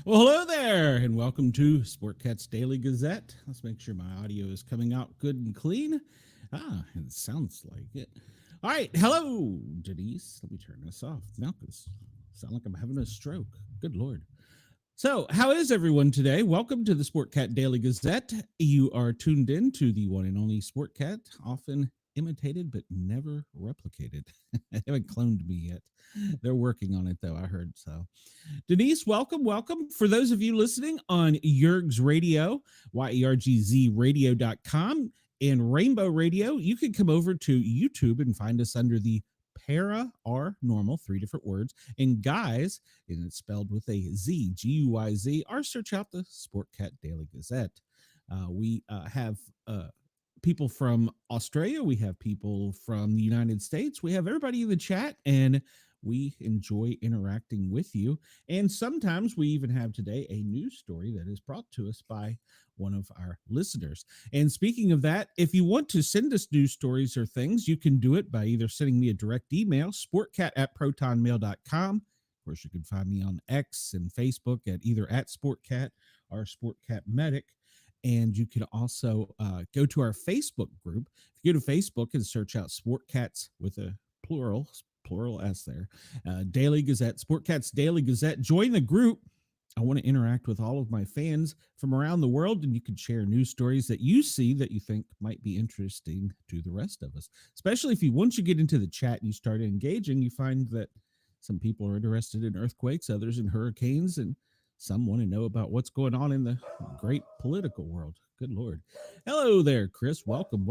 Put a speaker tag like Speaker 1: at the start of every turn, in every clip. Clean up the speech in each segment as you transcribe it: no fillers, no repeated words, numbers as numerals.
Speaker 1: Well, hello there, and welcome to Sportcat's Daily Gazette. Let's make sure my audio is coming out good and clean. It sounds like it. All right, hello, Denise. Let me turn this off now because I sound like I'm having a stroke. Good Lord. So, how is everyone today? Welcome to the Sportcat Daily Gazette. You are tuned in to the one and only Sportcat, often imitated but never replicated. They haven't cloned me yet. They're working on it, though, I heard. So, Denise, welcome. For those of you listening on Yergz Radio, YERGZ and Rainbow Radio, you can come over to YouTube and find us under the Para R Normal, 3 different words, and Guys, and it's spelled with a Z, Guyz, or search out the Sportcat Daily Gazette. We have people from Australia, we have people from the United States, we have everybody in the chat, and we enjoy interacting with you. And sometimes we even have today a news story that is brought to us by one of our listeners. And speaking of that, if you want to send us news stories or things, you can do it by either sending me a direct email, sportcat@protonmail.com. Of course, you can find me on X and Facebook at either at Sportcat or Sportcat Medic. And you can also go to our Facebook group. If you go to Facebook and search out Sportcats with a plural S there, Daily Gazette, Sportcat's Daily Gazette, join the group. I want to interact with all of my fans from around the world, and you can share news stories that you see that you think might be interesting to the rest of us, especially if once you get into the chat and you start engaging, you find that some people are interested in earthquakes, others in hurricanes, and some want to know about what's going on in the great political world. Good Lord. Hello there, Chris. Welcome.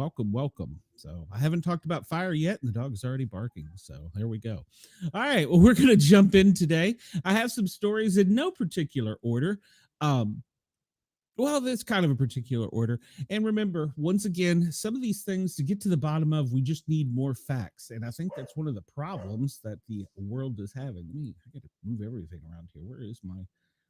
Speaker 1: So I haven't talked about fire yet, and the dog is already barking. So there we go. All right. Well, we're going to jump in today. I have some stories in no particular order. Well, that's kind of a particular order. And remember, once again, some of these things to get to the bottom of, we just need more facts. And I think that's one of the problems that the world is having. I got to move everything around here.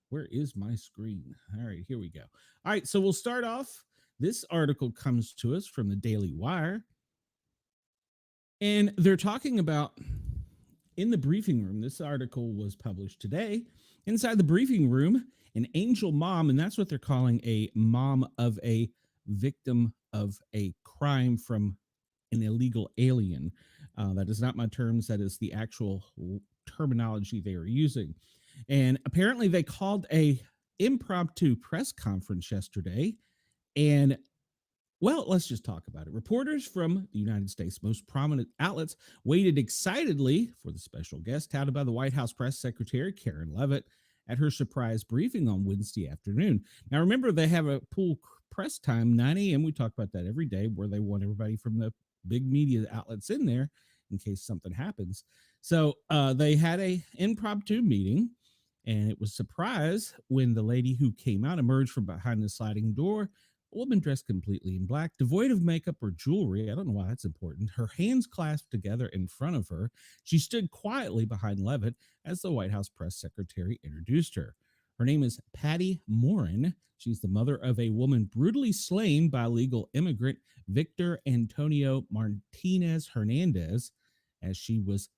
Speaker 1: Where is my screen? All right, here we go. All right, so we'll start off. This article comes to us from the Daily Wire. And they're talking about in the briefing room. This article was published today. Inside the briefing room, an angel mom, and that's what they're calling a mom of a victim of a crime from an illegal alien. That is not my terms. That is the actual terminology they are using. And apparently they called a impromptu press conference yesterday. And, well, let's just talk about it. Reporters from the United States' most prominent outlets waited excitedly for the special guest touted by the White House press secretary, Karen Leavitt, at her surprise briefing on Wednesday afternoon. Now, remember, they have a pool press time, 9 a.m. We talk about that every day, where they want everybody from the big media outlets in there in case something happens. So they had a impromptu meeting. And it was a surprise when the lady who came out emerged from behind the sliding door, a woman dressed completely in black, devoid of makeup or jewelry. I don't know why that's important. Her hands clasped together in front of her. She stood quietly behind Leavitt as the White House press secretary introduced her. Her name is Patty Morin. She's the mother of a woman brutally slain by illegal immigrant Victor Antonio Martinez Hernandez as she was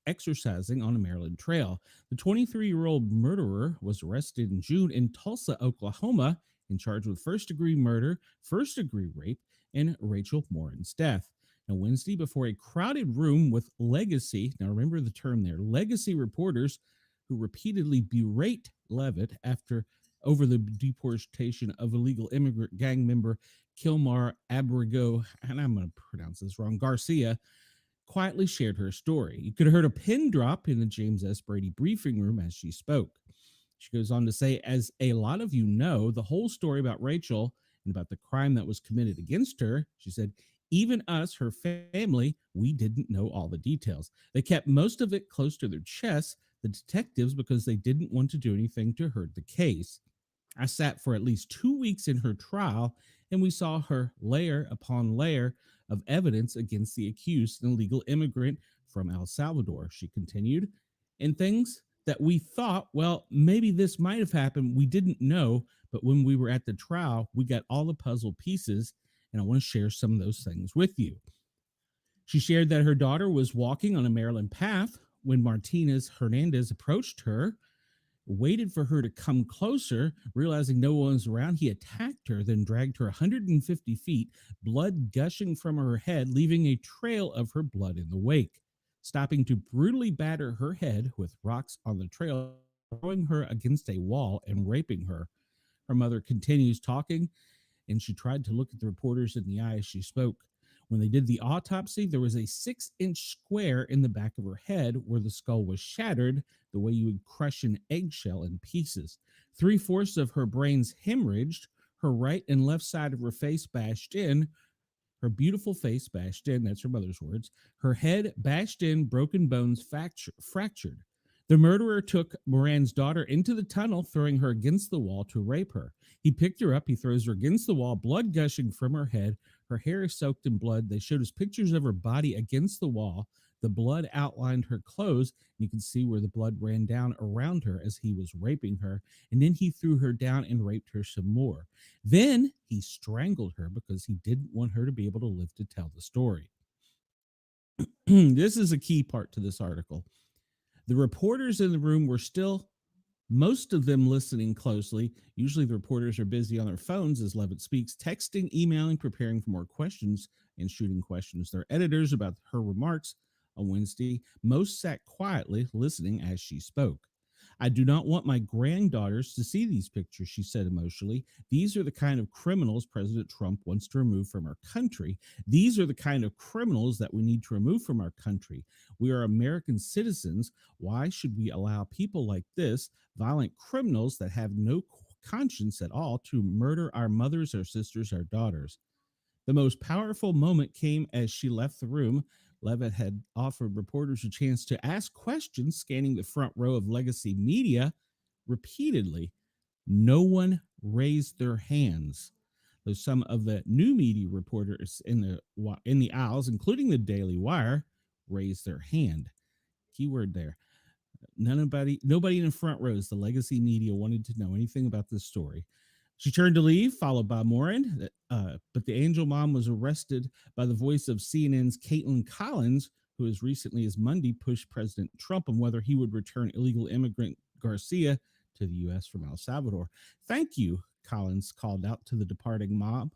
Speaker 1: exercising on a Maryland trail. The 23-year-old murderer was arrested in June in Tulsa, Oklahoma, and charged with first-degree murder, first-degree rape, and Rachel Morin's death. Now, Wednesday, before a crowded room with legacy, now remember the term there, legacy reporters who repeatedly berate Leavitt over the deportation of illegal immigrant gang member Kilmar Abrigo, and I'm going to pronounce this wrong, Garcia, quietly shared her story. You could have heard a pin drop in the James S. Brady briefing room as she spoke. She goes on to say, as a lot of you know, the whole story about Rachel and about the crime that was committed against her, she said, even us, her family, we didn't know all the details. They kept most of it close to their chests, the detectives, because they didn't want to do anything to hurt the case. I sat for at least 2 weeks in her trial, and we saw her layer upon layer of evidence against the accused, an illegal immigrant from El Salvador, she continued, and things that we thought, well, maybe this might have happened. We didn't know, but when we were at the trial, we got all the puzzle pieces, and I want to share some of those things with you. She shared that her daughter was walking on a Maryland path when Martinez Hernandez approached her waited for her to come closer. Realizing no one was around, he attacked her, then dragged her 150 feet, blood gushing from her head, leaving a trail of her blood in the wake. Stopping to brutally batter her head with rocks on the trail, throwing her against a wall and raping her. Her mother continues talking, and she tried to look at the reporters in the eye as she spoke. When they did the autopsy, there was a 6-inch square in the back of her head where the skull was shattered, the way you would crush an eggshell in pieces. Three-fourths of her brains hemorrhaged, her right and left side of her face bashed in, her beautiful face bashed in, that's her mother's words, her head bashed in, broken bones fractured. The murderer took Moran's daughter into the tunnel, throwing her against the wall to rape her. He picked her up, he throws her against the wall, blood gushing from her head. Her hair is soaked in blood. They showed us pictures of her body against the wall. The blood outlined her clothes. And you can see where the blood ran down around her as he was raping her. And then he threw her down and raped her some more. Then he strangled her because he didn't want her to be able to live to tell the story. This is a key part to this article. The reporters in the room were still, most of them, listening closely. Usually the reporters are busy on their phones as Levitt speaks, texting, emailing, preparing for more questions, and shooting questions. Their editors about her remarks on Wednesday. Most sat quietly listening as she spoke. I do not want my granddaughters to see these pictures, she said emotionally. These are the kind of criminals President Trump wants to remove from our country. These are the kind of criminals that we need to remove from our country. We are American citizens. Why should we allow people like this, violent criminals that have no conscience at all, to murder our mothers, our sisters, our daughters? The most powerful moment came as she left the room. Levitt had offered reporters a chance to ask questions, scanning the front row of legacy media repeatedly. No one raised their hands, though some of the new media reporters in the aisles, including the Daily Wire, raised their hand. Keyword there. Nobody in the front rows, the legacy media, wanted to know anything about this story. She turned to leave, followed by Morin, but the angel mom was arrested by the voice of CNN's Caitlin Collins, who as recently as Monday pushed President Trump on whether he would return illegal immigrant Garcia to the U.S. from El Salvador. Thank you, Collins called out to the departing mob.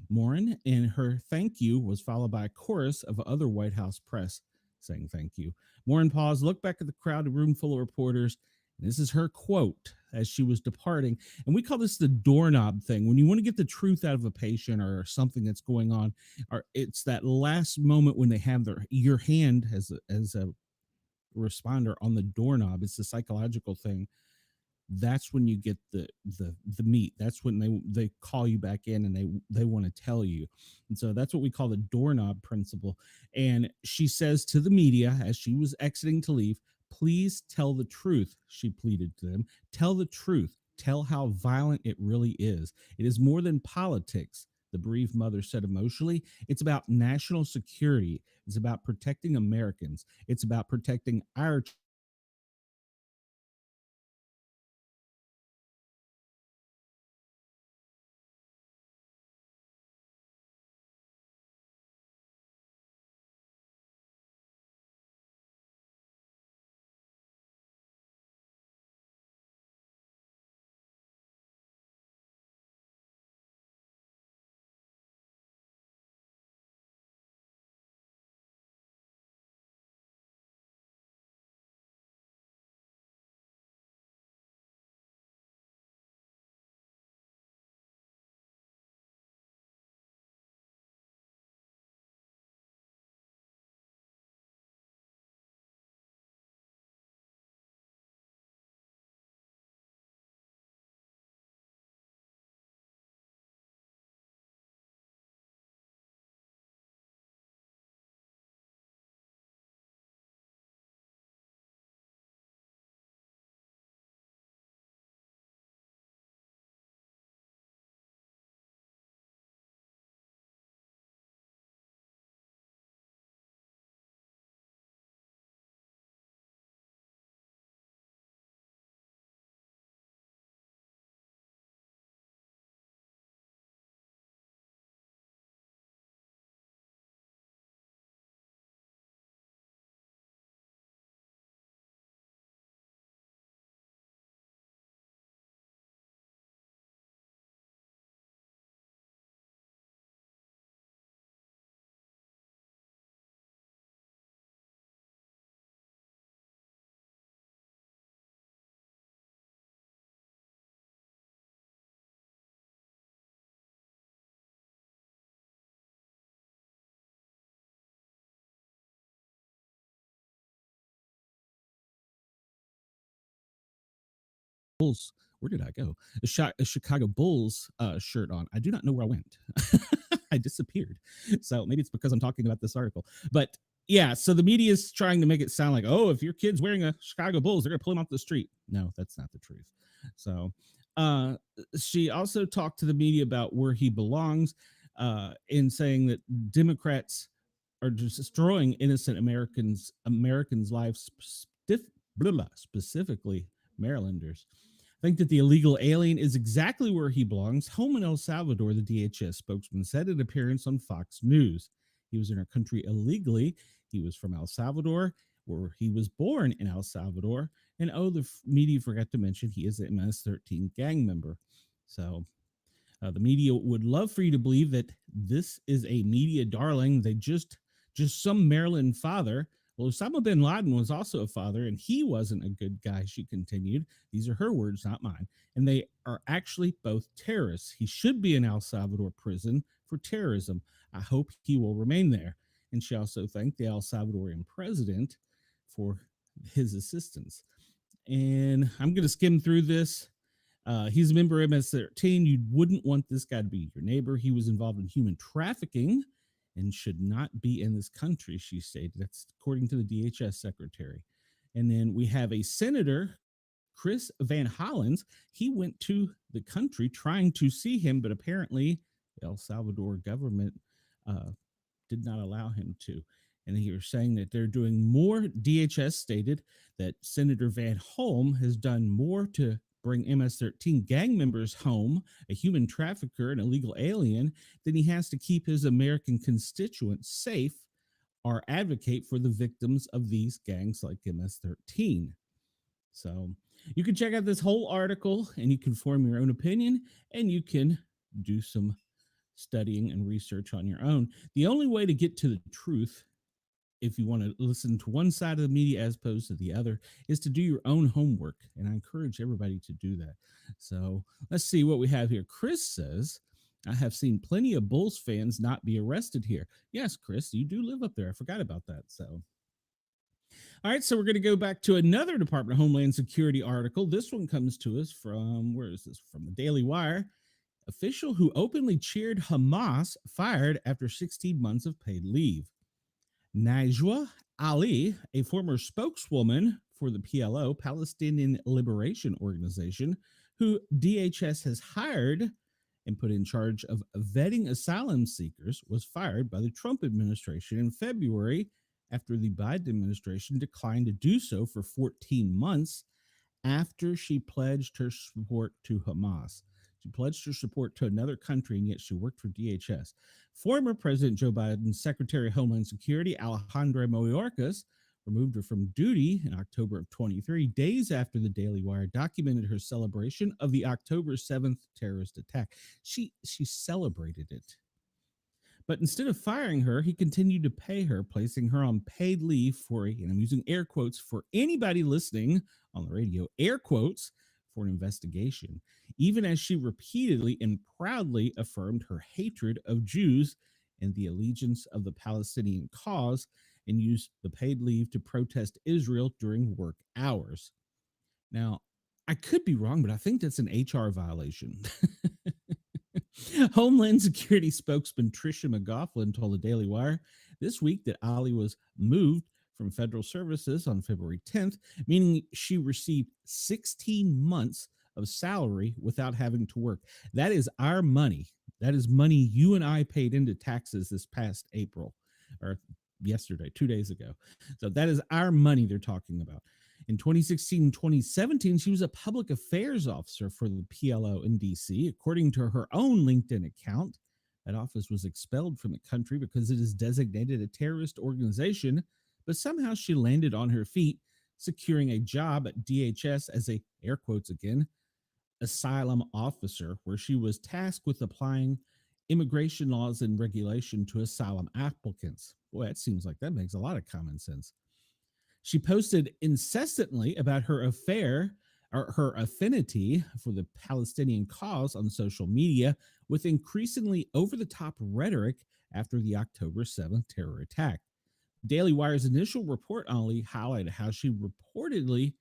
Speaker 1: Morin, and her thank you was followed by a chorus of other White House press saying thank you. Morin paused, looked back at the crowded room full of reporters. And this is her quote as she was departing. And we call this the doorknob thing. When you want to get the truth out of a patient or something that's going on, or it's that last moment when they have your hand as a responder on the doorknob. It's a psychological thing. That's when you get the meat. That's when they call you back in and they want to tell you. And so that's what we call the doorknob principle. And she says to the media as she was exiting to leave, please tell the truth, she pleaded to them. Tell the truth. Tell how violent it really is. It is more than politics, the bereaved mother said emotionally. It's about national security. It's about protecting Americans. It's about protecting our Bulls. Where did I go? A Chicago Bulls shirt on. I do not know where I went. I disappeared. So maybe it's because I'm talking about this article. But yeah, so the media is trying to make it sound like, oh, if your kid's wearing a Chicago Bulls, they're going to pull him off the street. No, that's not the truth. So uh, she also talked to the media about where he belongs in saying that Democrats are just destroying innocent Americans' lives, specifically Marylanders. Think that the illegal alien is exactly where he belongs, home in El Salvador, the DHS spokesman said in an appearance on Fox News. He was in our country illegally. He was from El Salvador, where he was born in El Salvador. And oh, the media forgot to mention he is an MS-13 gang member. So the media would love for you to believe that this is a media darling. They just some Maryland father. Well, Osama bin Laden was also a father, and he wasn't a good guy, she continued. These are her words, not mine. And they are actually both terrorists. He should be in El Salvador prison for terrorism. I hope he will remain there. And she also thanked the El Salvadorian president for his assistance. And I'm going to skim through this. He's a member of MS-13. You wouldn't want this guy to be your neighbor. He was involved in human trafficking and should not be in this country, she stated. That's according to the DHS secretary. And then we have a senator, Chris Van Hollins. He went to the country trying to see him, but apparently the El Salvador government did not allow him to. And he was saying that they're doing more. DHS stated that Senator Van Holm has done more to bring MS-13 gang members home, a human trafficker, an illegal alien, than he has to keep his American constituents safe or advocate for the victims of these gangs like MS-13. So you can check out this whole article and you can form your own opinion and you can do some studying and research on your own. The only way to get to the truth, if you want to listen to one side of the media as opposed to the other, is to do your own homework. And I encourage everybody to do that. So let's see what we have here. Chris says, I have seen plenty of Bulls fans not be arrested here. Yes, Chris, you do live up there. I forgot about that. So, all right, so we're going to go back to another Department of Homeland Security article. This one comes to us from, where is this? From the Daily Wire. Official who openly cheered Hamas fired after 16 months of paid leave. Najwa Ali, a former spokeswoman for the PLO, Palestinian Liberation Organization, who DHS has hired and put in charge of vetting asylum seekers, was fired by the Trump administration in February after the Biden administration declined to do so for 14 months after she pledged her support to Hamas. She pledged her support to another country, and yet she worked for DHS. Former President Joe Biden's Secretary of Homeland Security, Alejandro Mayorkas, removed her from duty in October of 23, days after the Daily Wire documented her celebration of the October 7th terrorist attack. She celebrated it. But instead of firing her, he continued to pay her, placing her on paid leave for, and I'm using air quotes for anybody listening on the radio, air quotes, for an investigation, even as she repeatedly and proudly affirmed her hatred of Jews and the allegiance of the Palestinian cause and used the paid leave to protest Israel during work hours. Now, I could be wrong, but I think that's an HR violation. Homeland Security spokesman Tricia McGoughlin told the Daily Wire this week that Ali was moved from federal services on February 10th, meaning she received 16 months of salary without having to work. That is our money. That is money you and I paid into taxes this past April, or yesterday, 2 days ago. So that is our money they're talking about. In 2016 and 2017, she was a public affairs officer for the PLO in D.C. According to her own LinkedIn account, that office was expelled from the country because it is designated a terrorist organization, but somehow she landed on her feet, securing a job at DHS as a, air quotes again, asylum officer, where she was tasked with applying immigration laws and regulation to asylum applicants. Boy, that seems like that makes a lot of common sense. She posted incessantly about her affair or her affinity for the Palestinian cause on social media, with increasingly over-the-top rhetoric after the October 7th terror attack. Daily Wire's initial report only highlighted how she reportedly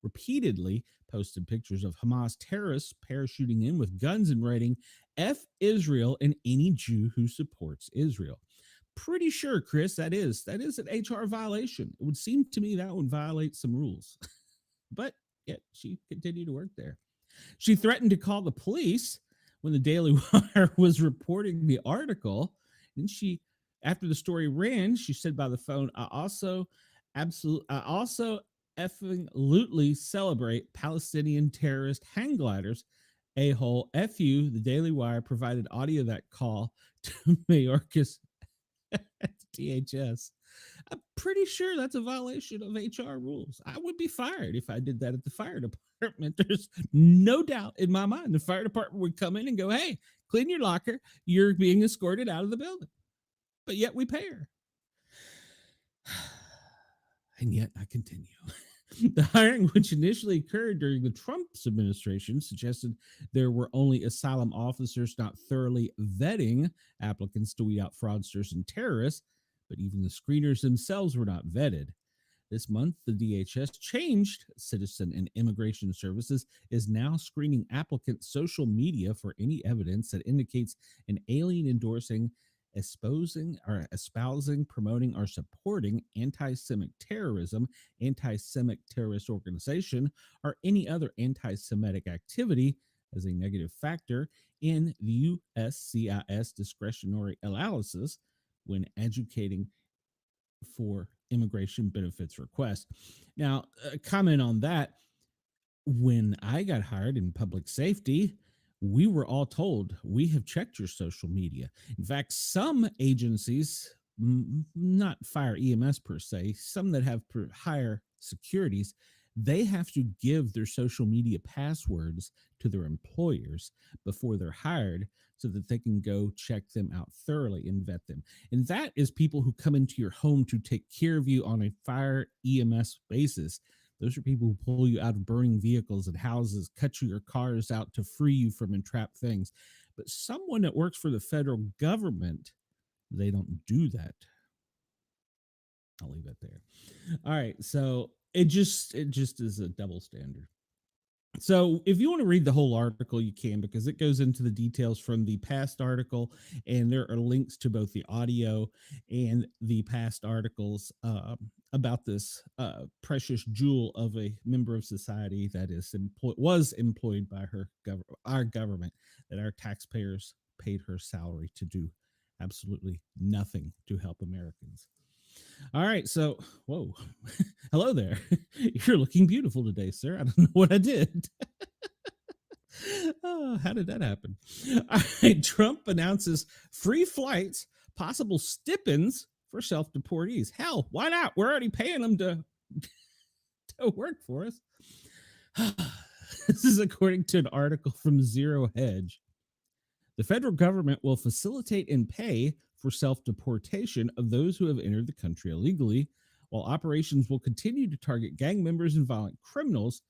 Speaker 1: repeatedly posted pictures of Hamas terrorists parachuting in with guns and writing F Israel and any Jew who supports Israel. Pretty sure, Chris, that is an HR violation. It would seem to me that would violate some rules. But yet she continued to work there. She threatened to call the police when the Daily Wire was reporting the article. And she, after the story ran, she said by the phone, I also effing lootly celebrate Palestinian terrorist hang gliders. A whole FU, the Daily Wire provided audio of that call to Mayorkas at DHS. I'm pretty sure that's a violation of HR rules. I would be fired if I did that at the fire department. There's no doubt in my mind the fire department would come in and go, hey, clean your locker. You're being escorted out of the building. But yet we pay her. And yet I continue. The hiring, which initially occurred during the Trump's administration, suggested there were only asylum officers not thoroughly vetting applicants to weed out fraudsters and terrorists, but even the screeners themselves were not vetted. This month, the DHS changed. Citizen and Immigration Services is now screening applicants' social media for any evidence that indicates an alien endorsing, espousing, promoting, or supporting anti-Semitic terrorism, anti-Semitic terrorist organization, or any other anti-Semitic activity as a negative factor in the USCIS discretionary allowances when adjudicating for immigration benefits requests. Now, a comment on that. When I got hired in public safety, we were all told we have checked your social media. In fact, some agencies, not fire EMS per se, some that have higher securities, they have to give their social media passwords to their employers before they're hired so that they can go check them out thoroughly and vet them. And that is people who come into your home to take care of you on a fire EMS basis. Those are people who pull you out of burning vehicles and houses, cut your cars out to free you from entrapped things. But someone that works for the federal government, they don't do that. I'll leave it there. All right, so it just is a double standard. So if you want to read the whole article, you can, because it goes into the details from the past article, and there are links to both the audio and the past articles about this precious jewel of a member of society that was employed by our government, that our taxpayers paid her salary to do absolutely nothing to help Americans. All right, so whoa, hello there. You're looking beautiful today, sir. I don't know what I did. Oh, how did that happen? All right, Trump announces free flights, possible stipends for self-deportees. Hell, why not? We're already paying them to work for us. This is according to an article from Zero Hedge. The federal government will facilitate and pay for self-deportation of those who have entered the country illegally, while operations will continue to target gang members and violent criminals,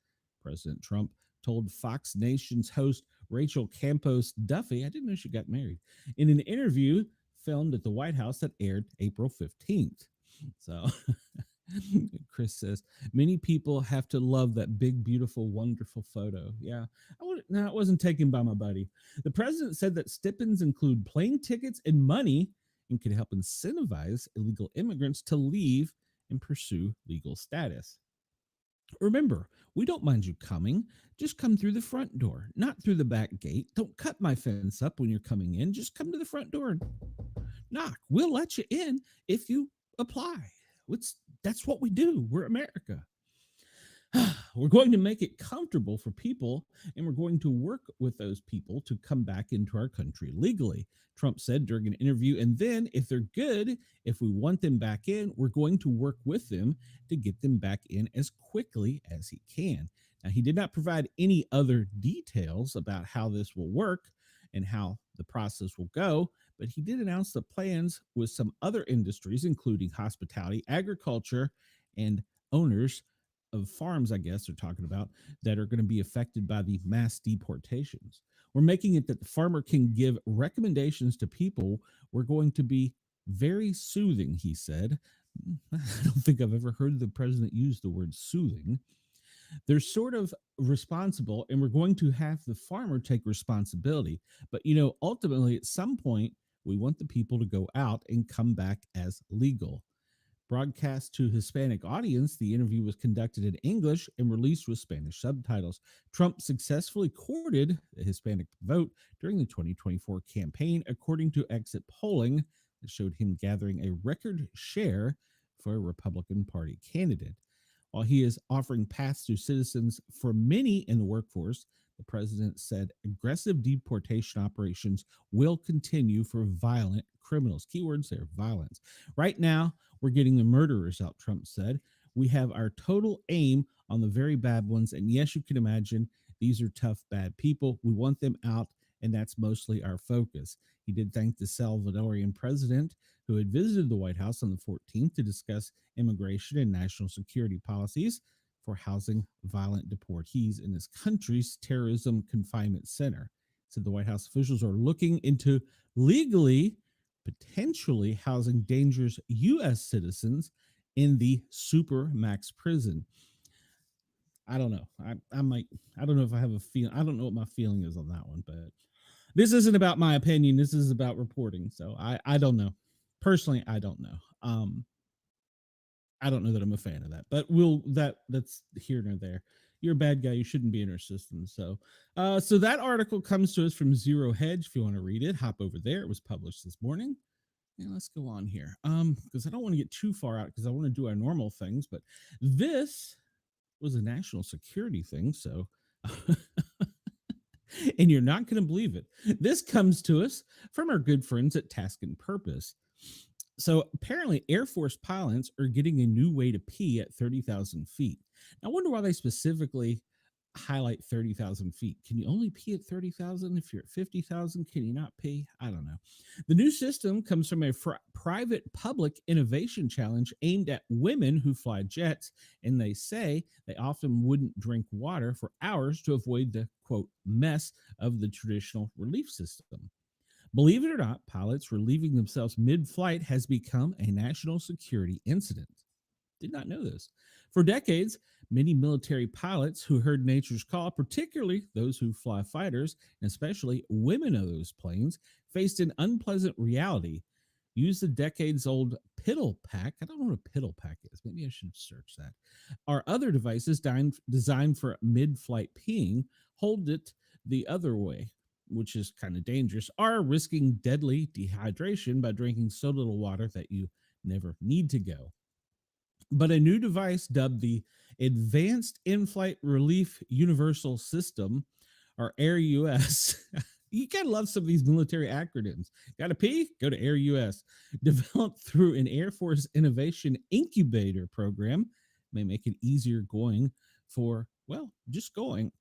Speaker 1: President Trump told Fox Nation's host Rachel Campos Duffy, I didn't know she got married, in an interview filmed at the White House that aired April 15th. So Chris says, many people have to love that big, beautiful, wonderful photo. Yeah. No, it wasn't taken by my buddy. The president said that stipends include plane tickets and money and could help incentivize illegal immigrants to leave and pursue legal status. Remember, we don't mind you coming. Just come through the front door, not through the back gate. Don't cut my fence up when you're coming in. Just come to the front door and knock. We'll let you in if you apply. That's what we do. We're America. We're going to make it comfortable for people, and we're going to work with those people to come back into our country legally, Trump said during an interview. And then if they're good, if we want them back in, we're going to work with them to get them back in as quickly as he can. Now, he did not provide any other details about how this will work and how the process will go, but he did announce the plans with some other industries, including hospitality, agriculture, and owners of farms, I guess they're talking about, that are going to be affected by the mass deportations. We're making it that the farmer can give recommendations to people. We're going to be very soothing, he said. I don't think I've ever heard the president use the word soothing. They're sort of responsible, and we're going to have the farmer take responsibility. But, ultimately, at some point, we want the people to go out and come back as legal. Broadcast to Hispanic audience, the interview was conducted in English and released with Spanish subtitles. Trump successfully courted the Hispanic vote during the 2024 campaign, according to exit polling that showed him gathering a record share for a Republican Party candidate. While he is offering paths to citizens for many in the workforce, the president said aggressive deportation operations will continue for violent criminals. Keywords there, violence. Right now, we're getting the murderers out, Trump said. We have our total aim on the very bad ones. And yes, you can imagine these are tough, bad people. We want them out, and that's mostly our focus. He did thank the Salvadorian president who had visited the White House on the 14th to discuss immigration and national security policies for housing violent deportees in his country's terrorism confinement center. Said the White House officials are looking into legally, potentially housing dangerous U.S. citizens in the super max prison. I don't know. I might. I don't know if I have a feeling. I don't know what my feeling is on that one, but this isn't about my opinion. This is about reporting. So I don't know. Personally, I don't know. I don't know that I'm a fan of that, but that's here nor there. You're a bad guy. You shouldn't be in our system. So that article comes to us from Zero Hedge. If you want to read it, hop over there. It was published this morning. And let's go on here. Because I don't want to get too far out because I want to do our normal things, but this was a national security thing. So and you're not going to believe it. This comes to us from our good friends at Task and Purpose. So apparently, Air Force pilots are getting a new way to pee at 30,000 feet. Now, I wonder why they specifically highlight 30,000 feet. Can you only pee at 30,000? If you're at 50,000, can you not pee? I don't know. The new system comes from a private public innovation challenge aimed at women who fly jets, and they say they often wouldn't drink water for hours to avoid the, quote, mess of the traditional relief system. Believe it or not, pilots relieving themselves mid-flight has become a national security incident. Did not know this. For decades, many military pilots who heard nature's call, particularly those who fly fighters, and especially women of those planes, faced an unpleasant reality. Use the decades-old piddle pack. I don't know what a piddle pack is. Maybe I should search that. Or other devices designed for mid-flight peeing. Hold it the other way, which is kind of dangerous, are risking deadly dehydration by drinking so little water that you never need to go. But a new device dubbed the Advanced In-Flight Relief Universal System, or AIR-US. You gotta love some of these military acronyms. Gotta pee? Go to AIR-US. Developed through an Air Force Innovation Incubator program, may make it easier going for, well, just going.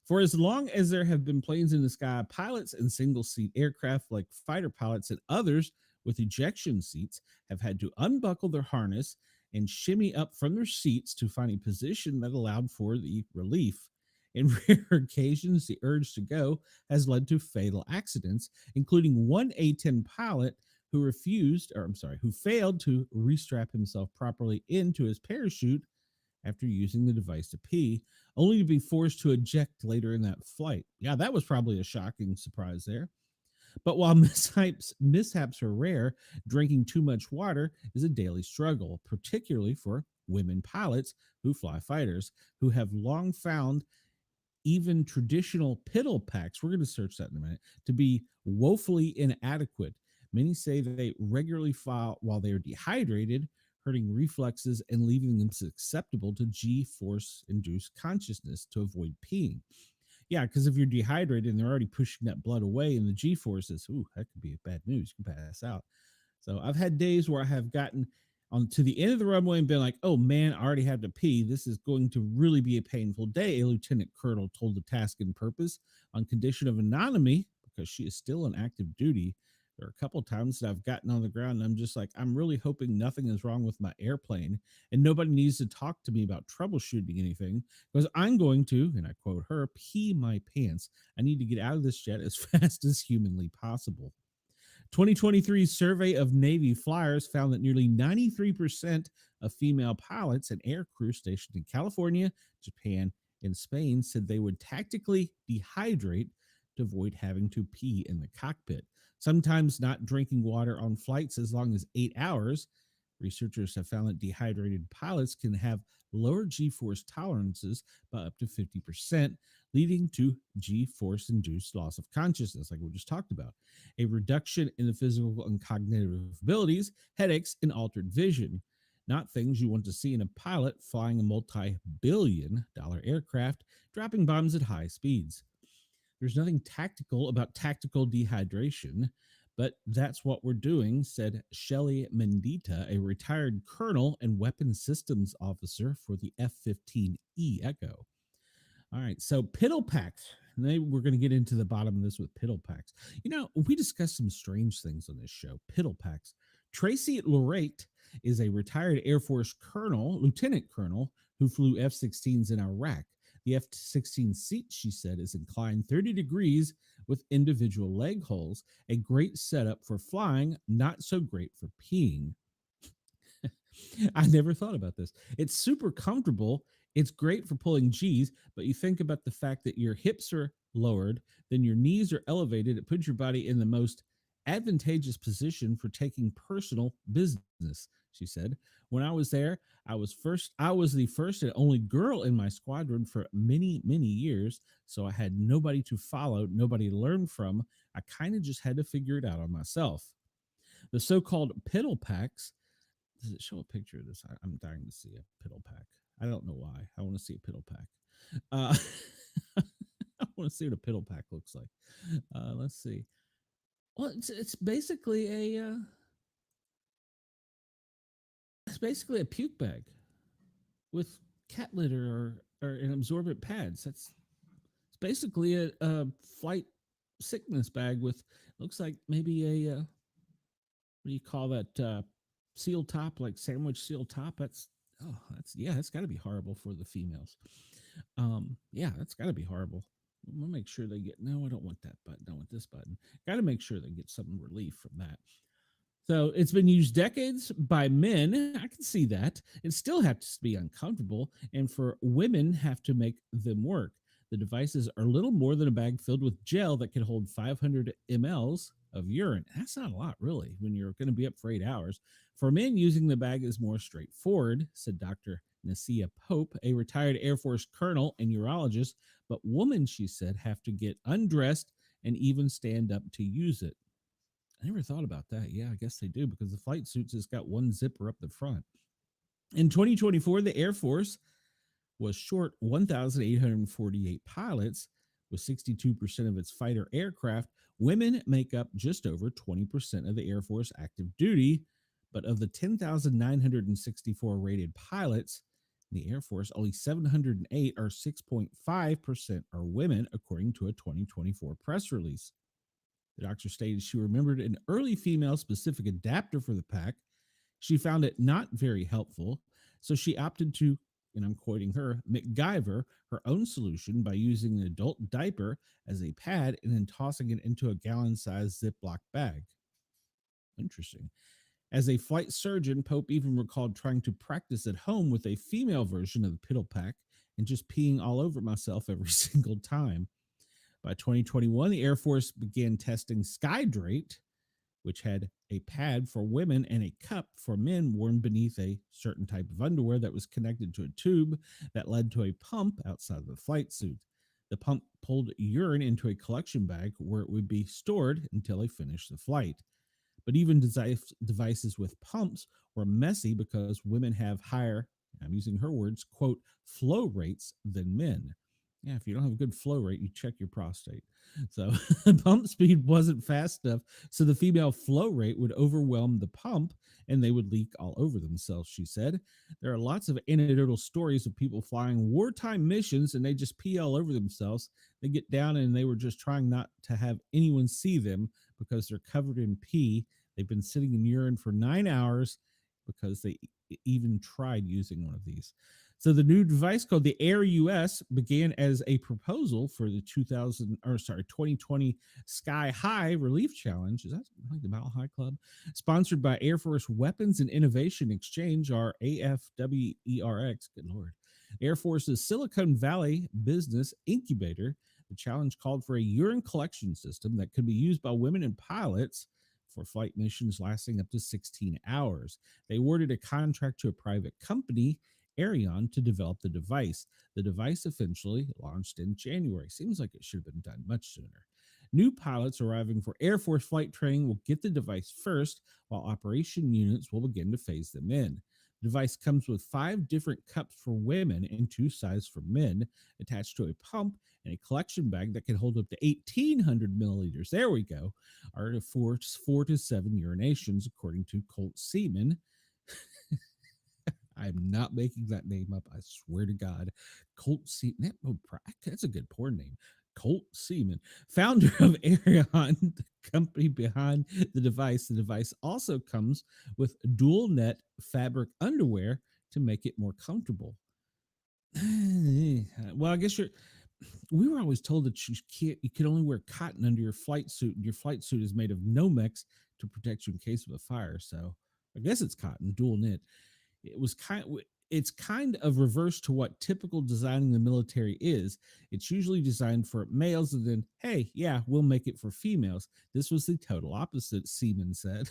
Speaker 1: For as long as there have been planes in the sky, pilots in single-seat aircraft like fighter pilots and others with ejection seats have had to unbuckle their harness and shimmy up from their seats to find a position that allowed for the relief. In rare occasions, the urge to go has led to fatal accidents, including one A-10 pilot who failed to restrap himself properly into his parachute after using the device to pee, only to be forced to eject later in that flight. Yeah, that was probably a shocking surprise there. But while mishaps are rare, drinking too much water is a daily struggle, particularly for women pilots who fly fighters, who have long found even traditional piddle packs, we're going to search that in a minute, to be woefully inadequate. Many say that they regularly file while they are dehydrated, hurting reflexes and leaving them susceptible to G-force induced consciousness to avoid peeing. Yeah, because if you're dehydrated and they're already pushing that blood away and the G-forces, that could be bad news. You can pass out. So I've had days where I have gotten on to the end of the runway and been like, oh man, I already have to pee. This is going to really be a painful day, a lieutenant colonel told the Task and Purpose on condition of anonymity because she is still on active duty. There are a couple of times that I've gotten on the ground and I'm just like, I'm really hoping nothing is wrong with my airplane and nobody needs to talk to me about troubleshooting anything because I'm going to, and I quote her, pee my pants. I need to get out of this jet as fast as humanly possible. 2023 survey of Navy flyers found that nearly 93% of female pilots and air crew stationed in California, Japan, and Spain said they would tactically dehydrate to avoid having to pee in the cockpit. Sometimes not drinking water on flights as long as 8 hours. Researchers have found that dehydrated pilots can have lower G force tolerances by up to 50%, leading to G force induced loss of consciousness, like we just talked about, a reduction in the physical and cognitive abilities, headaches, and altered vision. Not things you want to see in a pilot flying a multi-billion-dollar aircraft, dropping bombs at high speeds. There's nothing tactical about tactical dehydration, but that's what we're doing, said Shelley Mendita, a retired colonel and weapons systems officer for the F 15E Echo. All right, so piddle packs. We're going to get into the bottom of this with piddle packs. You know, we discussed some strange things on this show. Piddle packs. Tracy Lorate is a retired Air Force colonel, lieutenant colonel, who flew F 16s in Iraq. The F 16 seat, she said, is inclined 30 degrees with individual leg holes. A great setup for flying, not so great for peeing. I never thought about this. It's super comfortable. It's great for pulling G's, but you think about the fact that your hips are lowered, then your knees are elevated. It puts your body in the most advantageous position for taking personal business, she said. When I was there, I was the first and only girl in my squadron for many, many years, so I had nobody to follow, nobody to learn from. I kind of just had to figure it out on myself. The so-called piddle packs. Does it show a picture of this? I'm dying to see a piddle pack. I don't know why. I want to see a piddle pack. I want to see what a piddle pack looks like. Let's see. Well, it's basically a puke bag with cat litter or an absorbent pads. It's basically a flight sickness bag with, looks like maybe a what do you call that, seal top, like sandwich seal top. That's got to be horrible for the females. That's got to be horrible. We'll make sure they get, no, I don't want that button. I want this button. Got to make sure they get some relief from that. So it's been used decades by men. I can see that. It still has to be uncomfortable, and for women have to make them work. The devices are little more than a bag filled with gel that can hold 500 mLs of urine. That's not a lot, really, when you're going to be up for 8 hours. For men, using the bag is more straightforward, said Dr. Nasia Pope, a retired Air Force colonel and urologist. But women, she said, have to get undressed and even stand up to use it. I never thought about that. Yeah, I guess they do, because the flight suits has got one zipper up the front. In 2024, the Air Force was short 1,848 pilots. With 62% of its fighter aircraft, women make up just over 20% of the Air Force active duty. But of the 10,964 rated pilots in the Air Force, only 708, or 6.5%, are women, according to a 2024 press release. The doctor stated she remembered an early female-specific adapter for the pack. She found it not very helpful, so she opted to, and I'm quoting her, MacGyver her own solution by using an adult diaper as a pad and then tossing it into a gallon-sized Ziploc bag. Interesting. As a flight surgeon, Pope even recalled trying to practice at home with a female version of the piddle pack and just peeing all over myself every single time. By 2021, the Air Force began testing Skydrate, which had a pad for women and a cup for men worn beneath a certain type of underwear that was connected to a tube that led to a pump outside of the flight suit. The pump pulled urine into a collection bag where it would be stored until they finished the flight. But even devices with pumps were messy because women have higher, I'm using her words, quote, flow rates than men. Yeah, if you don't have a good flow rate, you check your prostate. So pump speed wasn't fast enough, so the female flow rate would overwhelm the pump and they would leak all over themselves, she said. There are lots of anecdotal stories of people flying wartime missions and they just pee all over themselves. They get down and they were just trying not to have anyone see them because they're covered in pee. They've been sitting in urine for 9 hours because they even tried using one of these. So the new device called the Air US began as a proposal for the 2020 Sky High Relief Challenge. Is that like the Mile High Club? Sponsored by Air Force Weapons and Innovation Exchange, or AFWERX. Good Lord. Air Force's Silicon Valley Business Incubator. The challenge called for a urine collection system that could be used by women and pilots for flight missions lasting up to 16 hours. They awarded a contract to a private company, Arion, to develop the device. The device eventually launched in January. Seems like it should have been done much sooner. New pilots arriving for Air Force flight training will get the device first, while operation units will begin to phase them in. The device comes with 5 different cups for women and 2 sizes for men, attached to a pump and a collection bag that can hold up to 1,800 milliliters. There we go. Are to 4 to 7 urinations, according to Colt Seaman. I'm not making that name up. I swear to God. Colt Seaman. That's a good porn name. Colt Seaman, founder of Arion, the company behind the device. The device also comes with dual net fabric underwear to make it more comfortable. Well, I guess we were always told that you can only wear cotton under your flight suit, and your flight suit is made of Nomex to protect you in case of a fire. So I guess it's cotton, dual knit. It's kind of reverse to what typical designing the military is. It's usually designed for males, and then, hey, yeah, we'll make it for females. This was the total opposite, Seaman said.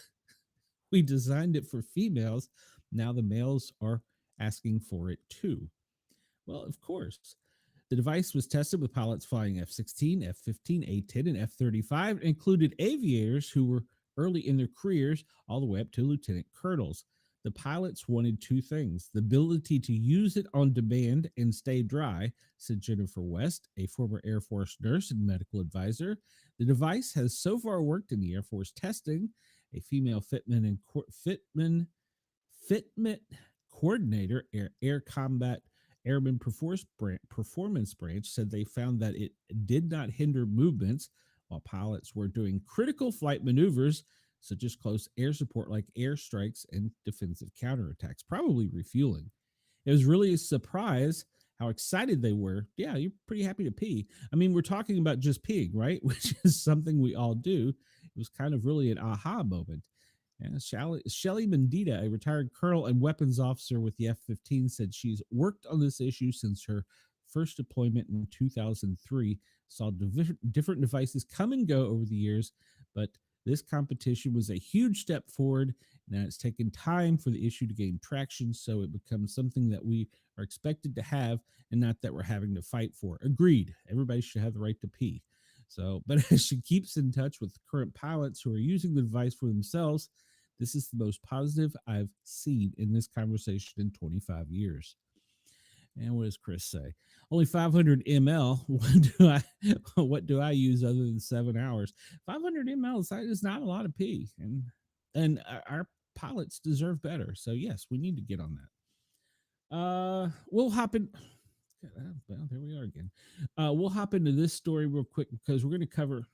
Speaker 1: We designed it for females. Now the males are asking for it too. Well, of course. The device was tested with pilots flying F-16, F-15, A-10, and F-35. It included aviators who were early in their careers, all the way up to lieutenant colonels. The pilots wanted 2 things: the ability to use it on demand and stay dry, said Jennifer West, a former Air Force nurse and medical advisor. The device has so far worked in the Air Force testing. A female fitment coordinator, Air Combat Airman Performance Branch, said they found that it did not hinder movements while pilots were doing critical flight maneuvers, such as close air support like airstrikes and defensive counterattacks, probably refueling. It was really a surprise how excited they were. Yeah, you're pretty happy to pee. I mean, we're talking about just peeing, right? Which is something we all do. It was kind of really an aha moment. And Shelley Mendita, a retired colonel and weapons officer with the F-15, said she's worked on this issue since her first deployment in 2003, saw different devices come and go over the years, but this competition was a huge step forward. Now it's taken time for the issue to gain traction, so it becomes something that we are expected to have and not that we're having to fight for. Agreed. Everybody should have the right to pee. So, but as she keeps in touch with current pilots who are using the device for themselves, this is the most positive I've seen in this conversation in 25 years. And what does Chris say? Only 500 ml. What do I use other than 7 hours? 500 ml is not a lot of pee, and our pilots deserve better. So yes, we need to get on that. We'll hop in. Well, there we are again. We'll hop into this story real quick because we're going to cover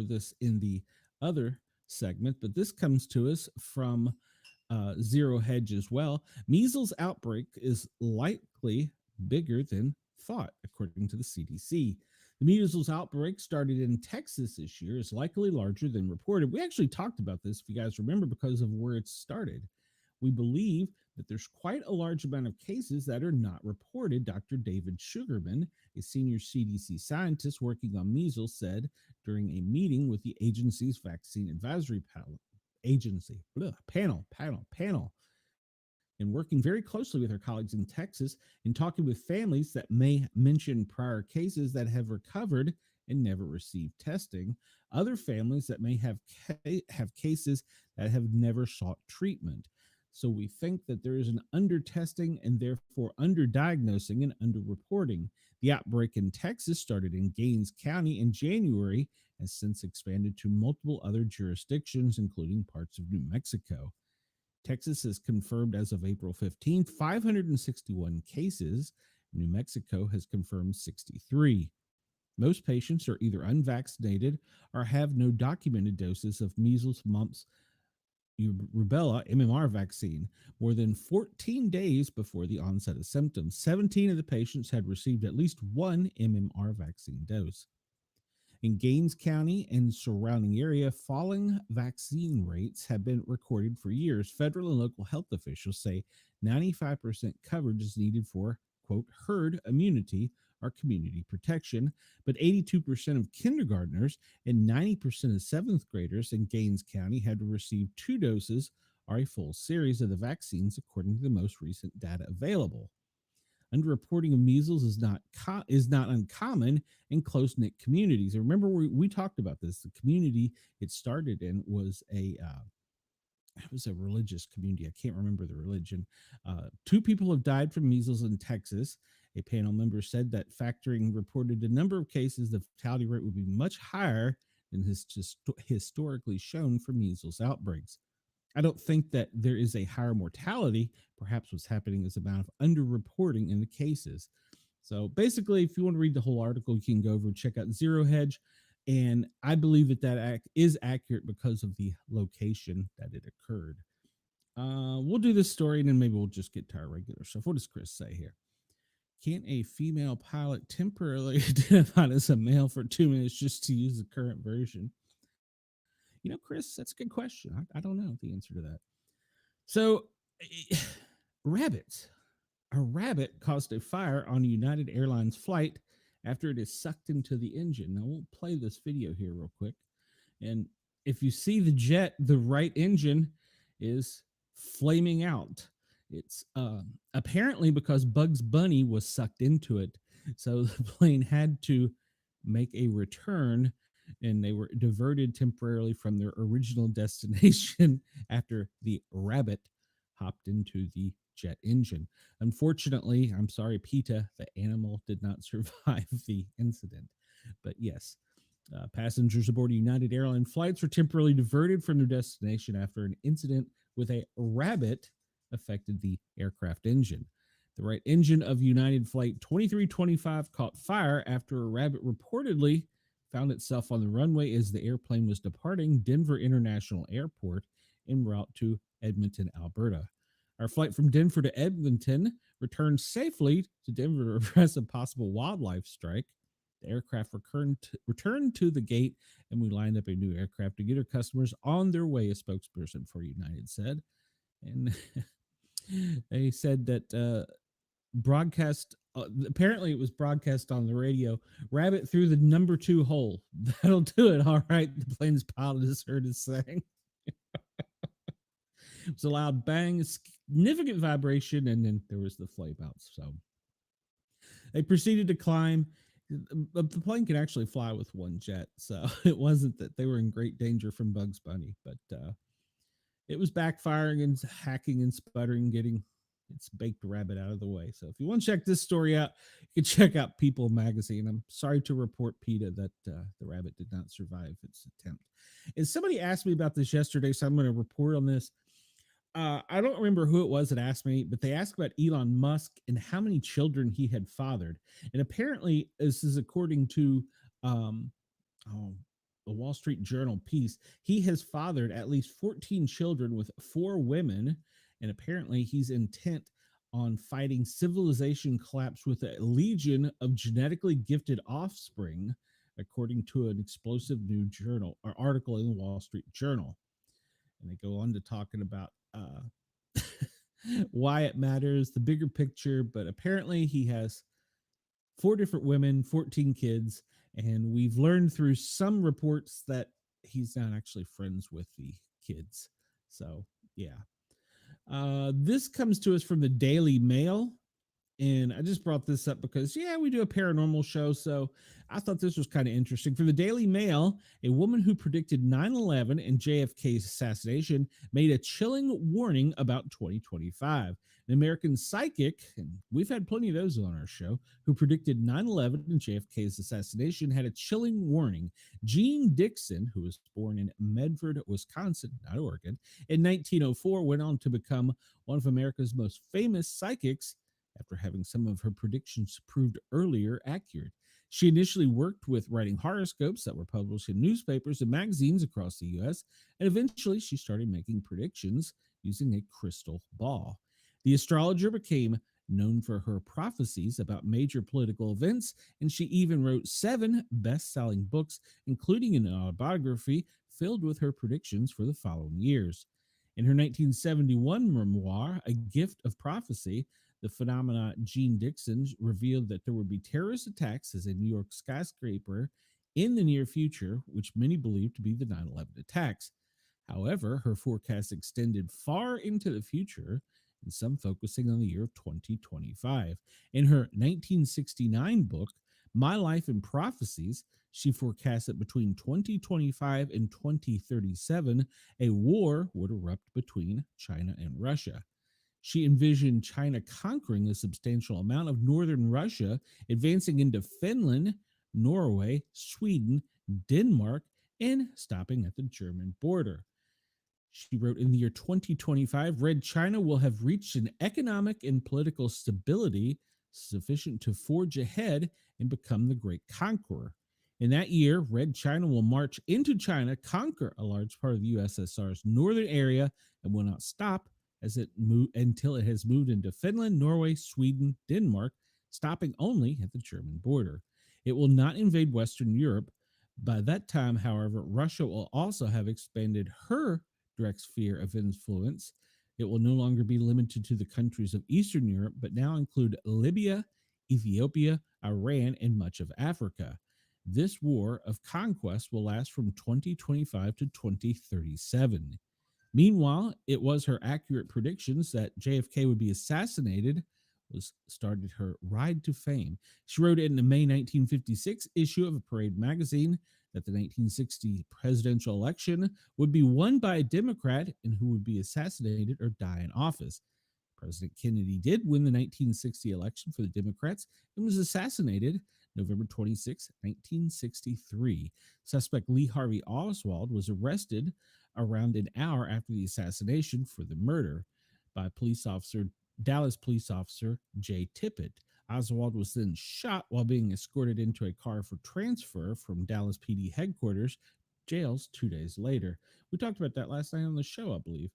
Speaker 1: this in the other segment, but this comes to us from Zero Hedge as well. Measles outbreak is likely bigger than thought, according to the CDC. The measles outbreak started in Texas this year is likely larger than reported. We actually talked about this, if you guys remember, because of where it started. We believe that there's quite a large amount of cases that are not reported. Dr. David Sugarman, a senior CDC scientist working on measles, said during a meeting with the agency's vaccine advisory panel, and working very closely with her colleagues in Texas and talking with families that may mention prior cases that have recovered and never received testing, other families that may have cases that have never sought treatment. So we think that there is an under-testing and therefore under-diagnosing and under-reporting. The outbreak in Texas started in Gaines County in January, has since expanded to multiple other jurisdictions, including parts of New Mexico. Texas has confirmed as of April 15th, 561 cases. New Mexico has confirmed 63. Most patients are either unvaccinated or have no documented doses of measles, mumps, rubella MMR vaccine more than 14 days before the onset of symptoms. 17 of the patients had received at least one MMR vaccine dose. In Gaines County and surrounding area, falling vaccine rates have been recorded for years. Federal and local health officials say 95% coverage is needed for, quote, herd immunity or community protection, but 82% of kindergartners and 90% of seventh graders in Gaines County had to receive 2 doses or a full series of the vaccines, according to the most recent data available. Underreporting of measles is not uncommon in close knit communities. And remember, we talked about this. The community it started in was it was a religious community. I can't remember the religion. 2 people have died from measles in Texas. A panel member said that factoring reported the number of cases, the fatality rate would be much higher than has just historically shown for measles outbreaks. I don't think that there is a higher mortality. Perhaps what's happening is amount of underreporting in the cases. So basically, if you want to read the whole article, you can go over and check out Zero Hedge. And I believe that is accurate because of the location that it occurred. We'll do this story and then maybe we'll just get to our regular stuff. What does Chris say here? Can a female pilot temporarily identify as a male for 2 minutes just to use the current version? You know, Chris, that's a good question. I don't know the answer to that. So, rabbits. A rabbit caused a fire on a United Airlines flight after it is sucked into the engine. Now, we'll play this video here real quick. And if you see the jet, the right engine is flaming out. It's apparently because Bugs Bunny was sucked into it. So the plane had to make a return and they were diverted temporarily from their original destination after the rabbit hopped into the jet engine. Unfortunately, I'm sorry, PETA, the animal did not survive the incident. But yes, passengers aboard United Airlines flights were temporarily diverted from their destination after an incident with a rabbit affected the aircraft engine. The right engine of United Flight 2325 caught fire after a rabbit reportedly found itself on the runway as the airplane was departing Denver International Airport en route to Edmonton, Alberta. Our flight from Denver to Edmonton returned safely to Denver to address a possible wildlife strike. The aircraft returned to the gate, and we lined up a new aircraft to get our customers on their way, a spokesperson for United said. And they said that apparently it was broadcast on the radio. Rabbit through the number 2 hole. That'll do it. All right. The plane's pilot is heard as saying. It was a loud bang, significant vibration, and then there was the flame out. So they proceeded to climb. The plane can actually fly with one jet, so it wasn't that they were in great danger from Bugs Bunny, but it was backfiring and hacking and sputtering, getting its baked rabbit out of the way. So if you want to check this story out, you can check out People magazine. I'm sorry to report, PETA, that the rabbit did not survive its attempt. And somebody asked me about this yesterday, so I'm going to report on this. I don't remember who it was that asked me, but they asked about Elon Musk and how many children he had fathered. And apparently, this is according to the Wall Street Journal piece, he has fathered at least 14 children with 4 women. And apparently, he's intent on fighting civilization collapse with a legion of genetically gifted offspring, according to an explosive new journal or article in the Wall Street Journal. And they go on to talking about why it matters, the bigger picture. But apparently he has 4 different women, 14 kids, and we've learned through some reports that he's not actually friends with the kids. So, yeah. This comes to us from the Daily Mail. And I just brought this up because, we do a paranormal show. So I thought this was kind of interesting. For the Daily Mail, a woman who predicted 9/11 and JFK's assassination made a chilling warning about 2025. An American psychic, and we've had plenty of those on our show, who predicted 9/11 and JFK's assassination had a chilling warning. Jean Dixon, who was born in Medford, Wisconsin, not Oregon, in 1904, went on to become one of America's most famous psychics after having some of her predictions proved earlier accurate. She initially worked with writing horoscopes that were published in newspapers and magazines across the US, and eventually she started making predictions using a crystal ball. The astrologer became known for her prophecies about major political events, and she even wrote 7 best selling books, including an autobiography filled with her predictions for the following years. In her 1971 memoir, A Gift of Prophecy, the phenomena Jean Dixon revealed that there would be terrorist attacks as a New York skyscraper in the near future, which many believed to be the 9/11 attacks. However, her forecast extended far into the future, and some focusing on the year 2025. In her 1969 book, My Life in Prophecies, she forecast that between 2025 and 2037, a war would erupt between China and Russia. She envisioned China conquering a substantial amount of northern Russia, advancing into Finland, Norway, Sweden, Denmark, and stopping at the German border. She wrote, in the year 2025, Red China will have reached an economic and political stability sufficient to forge ahead and become the great conqueror. In that year, Red China will march into China, conquer a large part of the USSR's northern area, and will not stop until it has moved into Finland, Norway, Sweden, Denmark, stopping only at the German border. It will not invade Western Europe. By that time, however, Russia will also have expanded her direct sphere of influence. It will no longer be limited to the countries of Eastern Europe, but now include Libya, Ethiopia, Iran, and much of Africa. This war of conquest will last from 2025 to 2037. Meanwhile, it was her accurate predictions that JFK would be assassinated was started her ride to fame. She wrote in the May 1956 issue of a Parade magazine that the 1960 presidential election would be won by a Democrat and who would be assassinated or die in office. President Kennedy did win the 1960 election for the Democrats and was assassinated November 26, 1963. Suspect Lee Harvey Oswald was arrested around an hour after the assassination for the murder by Dallas police officer Jay Tippit. Oswald was then shot while being escorted into a car for transfer from Dallas PD headquarters jails 2 days later. We talked about that last night on the show, I believe.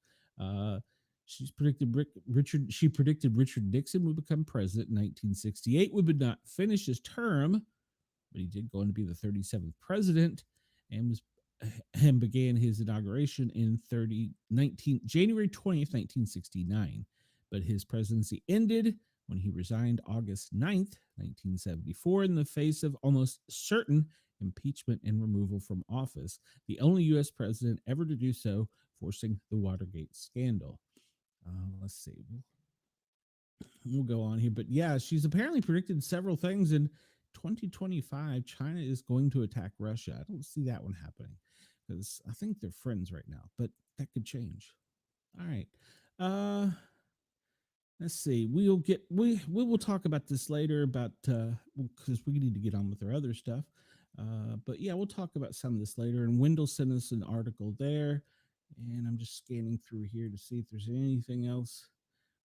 Speaker 1: She predicted Richard Nixon would become president in 1968. Would not finish his term, but he did go on to be the 37th president and began his inauguration in January 20th, 1969. But his presidency ended when he resigned August 9th, 1974, in the face of almost certain impeachment and removal from office, the only U.S. president ever to do so, forcing the Watergate scandal. Let's see. We'll go on here. But yeah, she's apparently predicted several things in 2025. China is going to attack Russia. I don't see that one happening because I think they're friends right now, but that could change. All right. Let's see. We will talk about this later about because we need to get on with our other stuff. But yeah, we'll talk about some of this later. And Wendell sent us an article there, and I'm just scanning through here to see if there's anything else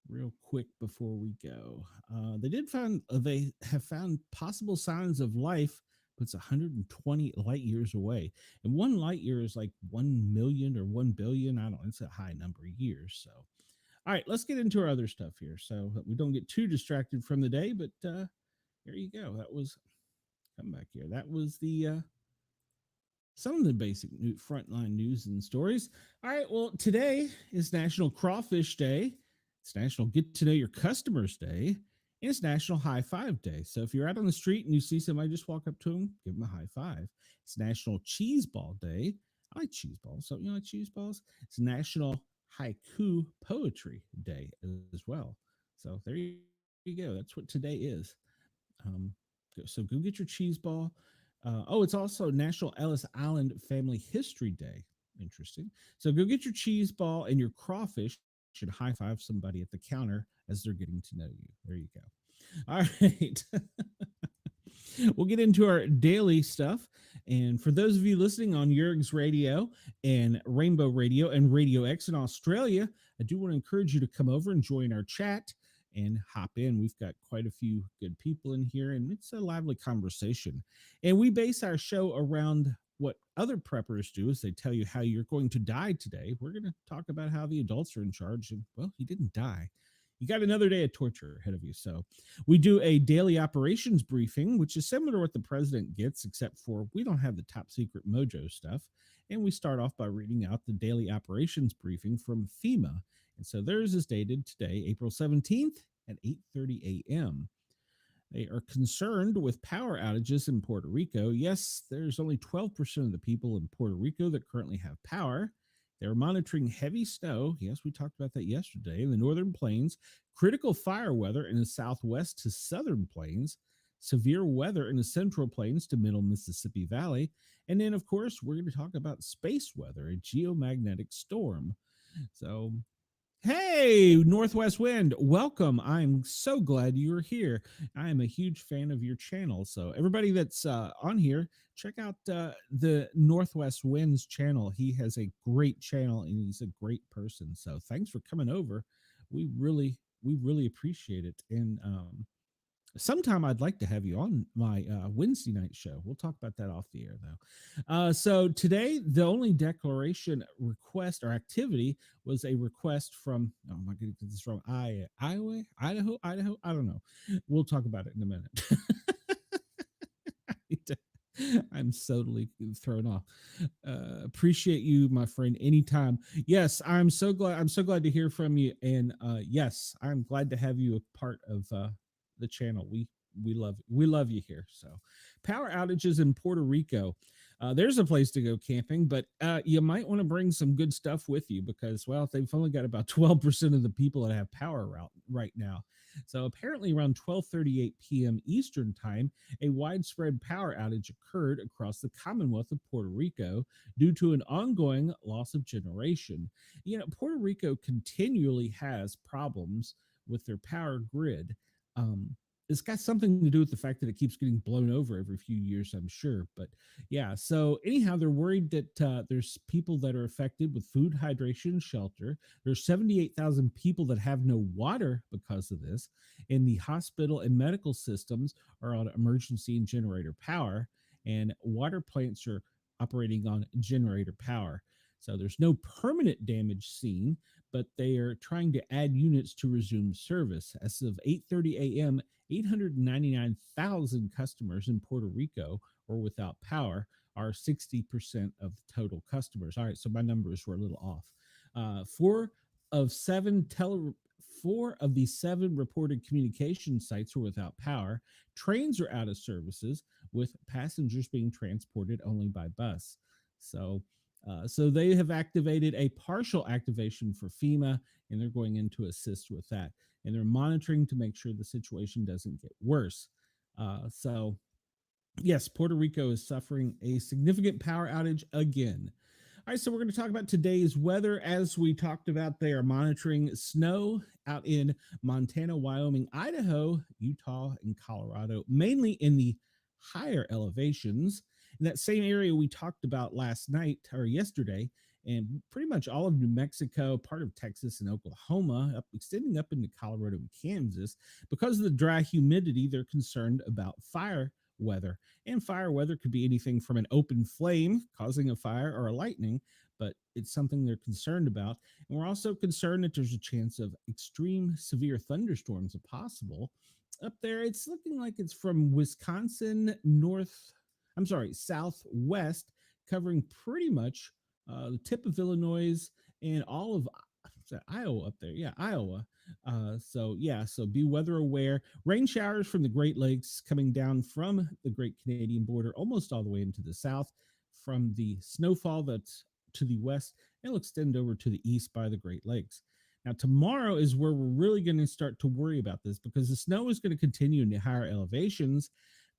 Speaker 1: real quick before we go. They have found possible signs of life, but it's 120 light years away, and 1 light year is like 1 million or 1 billion. I don't know. It's a high number of years. So. All right, let's get into our other stuff here so that we don't get too distracted from the day. But there you go. That was, come back here. That was the some of the basic frontline news and stories. All right, well, today is National Crawfish Day. It's National Get to Know Your Customers Day. And it's National High Five Day. So if you're out on the street and you see somebody, just walk up to them, give them a high five. It's National Cheese Ball Day. I like cheese balls. So you like cheese balls? It's National Haiku Poetry Day as well. So there you go. That's what today is. So go get your cheese ball. It's also National Ellis Island Family History Day. Interesting. So go get your cheese ball, and your crawfish should high five somebody at the counter as they're getting to know you. There you go. All right. We'll get into our daily stuff. And for those of you listening on Yerg's Radio and Rainbow Radio and Radio X in Australia, I do want to encourage you to come over and join our chat and hop in. We've got quite a few good people in here, and it's a lively conversation. And we base our show around what other preppers do is they tell you how you're going to die today. We're going to talk about how the adults are in charge. And, well, you didn't die. You got another day of torture ahead of you. So we do a daily operations briefing, which is similar to what the president gets, except for we don't have the top secret mojo stuff. And we start off by reading out the daily operations briefing from FEMA. And so theirs is dated today, April 17th at 8:30 a.m. They are concerned with power outages in Puerto Rico. Yes, there's only 12% of the people in Puerto Rico that currently have power. They're monitoring heavy snow. Yes, we talked about that yesterday in the northern plains, critical fire weather in the southwest to southern plains, severe weather in the central plains to middle Mississippi Valley. And then, of course, we're going to talk about space weather, a geomagnetic storm. So hey, Northwest Wind, welcome. I'm so glad you're here. I am a huge fan of your channel. So, everybody that's on here, check out the Northwest Wind's channel. He has a great channel and he's a great person. So, thanks for coming over. We really appreciate it. And sometime I'd like to have you on my Wednesday night show. We'll talk about that off the air, though. So today, the only declaration request or activity was a request from, oh my goodness, this is from Iowa, Idaho. I don't know. We'll talk about it in a minute. I'm totally thrown off. Appreciate you, my friend. Anytime. Yes, I'm so glad. I'm so glad to hear from you. And yes, I'm glad to have you a part of the channel. We love you here. So, power outages in Puerto Rico. There's a place to go camping, but you might want to bring some good stuff with you because, well, they've only got about 12% of the people that have power right now. So apparently around 12:38 p.m. Eastern time, a widespread power outage occurred across the Commonwealth of Puerto Rico due to an ongoing loss of generation. You know, Puerto Rico continually has problems with their power grid. It's got something to do with the fact that it keeps getting blown over every few years, I'm sure. But yeah, so anyhow, they're worried that there's people that are affected with food, hydration, shelter. There's 78,000 people that have no water because of this. And the hospital and medical systems are on emergency and generator power, and water plants are operating on generator power. So there's no permanent damage seen, but they are trying to add units to resume service. As of 8:30 a.m., 899,000 customers in Puerto Rico were without power, are 60% of the total customers. All right, so my numbers were a little off. Four of seven four of the seven reported communication sites were without power. Trains are out of services, with passengers being transported only by bus. So they have activated a partial activation for FEMA, and they're going in to assist with that. And they're monitoring to make sure the situation doesn't get worse. So, yes, Puerto Rico is suffering a significant power outage again. All right, so we're going to talk about today's weather. As we talked about, they are monitoring snow out in Montana, Wyoming, Idaho, Utah, and Colorado, mainly in the higher elevations. In that same area we talked about last night or yesterday, and pretty much all of New Mexico, part of Texas and Oklahoma, extending up into Colorado and Kansas. Because of the dry humidity, they're concerned about fire weather. And fire weather could be anything from an open flame causing a fire or a lightning, but it's something they're concerned about. And we're also concerned that there's a chance of extreme severe thunderstorms if possible. Up there, it's looking like it's from Wisconsin southwest, covering pretty much the tip of Illinois and all of Iowa up there. Yeah, Iowa. So be weather aware. Rain showers from the Great Lakes coming down from the Great Canadian border, almost all the way into the south, from the snowfall that's to the west. It'll extend over to the east by the Great Lakes. Now, tomorrow is where we're really going to start to worry about this because the snow is going to continue in the higher elevations.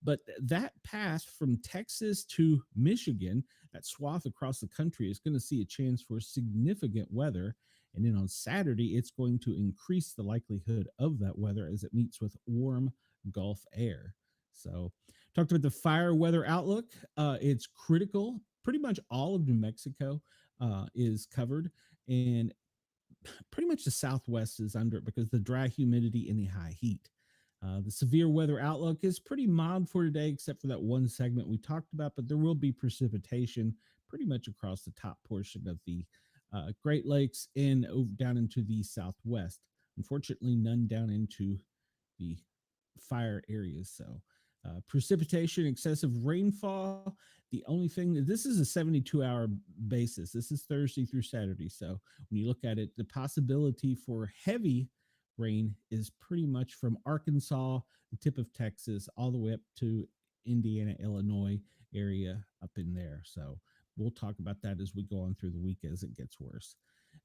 Speaker 1: But that path from Texas to Michigan, that swath across the country, is going to see a chance for significant weather. And then on Saturday, it's going to increase the likelihood of that weather as it meets with warm Gulf air. So, talked about the fire weather outlook. It's critical. Pretty much all of New Mexico is covered. And pretty much the Southwest is under it because the dry humidity and the high heat. The severe weather outlook is pretty mild for today, except for that one segment we talked about, but there will be precipitation pretty much across the top portion of the Great Lakes and down into the Southwest. Unfortunately, none down into the fire areas. So, precipitation, excessive rainfall. The only thing, this is a 72-hour basis. This is Thursday through Saturday. So, when you look at it, the possibility for heavy rain is pretty much from Arkansas, the tip of Texas, all the way up to Indiana, Illinois area up in there. So, we'll talk about that as we go on through the week as it gets worse.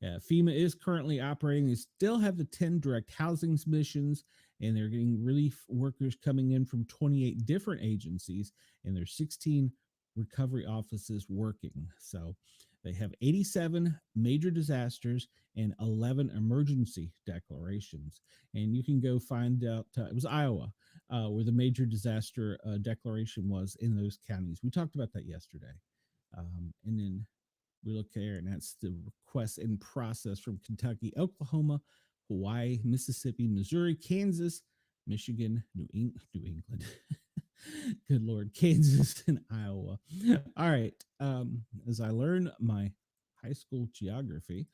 Speaker 1: FEMA is currently operating. They still have the 10 direct housings missions, and they're getting relief workers coming in from 28 different agencies, and there's 16 recovery offices working. So they have 87 major disasters and 11 emergency declarations. And you can go find out, it was Iowa, where the major disaster declaration was in those counties. We talked about that yesterday. And then we look there, and that's the requests in process from Kentucky, Oklahoma, Hawaii, Mississippi, Missouri, Kansas, Michigan, New England. Good Lord, Kansas and Iowa. All right. As I learn my high school geography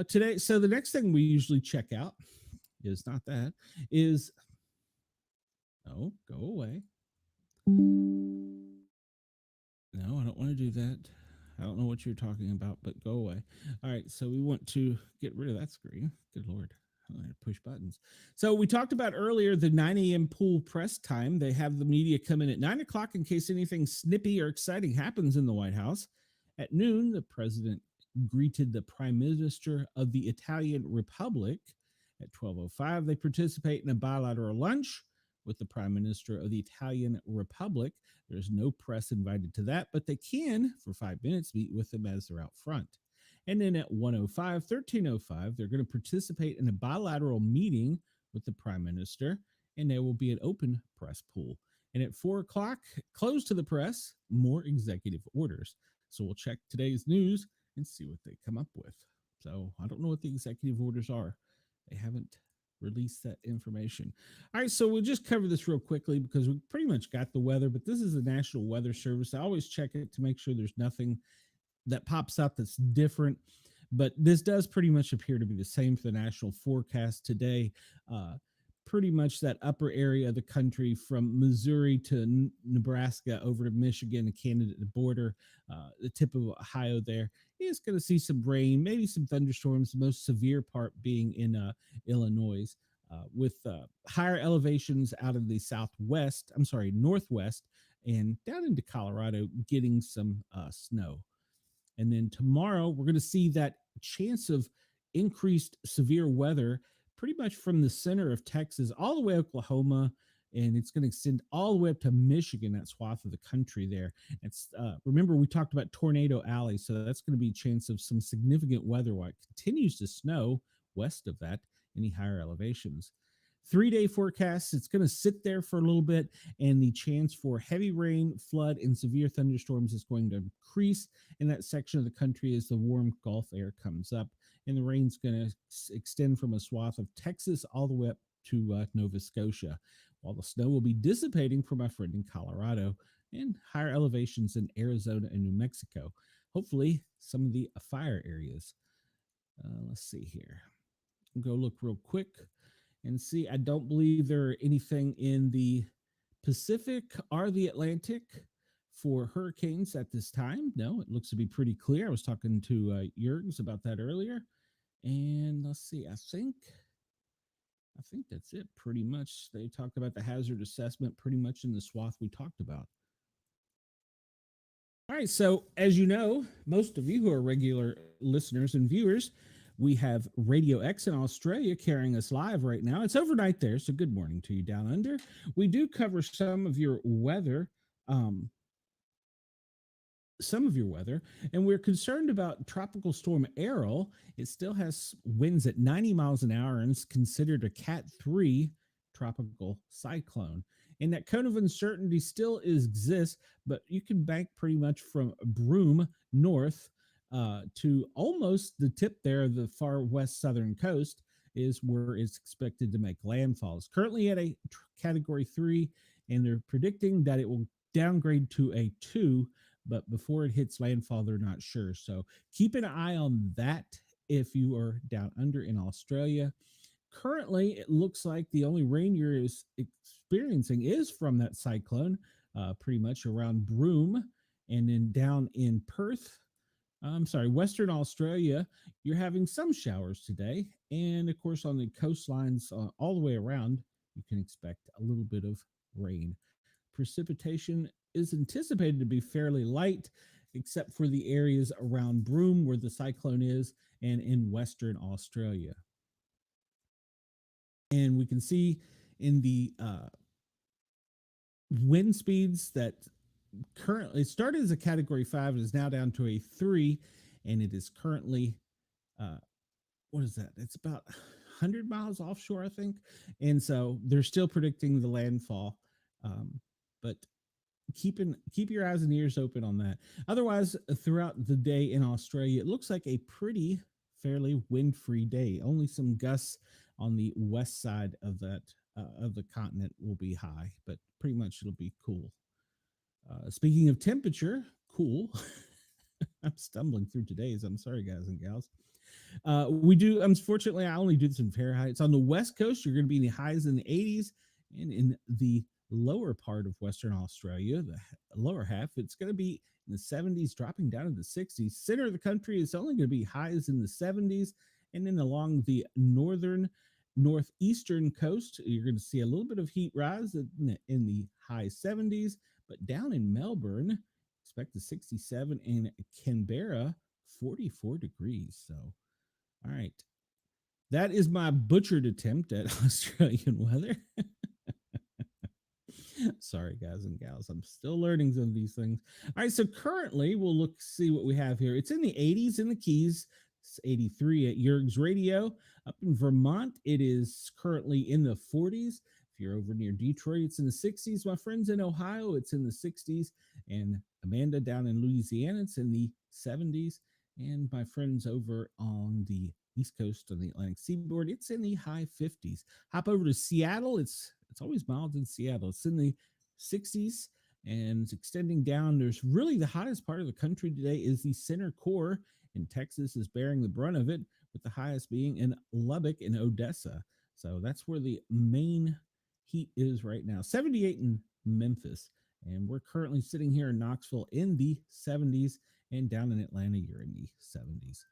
Speaker 1: today, so the next thing we usually check out is not that, is, oh, go away. No, I don't want to do that. I don't know what you're talking about, but go away. All right, so we want to get rid of that screen. Good Lord, I had to push buttons. So we talked about earlier the 9 a.m. pool press time. They have the media come in at 9 o'clock in case anything snippy or exciting happens in the White House. At noon, the president greeted the Prime Minister of the Italian Republic. At 12:05, they participate in a bilateral lunch with the Prime Minister of the Italian Republic. There's no press invited to that, but they can, for 5 minutes, meet with them as they're out front. And then at 13:05, they're going to participate in a bilateral meeting with the Prime Minister, and there will be an open press pool. And at 4 o'clock, close to the press, more executive orders. So we'll check today's news and see what they come up with. So I don't know what the executive orders are. They haven't release that information. All right, so we'll just cover this real quickly because we pretty much got the weather, but this is the National Weather Service. I always check it to make sure there's nothing that pops up that's different, but this does pretty much appear to be the same for the national forecast today. Pretty much that upper area of the country from Missouri to Nebraska over to Michigan and Canada border, the tip of Ohio there is going to see some rain, maybe some thunderstorms, the most severe part being in Illinois, with higher elevations out of the northwest and down into Colorado getting some snow. And then tomorrow, we're going to see that chance of increased severe weather pretty much from the center of Texas all the way to Oklahoma, and it's going to extend all the way up to Michigan, that swath of the country there. It's remember, we talked about Tornado Alley, so that's going to be a chance of some significant weather while it continues to snow west of that, any higher elevations. 3-day forecast, it's going to sit there for a little bit, and the chance for heavy rain, flood, and severe thunderstorms is going to increase in that section of the country as the warm Gulf air comes up, and the rain's going to extend from a swath of Texas all the way up to Nova Scotia, while the snow will be dissipating for my friend in Colorado and higher elevations in Arizona and New Mexico. Hopefully, some of the fire areas. Let's see here. I'll go look real quick and see. I don't believe there are anything in the Pacific or the Atlantic for hurricanes at this time. No, it looks to be pretty clear. I was talking to Jurgens about that earlier. And let's see, I think that's it pretty much. They talked about the hazard assessment pretty much in the swath we talked about. All right, so as you know, most of you who are regular listeners and viewers, we have Radio X in Australia carrying us live right now. It's overnight there, so good morning to you down under. We do cover some of your weather, and we're concerned about Tropical Storm Errol. It still has winds at 90 miles an hour and is considered a Cat 3 tropical cyclone. And that cone of uncertainty still exists, but you can bank pretty much from Broome north to almost the tip there, the far west southern coast is where it's expected to make landfall. It's currently at a category 3, and they're predicting that it will downgrade to a 2, but before it hits landfall, they're not sure. So keep an eye on that if you are down under in Australia. Currently, it looks like the only rain you're is experiencing is from that cyclone, pretty much around Broome, and then down in Perth. I'm sorry, Western Australia, you're having some showers today. And of course, on the coastlines all the way around, you can expect a little bit of rain. Precipitation is anticipated to be fairly light, except for the areas around Broome where the cyclone is and in Western Australia. And we can see in the wind speeds that currently it started as a category 5 and is now down to a 3, and it is currently what is that, it's about 100 miles offshore, I think. And so they're still predicting the landfall, but keep your eyes and ears open on that. Otherwise, throughout the day in Australia, it looks like a pretty fairly wind-free day. Only some gusts on the west side of the continent will be high, but pretty much it'll be cool. Speaking of temperature, cool. I'm stumbling through today's. I'm sorry, guys and gals. We do, unfortunately, I only do this in Fahrenheit. On the West Coast, you're going to be in the highs in the 80s, and in the lower part of Western Australia, the lower half, it's going to be in the 70s, dropping down to the 60s. Center of the country is only going to be highs in the 70s, and then along the northeastern coast, you're going to see a little bit of heat rise in the high 70s, but down in Melbourne, expect a 67, and Canberra, 44 degrees. So, all right. That is my butchered attempt at Australian weather. Sorry, guys and gals. I'm still learning some of these things. All right. So currently, we'll see what we have here. It's in the 80s in the Keys. It's 83 at Yerg's Radio. Up in Vermont, it is currently in the 40s. If you're over near Detroit, it's in the 60s. My friends in Ohio, it's in the 60s. And Amanda down in Louisiana, it's in the 70s. And my friends over on the East Coast on the Atlantic Seaboard, it's in the high 50s. Hop over to Seattle. It's always mild in Seattle. It's in the 60s and it's extending down. There's really the hottest part of the country today is the center core, and Texas is bearing the brunt of it, with the highest being in Lubbock and Odessa. So that's where the main heat is right now. 78 in Memphis. And we're currently sitting here in Knoxville in the 70s, and down in Atlanta, you're in the 70s.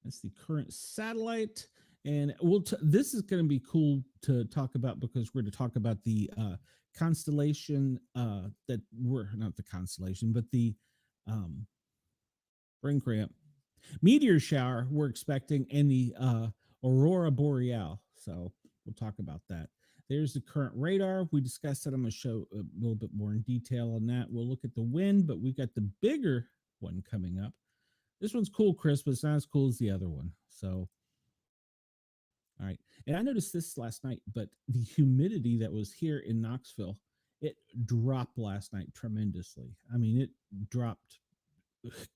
Speaker 1: That's the current satellite. And this is going to be cool to talk about because we're going to talk about the constellation that we're not the constellation, but the brain cramp meteor shower we're expecting in the Aurora Boreal. So we'll talk about that. There's the current radar. We discussed that. I'm going to show a little bit more in detail on that. We'll look at the wind, but we've got the bigger one coming up. This one's cool, Chris, but it's not as cool as the other one. So, all right. And I noticed this last night, but the humidity that was here in Knoxville, it dropped last night tremendously. I mean, it dropped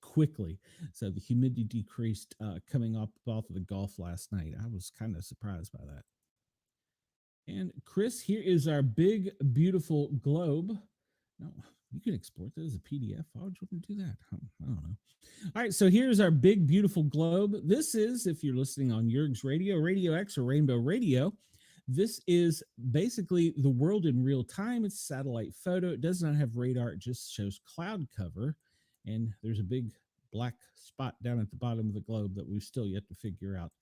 Speaker 1: quickly. So the humidity decreased coming up off of the Gulf last night. I was kind of surprised by that. And Chris, here is our big, beautiful globe. No, you can export that as a PDF. Why would you want to do that? I don't know. All right, so here's our big, beautiful globe. This is, if you're listening on Yerg's Radio, Radio X, or Rainbow Radio, this is basically the world in real time. It's a satellite photo. It does not have radar. It just shows cloud cover. And there's a big black spot down at the bottom of the globe that we've still yet to figure out.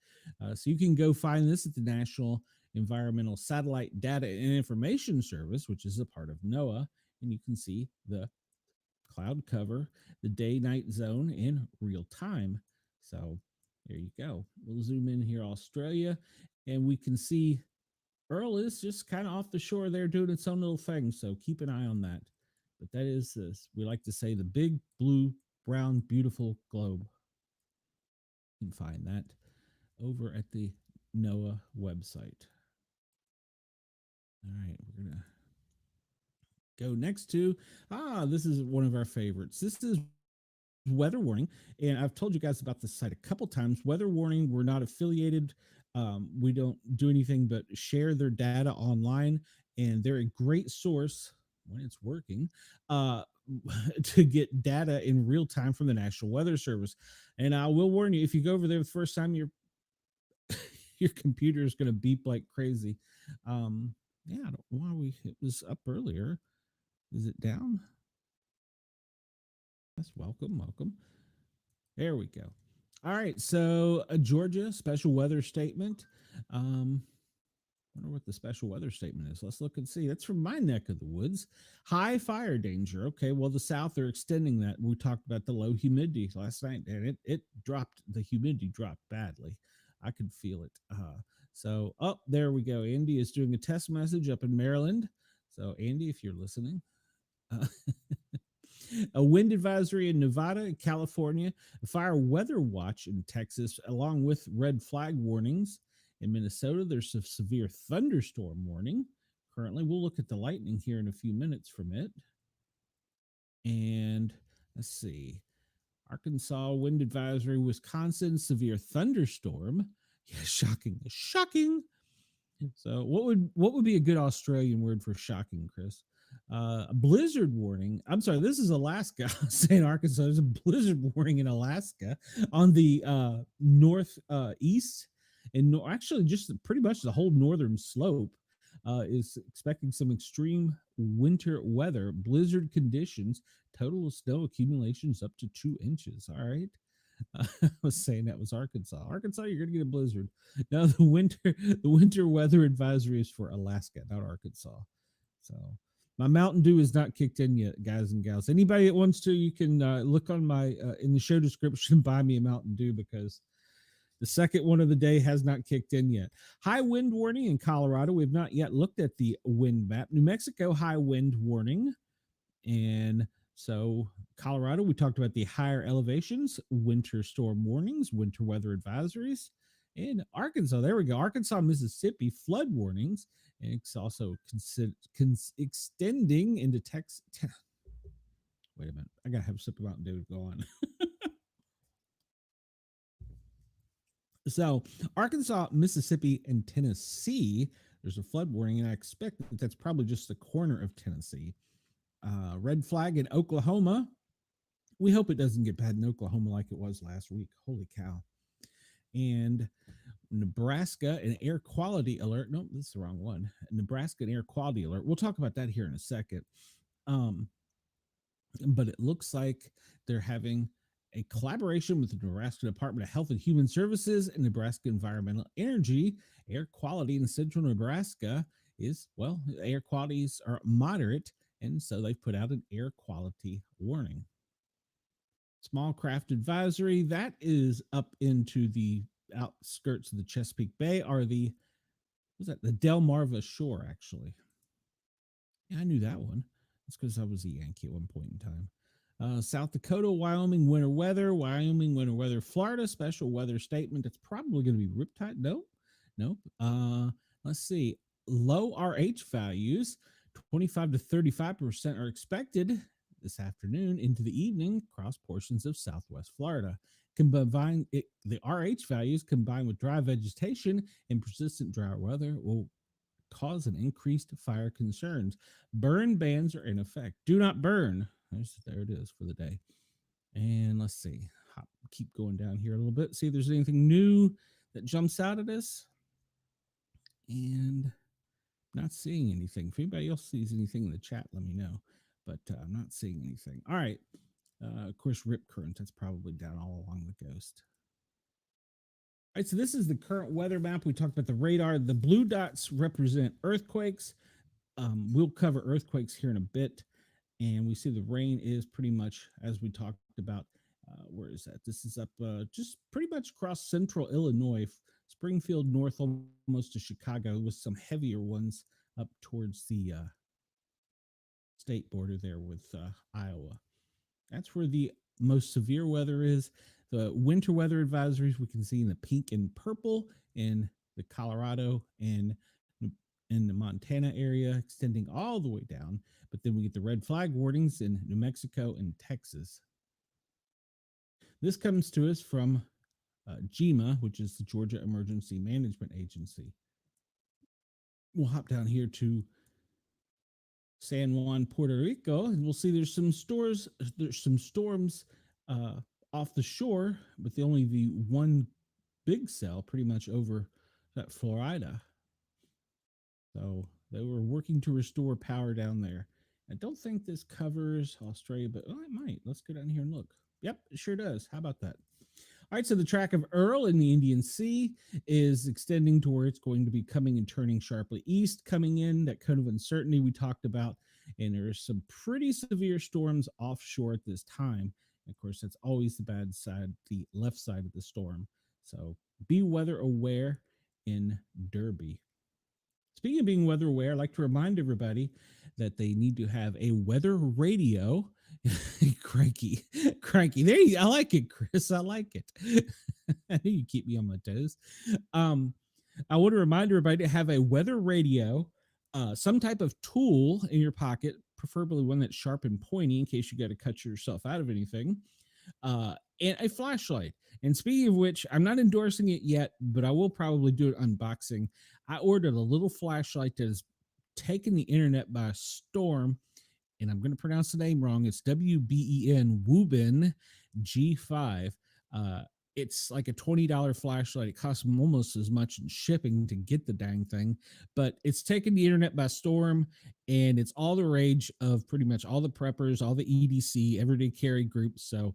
Speaker 1: So you can go find this at the National Environmental Satellite Data and Information Service, which is a part of NOAA, and you can see the cloud cover, the day-night zone in real time. So there you go. We'll zoom in here, Australia, and we can see Earl is just kind of off the shore there doing its own little thing, so keep an eye on that. But that is this. We like to say the big, blue, brown, beautiful globe. You can find that over at the NOAA website. All right, we're going to go next to, this is one of our favorites. This is weather warning, and I've told you guys about this site a couple times. Weather warning, we're not affiliated. We don't do anything but share their data online, and they're a great source when it's working uh, to get data in real time from the National Weather Service. And I will warn you, if you go over there the first time, your computer is going to beep like crazy. Yeah, I don't know why it was up earlier. Is it down? That's welcome. There we go. All right, so Georgia special weather statement. Wonder what the special weather statement is. Let's look and see. That's from my neck of the woods. High fire danger. Okay, well the South are extending that. We talked about the low humidity last night, and it dropped. The humidity dropped badly. I could feel it. So there we go. Andy is doing a test message up in Maryland. So Andy, if you're listening, uh, a wind advisory in Nevada, California, a fire weather watch in Texas, along with red flag warnings. In Minnesota, there's a severe thunderstorm warning. Currently, we'll look at the lightning here in a few minutes from it. And let's see. Arkansas wind advisory, Wisconsin severe thunderstorm. Yeah, shocking. So what would be a good Australian word for shocking, Chris? A blizzard warning. I'm sorry, this is Alaska. Saying Arkansas. There's a blizzard warning in Alaska on the north east and actually just pretty much the whole northern slope is expecting some extreme winter weather, blizzard conditions, total snow accumulations up to 2 inches. All right. I was saying that was Arkansas. Arkansas, you're gonna get a blizzard. Now the winter weather advisory is for Alaska, not Arkansas. So my Mountain Dew is not kicked in yet, guys and gals. Anybody that wants to, you can look on my in the show description, buy me a Mountain Dew because the second one of the day has not kicked in yet. High wind warning in Colorado. We've not yet looked at the wind map. New Mexico, high wind warning. And so, Colorado, we talked about the higher elevations, winter storm warnings, winter weather advisories. And Arkansas, there we go. Arkansas, Mississippi, flood warnings. And it's also extending into Texas. Wait a minute. I got to have a sip of Mountain Dew to go on. So, Arkansas, Mississippi, and Tennessee, there's a flood warning. And I expect that that's probably just the corner of Tennessee. Red flag in Oklahoma. We hope it doesn't get bad in Oklahoma like it was last week. Holy cow. And Nebraska, an air quality alert. Nope, this is the wrong one. Nebraska, an air quality alert. We'll talk about that here in a second. But it looks like they're having a collaboration with the Nebraska Department of Health and Human Services and Nebraska Environmental Energy. Air quality in central Nebraska is, well, air qualities are moderate, and so they've put out an air quality warning. Small craft advisory, that is up into the outskirts of the Chesapeake Bay, are the, was that the Delmarva shore, actually. Yeah, I knew that one. It's because I was a Yankee at one point in time. South Dakota, Wyoming, winter weather, Florida, special weather statement. It's probably going to be riptide. Nope. Let's see. Low RH values, 25 to 35% are expected this afternoon into the evening across portions of southwest Florida. The RH values combined with dry vegetation and persistent dry weather will cause an increased fire concerns. Burn bans are in effect. Do not burn. There it is for the day. And let's see. Keep going down here a little bit. See if there's anything new that jumps out at us. And not seeing anything. If anybody else sees anything in the chat, let me know. But I'm not seeing anything. All right. Of course, rip current. That's probably down all along the coast. All right, so this is the current weather map. We talked about the radar. The blue dots represent earthquakes. We'll cover earthquakes here in a bit. And we see the rain is pretty much, as we talked about, where is that? This is up just pretty much across central Illinois, Springfield north almost to Chicago, with some heavier ones up towards the state border there with Iowa. That's where the most severe weather is. The winter weather advisories we can see in the pink and purple in the Colorado and in the Montana area, extending all the way down. But then we get the red flag warnings in New Mexico and Texas. This comes to us from GEMA, which is the Georgia Emergency Management Agency. We'll hop down here to San Juan, Puerto Rico, and we'll see there's some storms uh, off the shore, but only the one big cell pretty much over that Florida. So they were working to restore power down there. I don't think this covers Australia, but it might. Let's go down here and look. Yep, it sure does. How about that? All right, so the track of Earl in the Indian Sea is extending to where it's going to be coming and turning sharply east, coming in, that kind of uncertainty we talked about. And there's some pretty severe storms offshore at this time. And of course, that's always the bad side, the left side of the storm. So be weather aware in Derby. Speaking of being weather aware, I'd like to remind everybody that they need to have a weather radio. Cranky, cranky. There you, I like it, Chris. I like it. I knew you keep me on my toes. Um, I want to remind everybody to have a weather radio, some type of tool in your pocket, preferably one that's sharp and pointy in case you got to cut yourself out of anything, and a flashlight. And speaking of which, I'm not endorsing it yet, but I will probably do an unboxing. I ordered a little flashlight that has taken the internet by storm, and I'm going to pronounce the name wrong. It's WBEN Woobin G5. Uh, it's like a $20 flashlight. It costs almost as much in shipping to get the dang thing, but it's taken the internet by storm, and it's all the rage of pretty much all the preppers, all the EDC, everyday carry groups. So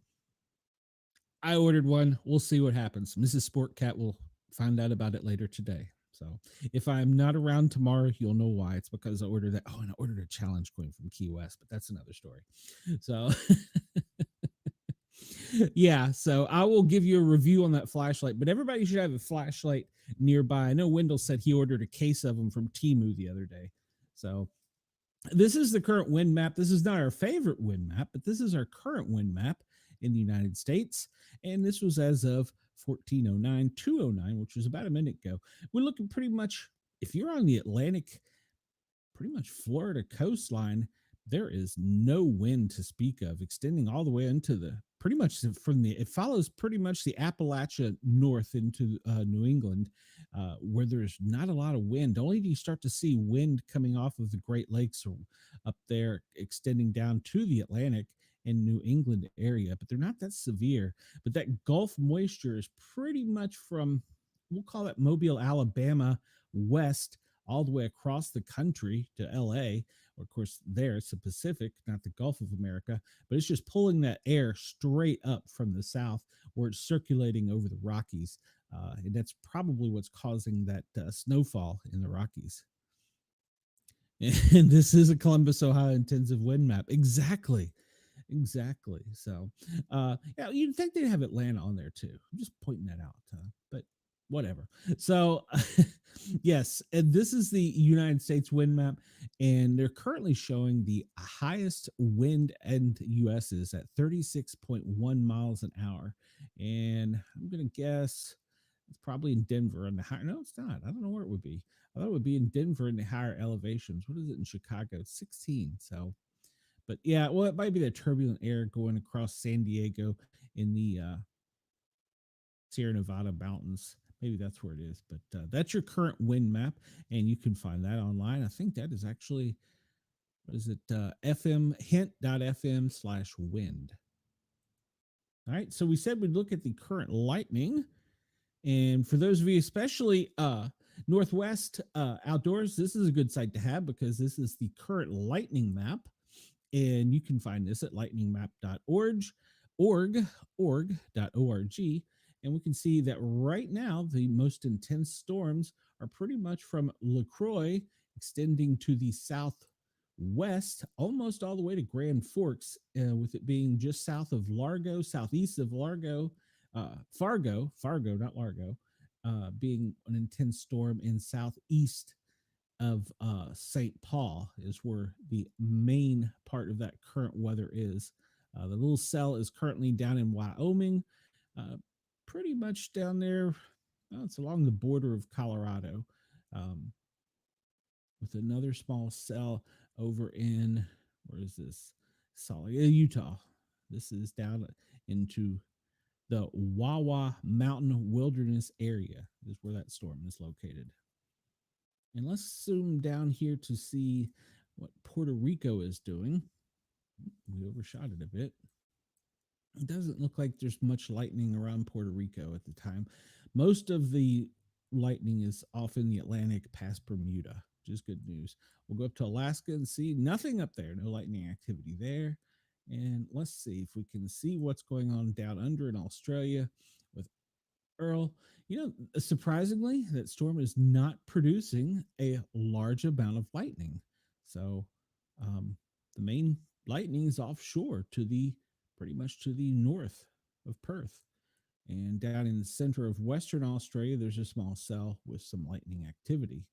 Speaker 1: I ordered one. We'll see what happens. Mrs. Sportcat will find out about it later today. So if I'm not around tomorrow, you'll know why. It's because I ordered that. Oh, and I ordered a challenge coin from Key West, but that's another story. So yeah, so I will give you a review on that flashlight, but everybody should have a flashlight nearby. I know Wendell said he ordered a case of them from Temu the other day. So this is the current wind map. This is not our favorite wind map, but this is our current wind map in the United States. And this was as of 1409, 209, which was about a minute ago. We're looking pretty much, if you're on the Atlantic, pretty much Florida coastline, there is no wind to speak of, extending all the way into the pretty much from the, it follows pretty much the Appalachia north into New England, where there's not a lot of wind. Only do you start to see wind coming off of the Great Lakes or up there, extending down to the Atlantic and New England area, but they're not that severe. But that Gulf moisture is pretty much from, we'll call it Mobile, Alabama, west all the way across the country to LA. Or of course, there it's the Pacific, not the Gulf of America, but it's just pulling that air straight up from the south where it's circulating over the Rockies. And that's probably what's causing that snowfall in the Rockies. And this is a Columbus, Ohio intensive wind map. Exactly. Exactly. So, yeah, you'd think they'd have Atlanta on there too. I'm just pointing that out, but whatever. So, yes, and this is the United States wind map, and they're currently showing the highest wind in the U.S. is at 36.1 miles an hour, and I'm gonna guess it's probably in Denver on the higher. No, it's not. I don't know where it would be. I thought it would be in Denver in the higher elevations. What is it in Chicago? It's 16. So, but yeah, well, it might be the turbulent air going across San Diego in the Sierra Nevada mountains. Maybe that's where it is. But that's your current wind map, and you can find that online. I think that is actually, what is it? FM hint.fm/wind. All right. So we said we'd look at the current lightning. And for those of you, especially Northwest outdoors, this is a good site to have because this is the current lightning map. And you can find this at lightningmap.org, org.org. And we can see that right now, the most intense storms are pretty much from LaCroix, extending to the southwest, almost all the way to Grand Forks, with it being just south of Largo, southeast of Largo, Fargo, not Largo, being an intense storm in southeast of St. Paul is where the main part of that current weather is. The little cell is currently down in Wyoming, pretty much down there. Well, it's along the border of Colorado, with another small cell over in, where is this? Utah. This is down into The Wawa Mountain Wilderness area is where that storm is located. And let's zoom down here to see what Puerto Rico is doing. We overshot it a bit. It doesn't look like there's much lightning around Puerto Rico at the time. Most of the lightning is off in the Atlantic past Bermuda, which is good news. We'll go up to Alaska and see nothing up there, no lightning activity there. And let's see if we can see what's going on down under in Australia with Earl. You know, surprisingly, that storm is not producing a large amount of lightning. So um, the main lightning is offshore to the pretty much to the north of Perth. And down in the center of Western Australia, there's a small cell with some lightning activity.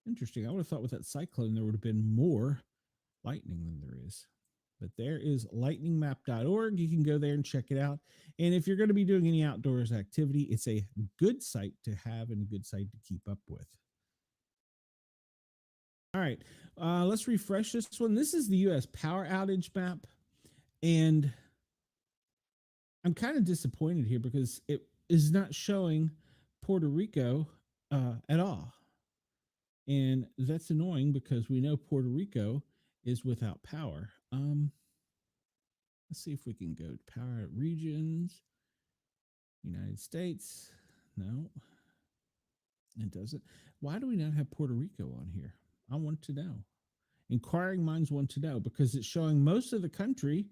Speaker 1: Interesting. I would have thought with that cyclone there would have been more lightning than there is. But there is lightningmap.org. You can go there and check it out. And if you're going to be doing any outdoors activity, it's a good site to have and a good site to keep up with. All right, let's refresh this one. This is the U.S. power outage map. And I'm kind of disappointed here because it is not showing Puerto Rico at all. And that's annoying because we know Puerto Rico is without power. Let's see if we can go to power regions. United States. No, it doesn't. Why do we not have Puerto Rico on here? I want to know. Inquiring minds want to know because it's showing most of the country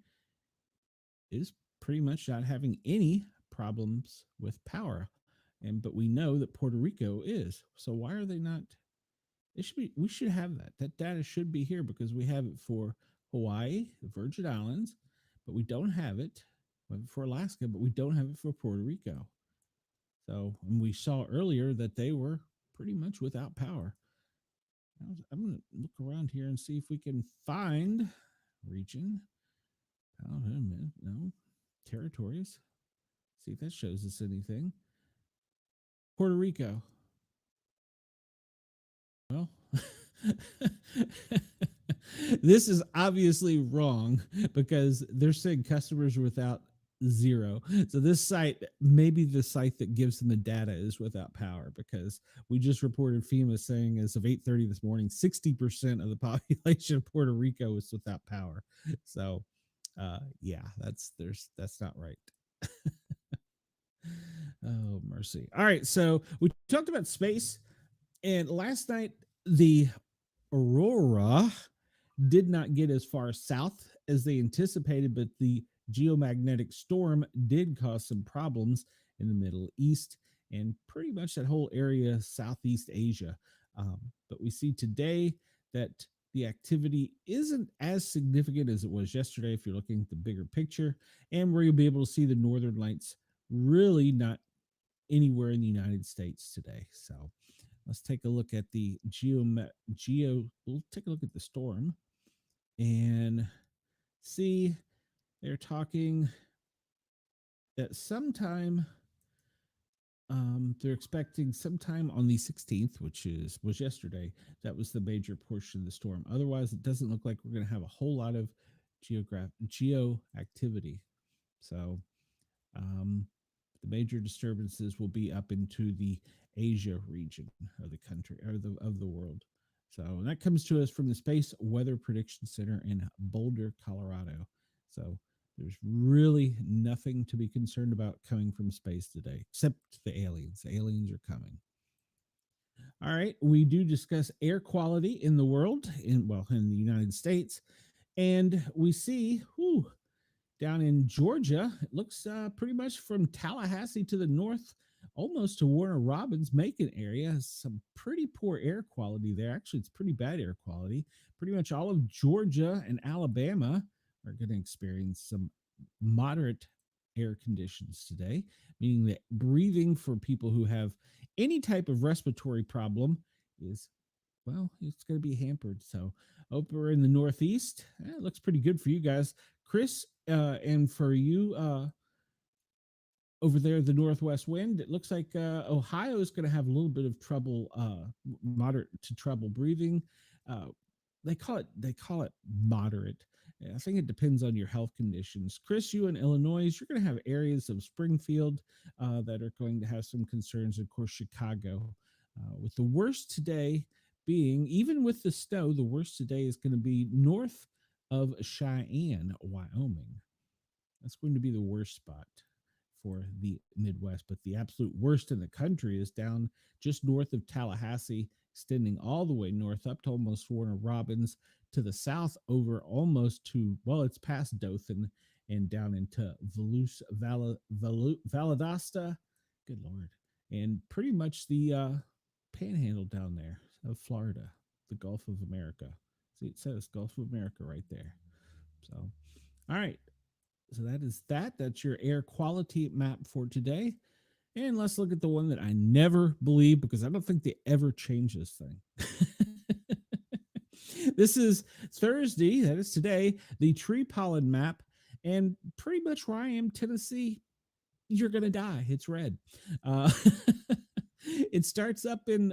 Speaker 1: is pretty much not having any problems with power. But we know that Puerto Rico is. So why are they not? It should be. We should have that. That data should be here because we have it for Hawaii, the Virgin Islands, but we don't have it. We have it for Alaska, but we don't have it for Puerto Rico. So, and we saw earlier that they were pretty much without power. I'm going to look around here and see if we can find region. No, territories. See if that shows us anything. Puerto Rico. Well, this is obviously wrong because they're saying customers are without zero. So this site, maybe the site that gives them the data is without power because we just reported FEMA saying as of 8:30 this morning, 60% of the population of Puerto Rico is without power. So yeah, that's not right. Oh, mercy. All right. So we talked about space, and last night the Aurora did not get as far south as they anticipated, but the geomagnetic storm did cause some problems in the Middle East and pretty much that whole area, Southeast Asia. But we see today that the activity isn't as significant as it was yesterday if you're looking at the bigger picture, and we're going to be able to see the northern lights really not anywhere in the United States today. So let's take a look at the we'll take a look at the storm and see they're talking that sometime they're expecting sometime on the 16th, which was yesterday. That was the major portion of the storm. Otherwise, it doesn't look like we're going to have a whole lot of geo activity. So the major disturbances will be up into the Asia region of the country or of the world. So that comes to us from the Space Weather Prediction Center in Boulder, Colorado. So there's really nothing to be concerned about coming from space today, except the aliens. The aliens are coming. All right, we do discuss air quality in the world, in the United States, and we see, down in Georgia, it looks pretty much from Tallahassee to the north, almost to Warner Robins, Macon area, some pretty poor air quality there. Actually, it's pretty bad air quality. Pretty much all of Georgia and Alabama are going to experience some moderate air conditions today, meaning that breathing for people who have any type of respiratory problem is, it's going to be hampered. So over in the Northeast, it looks pretty good for you guys. Chris, and for you over there, the Northwest wind, it looks like Ohio is going to have a little bit of trouble, moderate to trouble breathing. They call it moderate. I think it depends on your health conditions. Chris, you in Illinois, you're going to have areas of Springfield that are going to have some concerns. Of course, Chicago, with the worst today being, even with the snow, the worst today is going to be north of Cheyenne, Wyoming. That's going to be the worst spot for the Midwest. But the absolute worst in the country is down just north of Tallahassee, extending all the way north up to almost Warner Robins, to the south over almost to, well, it's past Dothan and down into Valdosta. Good Lord. And pretty much the panhandle down there of Florida, the Gulf of America. See, it says Gulf of America right there. So, all right. So that is that. That's your air quality map for today. And let's look at the one that I never believe, because I don't think they ever change this thing. This is Thursday, that is today, the tree pollen map. And pretty much where I am, Tennessee, you're going to die. It's red. It starts up in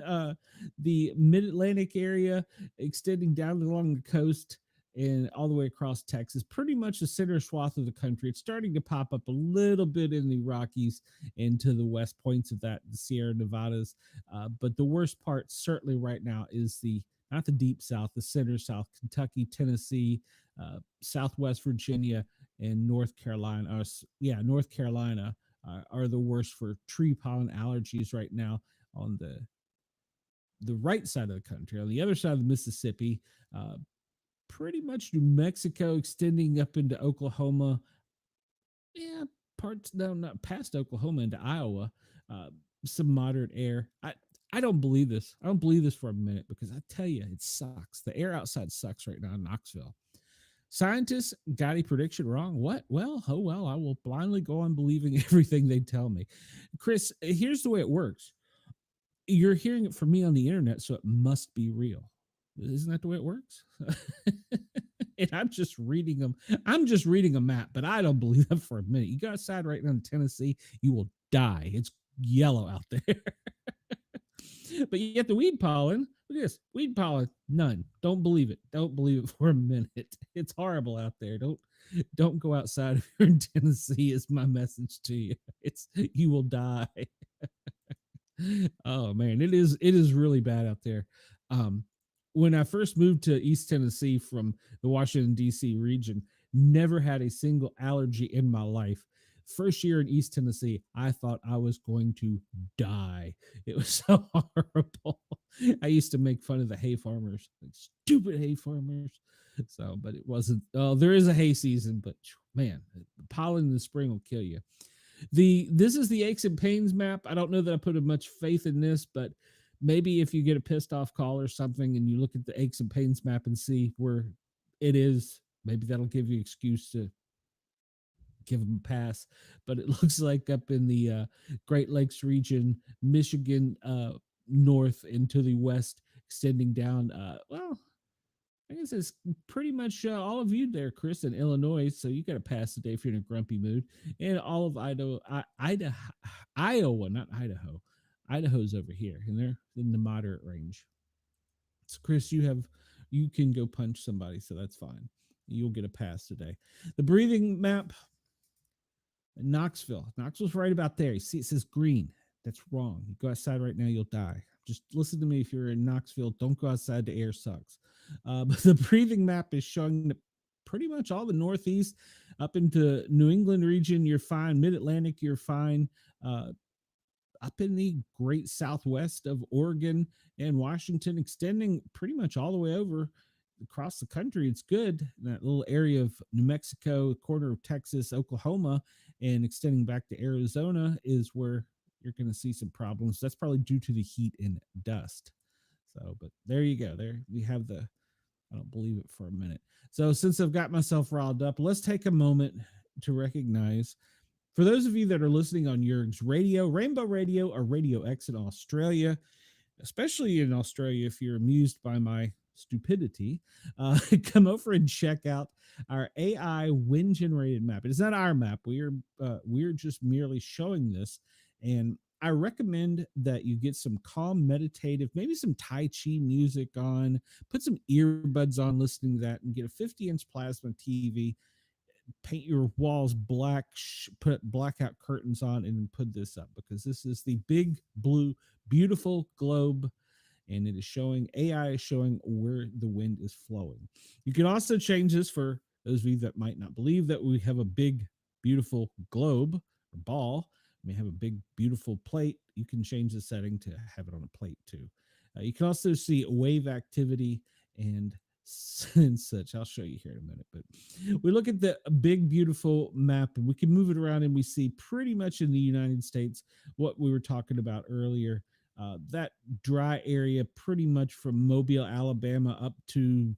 Speaker 1: the mid-Atlantic area, extending down along the coast and all the way across Texas, pretty much the center swath of the country. It's starting to pop up a little bit in the Rockies and to the west points of that, the Sierra Nevadas. But the worst part, certainly right now, is not the deep south, the center south, Kentucky, Tennessee, Southwest Virginia, and North Carolina. North Carolina are the worst for tree pollen allergies right now on the right side of the country. On the other side of the Mississippi, pretty much New Mexico, extending up into Oklahoma. Yeah, parts, no, not past Oklahoma into Iowa. Some moderate air. I don't believe this. I don't believe this for a minute, because I tell you, it sucks. The air outside sucks right now in Knoxville. Scientists got a prediction wrong. What? Well, oh well, I will blindly go on believing everything they tell me. Chris, here's the way it works. You're hearing it from me on the internet, so it must be real. Isn't that the way it works? And I'm just reading them. I'm just reading a map, but I don't believe that for a minute. You go outside right now in Tennessee, you will die. It's yellow out there. But you get the weed pollen. Look at this. Weed pollen, none. Don't believe it. Don't believe it for a minute. It's horrible out there. Don't go outside if you're in Tennessee, is my message to you. You will die. Oh man, it is really bad out there. When I first moved to East Tennessee from the Washington, D.C. region, never had a single allergy in my life. First year in East Tennessee, I thought I was going to die. It was so horrible. I used to make fun of the hay farmers, like stupid hay farmers. So, but it wasn't. Oh, there is a hay season, but man, pollen in the spring will kill you. This is the aches and pains map. I don't know that I put much faith in this, but maybe if you get a pissed off call or something and you look at the aches and pains map and see where it is, maybe that'll give you excuse to give them a pass. But it looks like up in the Great Lakes region, Michigan, north into the west, extending down. Well, I guess it's pretty much all of you there, Chris, in Illinois. So you got to pass the day if you're in a grumpy mood. And all of Iowa, not Idaho. Idaho's over here, and they're in the moderate range. So, Chris, you can go punch somebody, so that's fine. You'll get a pass today. The breathing map, Knoxville. Knoxville's right about there. You see, it says green. That's wrong. You go outside right now, you'll die. Just listen to me. If you're in Knoxville, don't go outside. The air sucks. But the breathing map is showing that pretty much all the Northeast up into New England region, you're fine. Mid-Atlantic, you're fine. Up in the great Southwest of Oregon and Washington, extending pretty much all the way over across the country. It's good. That little area of New Mexico, corner of Texas, Oklahoma, and extending back to Arizona is where you're going to see some problems. That's probably due to the heat and dust. So, but there you go. There we have I don't believe it for a minute. So since I've got myself riled up, let's take a moment to recognize, for those of you that are listening on Yerg's Radio, Rainbow Radio, or Radio X in Australia, especially in Australia, if you're amused by my stupidity, come over and check out our AI wind generated map. It is not our map. We're just merely showing this, and I recommend that you get some calm, meditative, maybe some Tai Chi music on, put some earbuds on listening to that, and get a 50-inch plasma TV, paint your walls black, put blackout curtains on, and then put this up because this is the big blue, beautiful globe, and it is showing, AI is showing where the wind is flowing. You can also change this for those of you that might not believe that we have a big, beautiful globe or ball. We have a big, beautiful plate. You can change the setting to have it on a plate too. You can also see wave activity and such. I'll show you here in a minute. But we look at the big, beautiful map, and we can move it around, and we see pretty much in the United States what we were talking about earlier. That dry area, pretty much from Mobile, Alabama, up to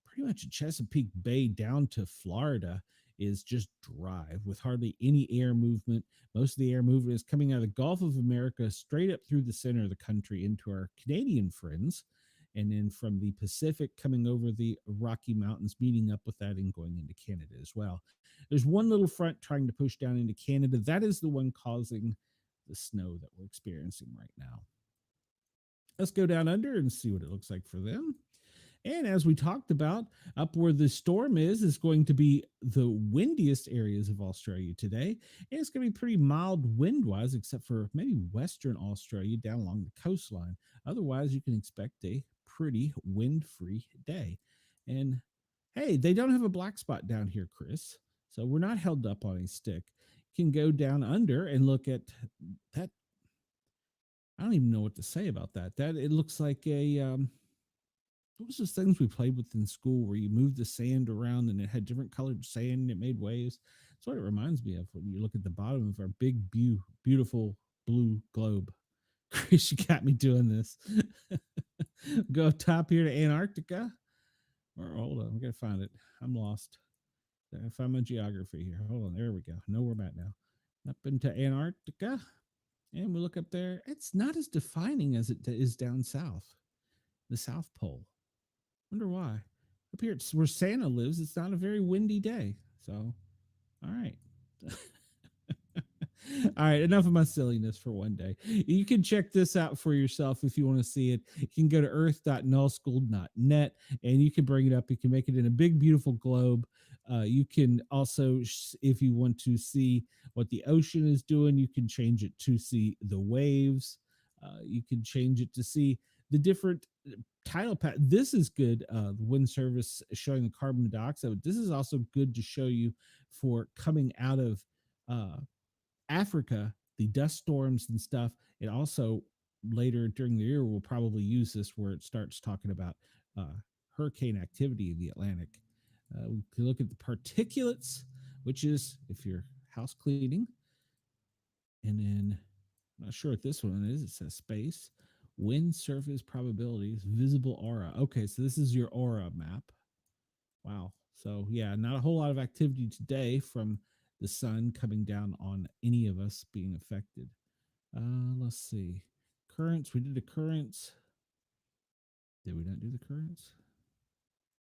Speaker 1: pretty much Chesapeake Bay down to Florida, is just dry with hardly any air movement. Most of the air movement is coming out of the Gulf of America straight up through the center of the country into our Canadian friends. And then from the Pacific coming over the Rocky Mountains, meeting up with that and going into Canada as well. There's one little front trying to push down into Canada. That is the one causing the snow that we're experiencing right now. Let's go down under and see what it looks like for them. And as we talked about, up where the storm is going to be the windiest areas of Australia today. And it's going to be pretty mild wind-wise, except for maybe Western Australia down along the coastline. Otherwise, you can expect a pretty wind-free day. And hey, they don't have a black spot down here, Chris. So we're not held up on a stick. You can go down under and look at that. I don't even know what to say about that. That it looks like a what was those things we played with in school where you moved the sand around and it had different colored sand and it made waves? That's what it reminds me of when you look at the bottom of our big, beautiful blue globe. Chris, you got me doing this. Go up top here to Antarctica. Or hold on, I gotta find it. I'm lost. I find my geography here. Hold on, there we go. I know where I'm at now. Up into Antarctica. And we look up there. It's not as defining as it is down south, the South Pole. Wonder why. Up here, it's where Santa lives. It's not a very windy day. So, all right. All right, enough of my silliness for one day. You can check this out for yourself if you want to see it. You can go to earth.nullschool.net and you can bring it up. You can make it in a big, beautiful globe. You can also, if you want to see what the ocean is doing, you can change it to see the waves. You can change it to see the different tidal path. This is good. The wind service showing the carbon dioxide. This is also good to show you for coming out of Africa, the dust storms and stuff. It also later during the year we'll probably use this where it starts talking about hurricane activity in the Atlantic. We can look at the particulates, which is if you're house cleaning, and then I'm not sure what this one is. It says space, wind surface probabilities, visible aura. Okay, so this is your aura map. Wow. So yeah, not a whole lot of activity today from the sun coming down on any of us being affected. Let's see. Currents. We did the currents. Did we not do the currents?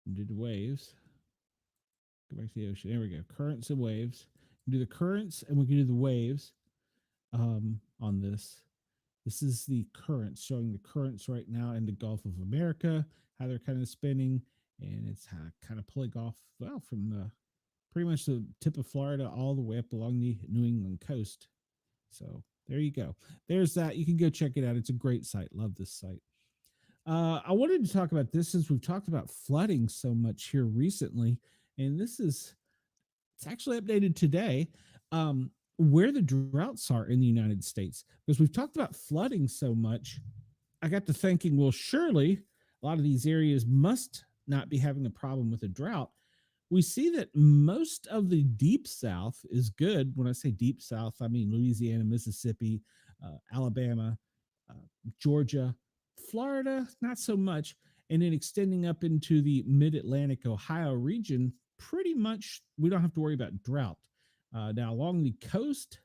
Speaker 1: We did the waves. Go back to the ocean. There we go. Currents and waves. We do the currents and we can do the waves on this. This is the currents, showing the currents right now in the Gulf of America, how they're kind of spinning, and it's kind of pulling off, well, from the pretty much the tip of Florida all the way up along the New England coast. So there you go. There's that. You can go check it out. It's a great site. Love this site. I wanted to talk about this since we've talked about flooding so much here recently, and it's actually updated today. Where the droughts are in the United States, because we've talked about flooding so much. I got to thinking, well, surely a lot of these areas must not be having a problem with a drought. We see that most of the deep south is good. When I say deep south, I mean Louisiana, Mississippi, Alabama, Georgia, Florida, not so much. And then extending up into the mid-Atlantic Ohio region, pretty much we don't have to worry about drought. Now, along the coast,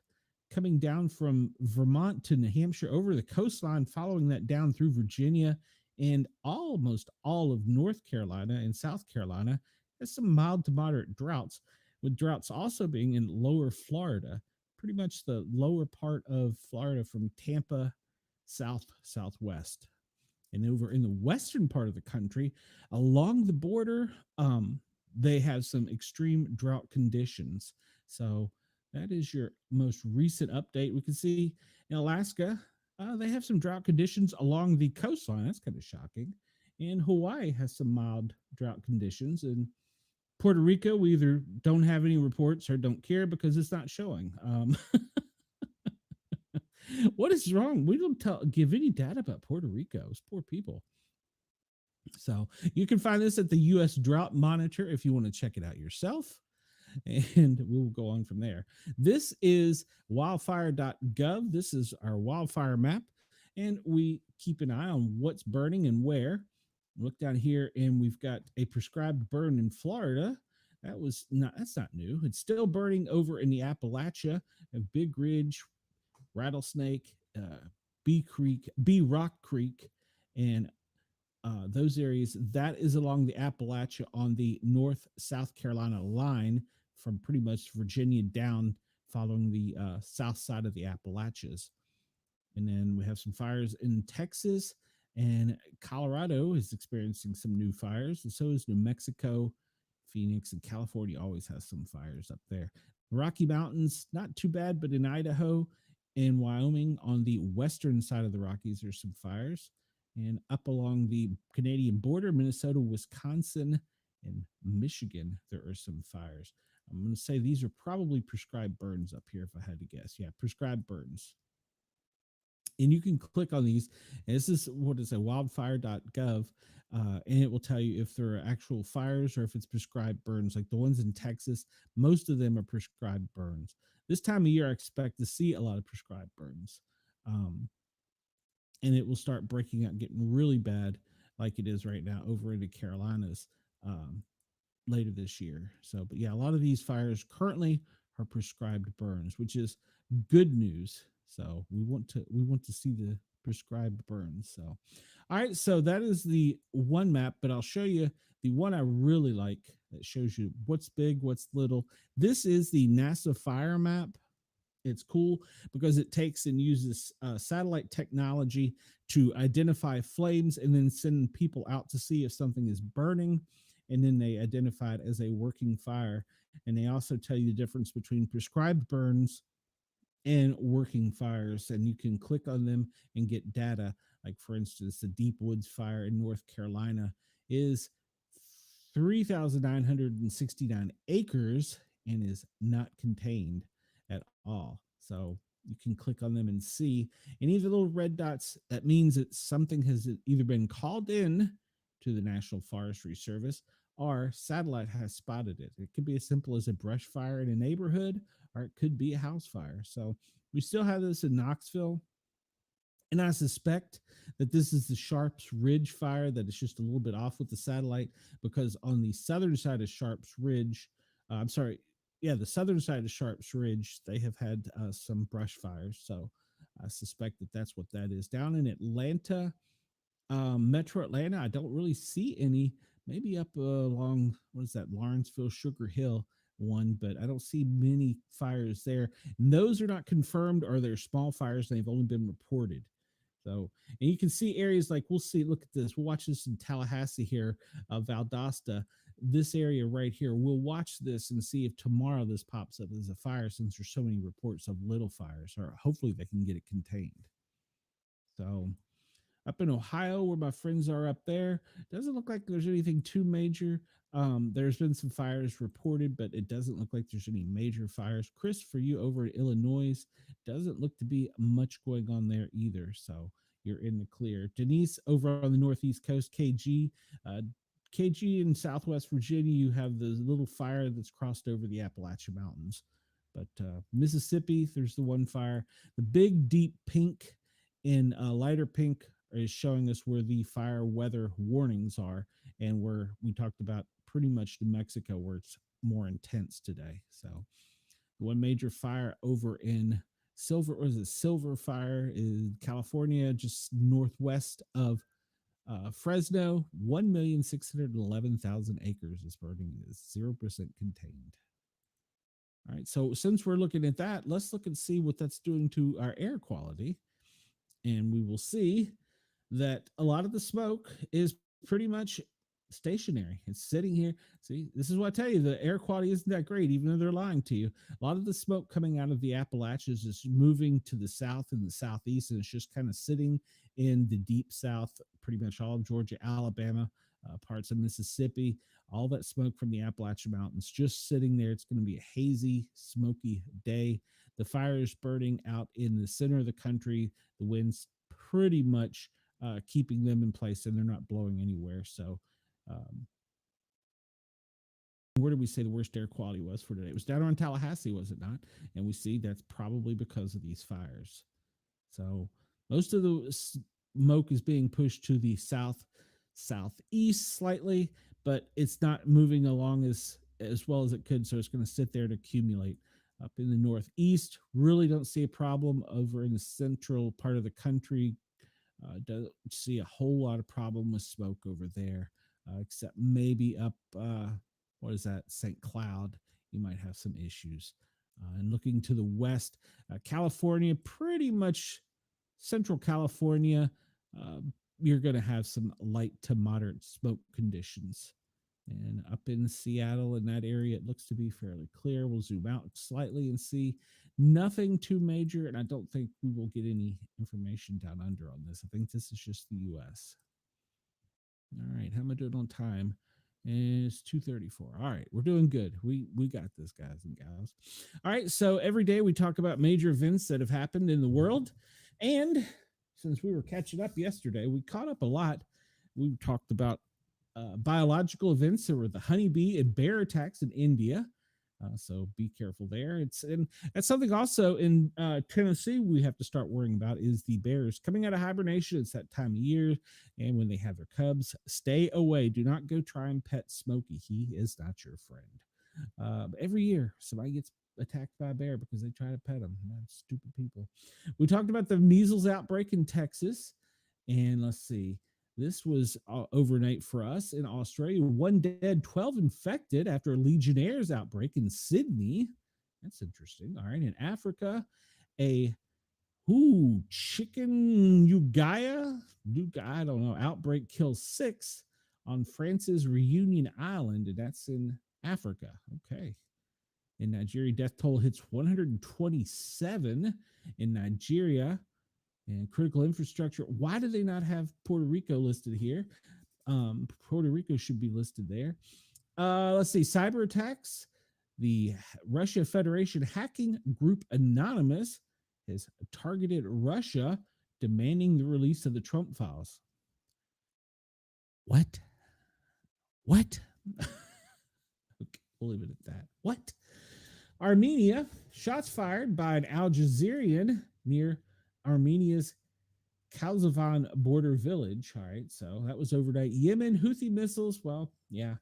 Speaker 1: coming down from Vermont to New Hampshire, over the coastline, following that down through Virginia and almost all of North Carolina and South Carolina, there's some mild to moderate droughts, with droughts also being in lower Florida, pretty much the lower part of Florida from Tampa southwest. And over in the western part of the country, along the border, they have some extreme drought conditions. So that is your most recent update. We can see in Alaska, they have some drought conditions along the coastline. That's kind of shocking. And Hawaii has some mild drought conditions. And Puerto Rico, we either don't have any reports or don't care because it's not showing. What is wrong? We don't give any data about Puerto Rico. It's poor people. So you can find this at the U.S. Drought Monitor if you want to check it out yourself. And we'll go on from there. This is wildfire.gov. This is our wildfire map. And we keep an eye on what's burning and where. Look down here, and we've got a prescribed burn in Florida. That's not new. It's still burning over in the Appalachia of Big Ridge, Rattlesnake, Bee Rock Creek, and those areas. That is along the Appalachia on the North-South Carolina line from pretty much Virginia down, following the south side of the Appalachians. And then we have some fires in Texas, and Colorado is experiencing some new fires, and so is New Mexico. Phoenix and California always has some fires up there. Rocky Mountains, not too bad, but in Idaho and Wyoming on the western side of the Rockies, there's some fires. And up along the Canadian border, Minnesota, Wisconsin, and Michigan, there are some fires. I'm going to say these are probably prescribed burns up here if I had to guess. Yeah, prescribed burns. And you can click on these. And this is what is wildfire.gov, and it will tell you if there are actual fires or if it's prescribed burns. Like the ones in Texas, most of them are prescribed burns. This time of year, I expect to see a lot of prescribed burns. And it will start breaking out, getting really bad like it is right now over in the Carolinas later this year. So, but yeah, a lot of these fires currently are prescribed burns, which is good news. So we want to see the prescribed burns. So, all right, so that is the one map, but I'll show you the one I really like that shows you what's big, what's little. This is the NASA fire map. It's cool because it takes and uses satellite technology to identify flames and then send people out to see if something is burning. And then they identify it as a working fire. And they also tell you the difference between prescribed burns and working fires. And you can click on them and get data. Like, for instance, the Deep Woods fire in North Carolina is 3,969 acres and is not contained at all. So you can click on them and see any of the little red dots. That means that something has either been called in to the National Forestry Service or satellite has spotted it. It could be as simple as a brush fire in a neighborhood, or it could be a house fire. So we still have this in Knoxville. And I suspect that this is the Sharps Ridge fire, that it's just a little bit off with the satellite, because on the southern side of Sharps Ridge, the southern side of Sharps Ridge, they have had some brush fires. So I suspect that that's what that is. Down in Atlanta, Metro Atlanta, I don't really see any. Maybe up along, what is that, Lawrenceville, Sugar Hill one, but I don't see many fires there. And those are not confirmed, or they're small fires, and they've only been reported. So, and you can see areas like, we'll see, look at this. We'll watch this in Tallahassee here, Valdosta, this area right here. We'll watch this and see if tomorrow this pops up as a fire, since there's so many reports of little fires, or hopefully they can get it contained. So up in Ohio, where my friends are up there, doesn't look like there's anything too major. There's been some fires reported, but it doesn't look like there's any major fires. Chris, for you over in Illinois, doesn't look to be much going on there either. So you're in the clear. Denise, over on the Northeast coast, KG in Southwest Virginia, you have the little fire that's crossed over the Appalachian Mountains. But Mississippi, there's the one fire. The big deep pink in lighter pink is showing us where the fire weather warnings are, and where we talked about pretty much New Mexico, where it's more intense today. So one major fire over in Silver Fire in California, just northwest of Fresno. 1,611,000 acres is burning. It is 0% contained. All right. So since we're looking at that, let's look and see what that's doing to our air quality. And we will see that a lot of the smoke is pretty much stationary. It's sitting here. See, this is what I tell you, the air quality isn't that great, even though they're lying to you. A lot of the smoke coming out of the Appalachians is moving to the south and the southeast, and it's just kind of sitting in the deep south, pretty much all of Georgia, Alabama, parts of Mississippi, all that smoke from the Appalachian Mountains just sitting there. It's going to be a hazy, smoky day. The fire is burning out in the center of the country. The wind's pretty much keeping them in place, and they're not blowing anywhere. So, um, where did we say the worst air quality was for today? It was down around Tallahassee, was it not? And we see that's probably because of these fires. So, most of the smoke is being pushed to the southeast slightly, but it's not moving along as well as it could. So, it's going to sit there to accumulate. Up in the northeast, really don't see a problem. Over in the central part of the country, don't see a whole lot of problem with smoke over there, except maybe up, what is that, St. Cloud, you might have some issues. And looking to the west, California, pretty much central California, uh, you're going to have some light to moderate smoke conditions. And up in Seattle, in that area, it looks to be fairly clear. We'll zoom out slightly and see nothing too major. And I don't think we will get any information down under on this. I think this is just the US. All right. How am I doing on time? It's 2:34. All right. We're doing good. We got this, guys and gals. All right. So every day we talk about major events that have happened in the world. And since we were catching up yesterday, we caught up a lot. We talked about biological events. There were the honeybee and bear attacks in India. So be careful there. And that's something also in Tennessee we have to start worrying about is the bears coming out of hibernation. It's that time of year, and when they have their cubs, stay away. Do not go try and pet Smokey. He is not your friend. Every year, somebody gets attacked by a bear because they try to pet them. Stupid people. We talked about the measles outbreak in Texas, and let's see. This was overnight for us in Australia. 1 dead, 12 infected after a Legionnaire's outbreak in Sydney. That's interesting. All right. In Africa, a chicken Ugaya, I don't know, outbreak kills 6 on France's Reunion Island, and that's in Africa. Okay. In Nigeria, death toll hits 127 in Nigeria. And critical infrastructure. Why do they not have Puerto Rico listed here? Puerto Rico should be listed there. Let's see. Cyber attacks. The Russia Federation hacking group Anonymous has targeted Russia, demanding the release of the Trump files. What? Okay, we'll leave it at that. What? Armenia, shots fired by an Al Jazeerian near Armenia's Kalzavan border village. All right, so that was overnight. Yemen, Houthi missiles. Well, yeah.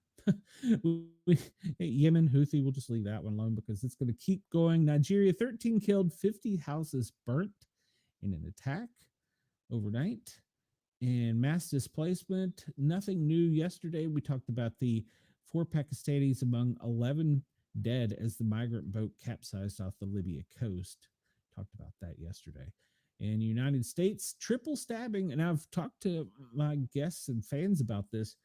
Speaker 1: Yemen, Houthi, we'll just leave that one alone because it's going to keep going. Nigeria, 13 killed, 50 houses burnt in an attack overnight. And mass displacement, nothing new yesterday. We talked about the 4 Pakistanis among 11 dead as the migrant boat capsized off the Libya coast. Talked about that yesterday. In the United States, triple stabbing, and I've talked to my guests and fans about this.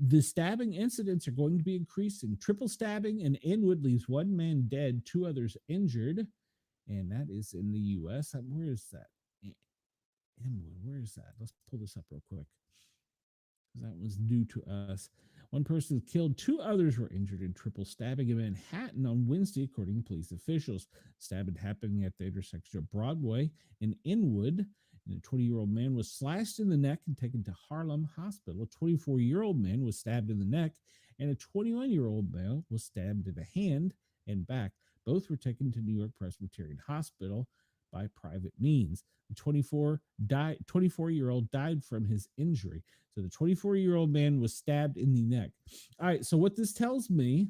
Speaker 1: The stabbing incidents are going to be increasing. Triple stabbing in Inwood leaves 1 man dead, 2 others injured, and that is in the U.S. Where is that? Inwood, where is that? Let's pull this up real quick. That was new to us. 1 person was killed, 2 others were injured in triple stabbing in Manhattan on Wednesday, according to police officials. Stabbing happening at the intersection of Broadway and Inwood. And a 20-year-old man was slashed in the neck and taken to Harlem Hospital. A 24-year-old man was stabbed in the neck, and a 21-year-old male was stabbed in the hand and back. Both were taken to New York Presbyterian Hospital by private means. The 24-year-old died from his injury. So the 24-year-old man was stabbed in the neck. All right, so what this tells me,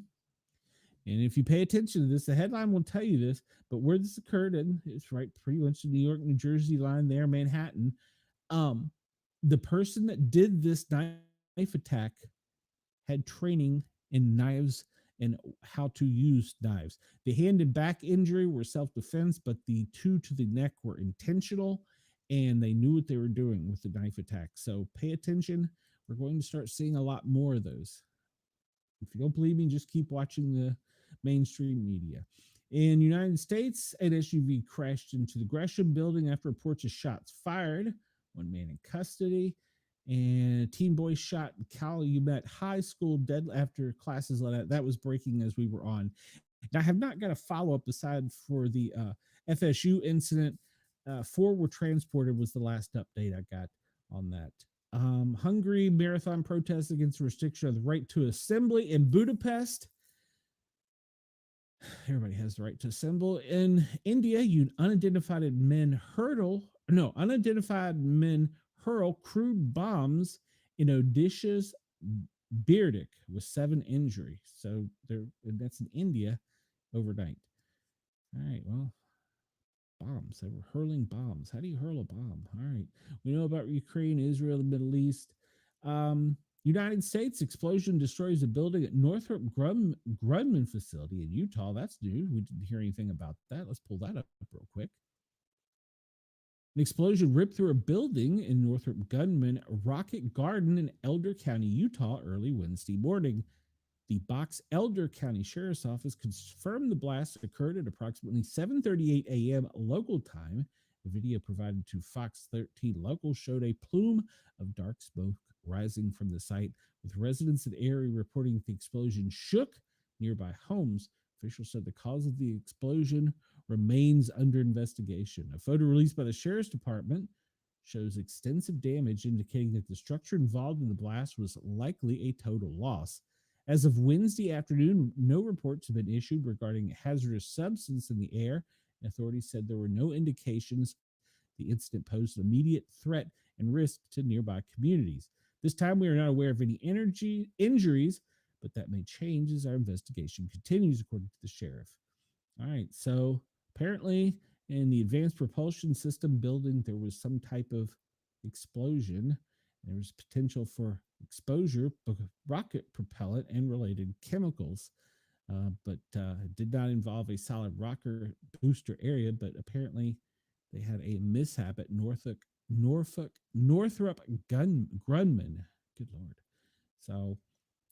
Speaker 1: and if you pay attention to this, the headline will tell you this, but where this occurred, and it's right pretty much the New York, New Jersey line there, Manhattan, the person that did this knife attack had training in knives and how to use knives. The hand and back injury were self-defense, but the two to the neck were intentional, and they knew what they were doing with the knife attack. So pay attention. We're going to start seeing a lot more of those. If you don't believe me, just keep watching the mainstream media. In the United States, an SUV crashed into the Gresham building after reports of shots fired. One man in custody. And a teen boy shot in Calumet High School dead after classes let out. That was breaking as we were on. And I have not got a follow-up aside for the FSU incident. 4 were transported was the last update I got on that. Hungary marathon protests against the restriction of the right to assembly in Budapest. Everybody has the right to assemble. In India, unidentified men hurl crude bombs in Odisha's Birdik with 7 injuries. So that's in India overnight. All right, well, bombs. They were hurling bombs. How do you hurl a bomb? All right. We know about Ukraine, Israel, the Middle East. United States explosion destroys a building at Northrop Grumman facility in Utah. That's new. We didn't hear anything about that. Let's pull that up real quick. An explosion ripped through a building in Northrop Grumman Rocket Garden in Elder County, Utah, early Wednesday morning. The Box Elder County Sheriff's Office confirmed the blast occurred at approximately 7:38 a.m. local time. A video provided to Fox 13 Local showed a plume of dark smoke rising from the site, with residents in the area reporting the explosion shook nearby homes. Officials said the cause of the explosion remains under investigation. A photo released by the Sheriff's Department shows extensive damage, indicating that the structure involved in the blast was likely a total loss. As of Wednesday afternoon, no reports have been issued regarding a hazardous substance in the air. Authorities said there were no indications the incident posed an immediate threat and risk to nearby communities. This time, we are not aware of any injuries, but that may change as our investigation continues, according to the sheriff. All right, so apparently in the advanced propulsion system building, there was some type of explosion. There was potential for exposure of rocket propellant and related chemicals, but it did not involve a solid rocket booster area. But apparently, they had a mishap at Northrop Grumman. Good Lord. So,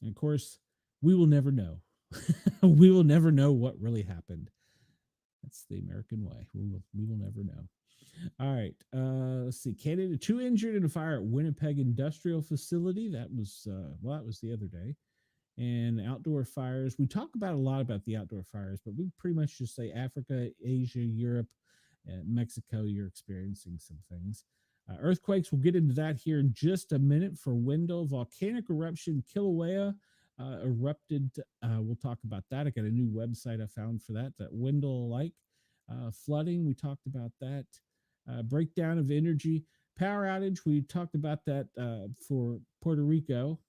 Speaker 1: and of course, we will never know. We will never know what really happened. That's the American way. We will never know. All right. Let's see. Canada, 2 injured in a fire at Winnipeg Industrial Facility. That was that was the other day. And outdoor fires. We talk about a lot about the outdoor fires, but we pretty much just say Africa, Asia, Europe, Mexico. You're experiencing some things. Earthquakes. We'll get into that here in just a minute. For Wendell, volcanic eruption, Kilauea erupted. We'll talk about that. I got a new website I found for that Wendell like. Flooding. We talked about that. Breakdown of energy. Power outage. We talked about that for Puerto Rico.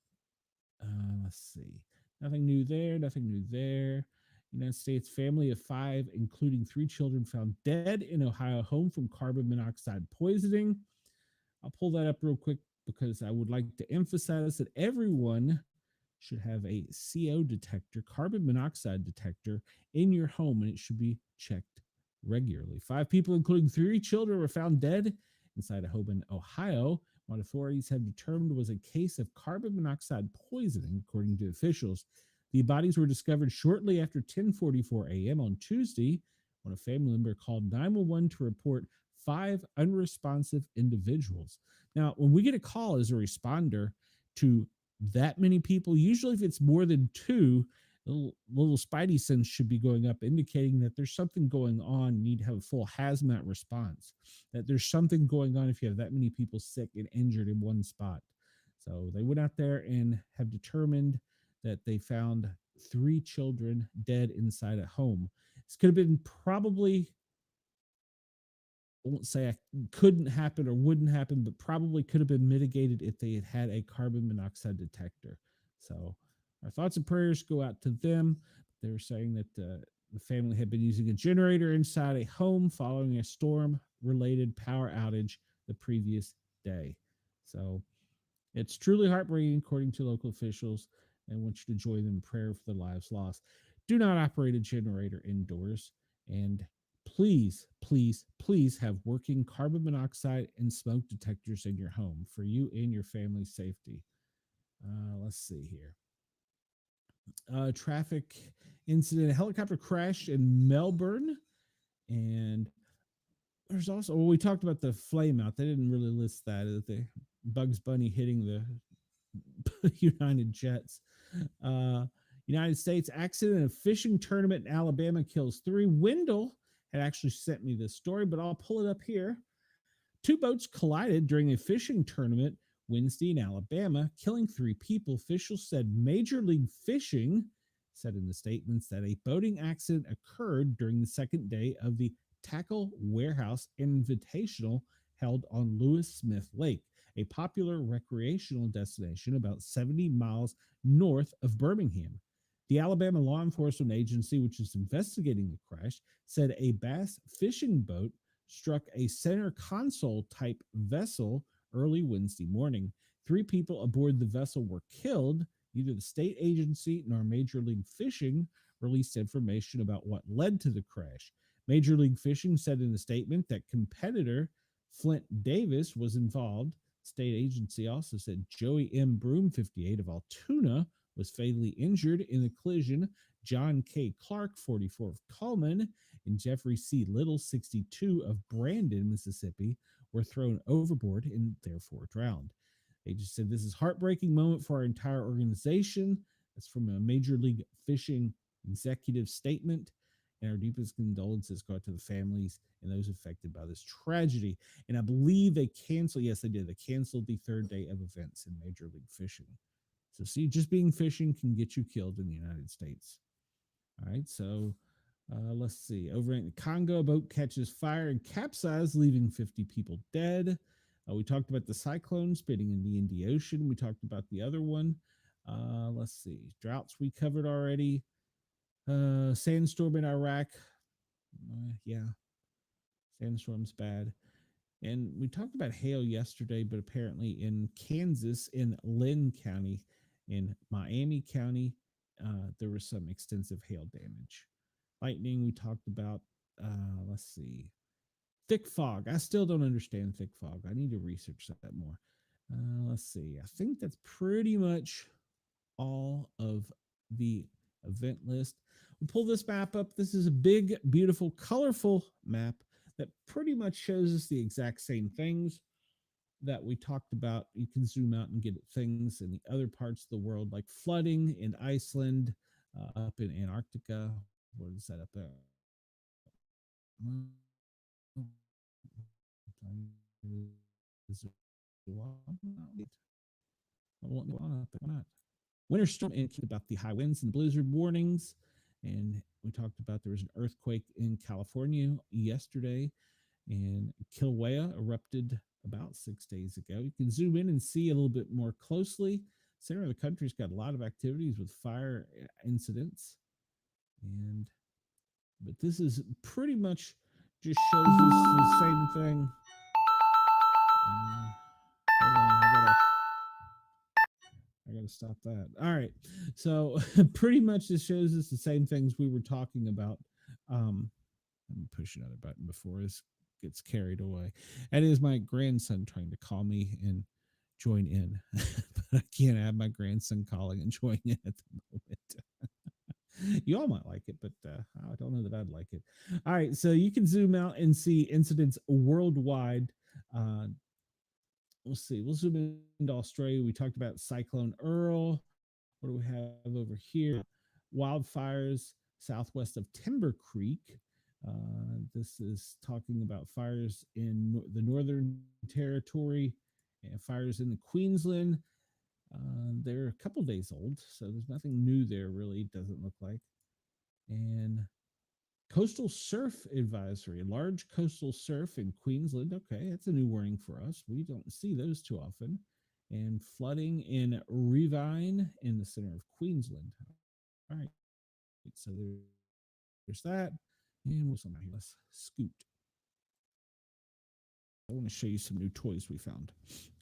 Speaker 1: Let's see. Nothing new there. Nothing new there. United States family of 5, including 3 children, found dead in Ohio home from carbon monoxide poisoning. I'll pull that up real quick because I would like to emphasize that everyone should have a CO detector, carbon monoxide detector, in your home, and it should be checked regularly. 5 people, including 3 children, were found dead inside a home in Ohio. What authorities have determined was a case of carbon monoxide poisoning, according to officials. The bodies were discovered shortly after 10:44 a.m. on Tuesday when a family member called 911 to report 5 unresponsive individuals. Now, when we get a call as a responder to that many people, usually if it's more than 2, little spidey sense should be going up, indicating that there's something going on. You need to have a full hazmat response, that there's something going on if you have that many people sick and injured in one spot. So they went out there and have determined that they found 3 children dead inside a home. This could have been probably, I won't say it couldn't happen or wouldn't happen, but probably could have been mitigated if they had had a carbon monoxide detector. So our thoughts and prayers go out to them. They were saying that the family had been using a generator inside a home following a storm-related power outage the previous day. So it's truly heartbreaking, according to local officials. I want you to join them in prayer for the lives lost. Do not operate a generator indoors. And please, please, please have working carbon monoxide and smoke detectors in your home for you and your family's safety. Let's see here. Traffic incident: a helicopter crashed in Melbourne. And there's also, well, we talked about the flame out. They didn't really list that. The Bugs Bunny hitting the United Jets. Uh, United States: accident in a fishing tournament in Alabama kills three. Wendell had actually sent me this story, but I'll pull it up here. Two boats collided during a fishing tournament Wednesday in Alabama, killing three people. Officials said Major League Fishing said in the statements that a boating accident occurred during the second day of the Tackle Warehouse Invitational held on Lewis Smith Lake, a popular recreational destination about 70 miles north of Birmingham. The Alabama law enforcement agency, which is investigating the crash, said a bass fishing boat struck a center console type vessel early Wednesday morning. Three people aboard the vessel were killed. Neither the state agency nor Major League Fishing released information about what led to the crash. Major League Fishing said in a statement that competitor Flint Davis was involved. State agency also said Joey M. Broom, 58, of Altoona, was fatally injured in the collision. John K. Clark, 44, of Coleman, and Jeffrey C. Little, 62, of Brandon, Mississippi, were thrown overboard and therefore drowned. They just said this is a heartbreaking moment for our entire organization. That's from a Major League Fishing executive statement. And our deepest condolences go out to the families and those affected by this tragedy. And I believe they canceled, yes, they did. They canceled the third day of events in Major League Fishing. So, see, just being fishing can get you killed in the United States. All right, so let's see. Over in the Congo, a boat catches fire and capsizes, leaving 50 people dead. We talked about the cyclone spitting in the Indian Ocean. We talked about the other one. Let's see. Droughts we covered already. Sandstorm in Iraq. Yeah, sandstorm's bad. And we talked about hail yesterday, but apparently in Kansas, in Lynn County, in Miami County, there was some extensive hail damage. Lightning, we talked about. Let's see. Thick fog. I still don't understand thick fog. I need to research that more. Let's see. I think that's pretty much all of the event list. We'll pull this map up. This is a big, beautiful, colorful map that pretty much shows us the exact same things that we talked about. You can zoom out and get things in the other parts of the world, like flooding in Iceland, up in Antarctica. What is that up there? Why not? Winter storm, and about the high winds and blizzard warnings. And we talked about there was an earthquake in California yesterday, and Kilauea erupted about 6 days ago. You can zoom in and see a little bit more closely. Center of the country's got a lot of activities with fire incidents. But this is pretty much just shows us the same thing. Hold on, I gotta stop that. All right, so pretty much this shows us the same things we were talking about. Let me push another button before this gets carried away. That is my grandson trying to call me and join in, but I can't have my grandson calling and join in at the moment. You all might like it, but I don't know that I'd like it. All right, so you can zoom out and see incidents worldwide. We'll see. We'll zoom into Australia. We talked about Cyclone Earl. What do we have over here? Wildfires southwest of Timber Creek. This is talking about fires in the Northern Territory and fires in the Queensland. They're a couple days old, so there's nothing new there, really, doesn't look like. And coastal surf advisory, large coastal surf in Queensland. Okay, that's a new warning for us. We don't see those too often. And flooding in Revine in the center of Queensland. All right, so there's that. And what's on here? Let's scoot. I want to show you some new toys we found.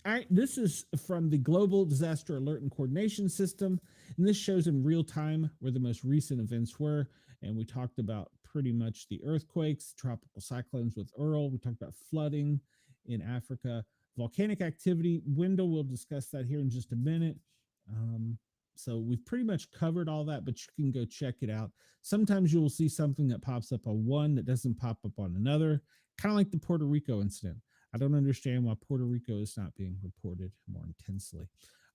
Speaker 1: All right, this is from the Global Disaster Alert and Coordination System, and this shows in real time where the most recent events were. And we talked about pretty much the earthquakes, tropical cyclones with Earl. We talked about flooding in Africa, volcanic activity. Wendell will discuss that here in just a minute. Um, so we've pretty much covered all that, but you can go check it out. Sometimes you will see something that pops up on one that doesn't pop up on another, kind of like the Puerto Rico incident. I don't understand why Puerto Rico is not being reported more intensely.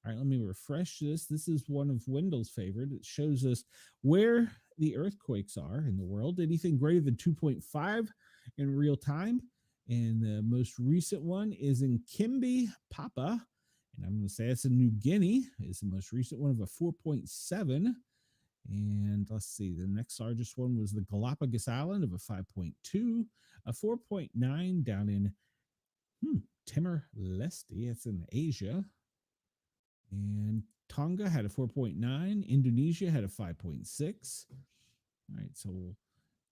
Speaker 1: All right, let me refresh this. This is one of Wendell's favorite. It shows us where the earthquakes are in the world. Anything greater than 2.5 in real time. And the most recent one is in Kimby, Papa. And I'm going to say it's in New Guinea. It's the most recent one of a 4.7. And let's see, the next largest one was the Galapagos Island of a 5.2, a 4.9 down in Timor-Leste. It's in Asia. And Tonga had a 4.9. Indonesia had a 5.6. All right, so we'll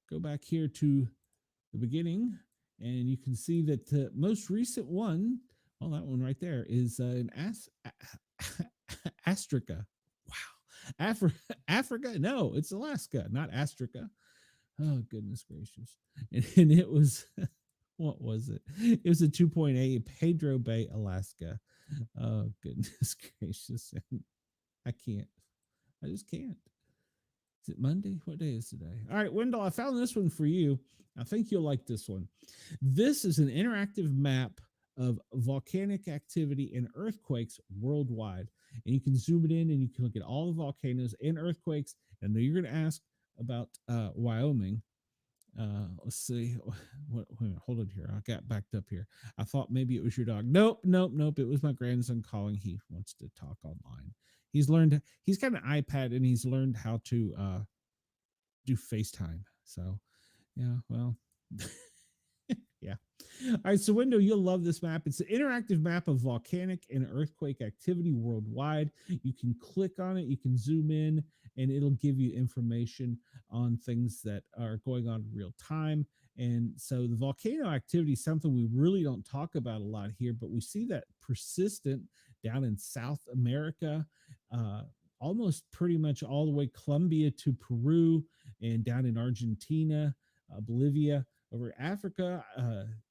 Speaker 1: go back here to the beginning, and you can see that the most recent one, well, that one right there, is in Astrica. Wow. Africa? No, it's Alaska, not Astrica. Oh, goodness gracious. And it was, what was it? It was a 2.8, Pedro Bay, Alaska. Oh, goodness gracious. I can't. I just can't. Is it Monday? What day is today? All right, Wendell, I found this one for you. I think you'll like this one. This is an interactive map of volcanic activity and earthquakes worldwide. And you can zoom it in and you can look at all the volcanoes and earthquakes. I know you're going to ask about Wyoming. Let's see. Wait a minute, hold on here. I got backed up here. I thought maybe it was your dog. Nope. It was my grandson calling. He wants to talk online. He's got an iPad and he's learned how to do FaceTime. So yeah, well, yeah. All right, so Wendell, you'll love this map. It's an interactive map of volcanic and earthquake activity worldwide. You can click on it, you can zoom in, and it'll give you information on things that are going on in real time. And so the volcano activity is something we really don't talk about a lot here, but we see that persistent down in South America, almost pretty much all the way Colombia to Peru, and down in Argentina, Bolivia. Over Africa,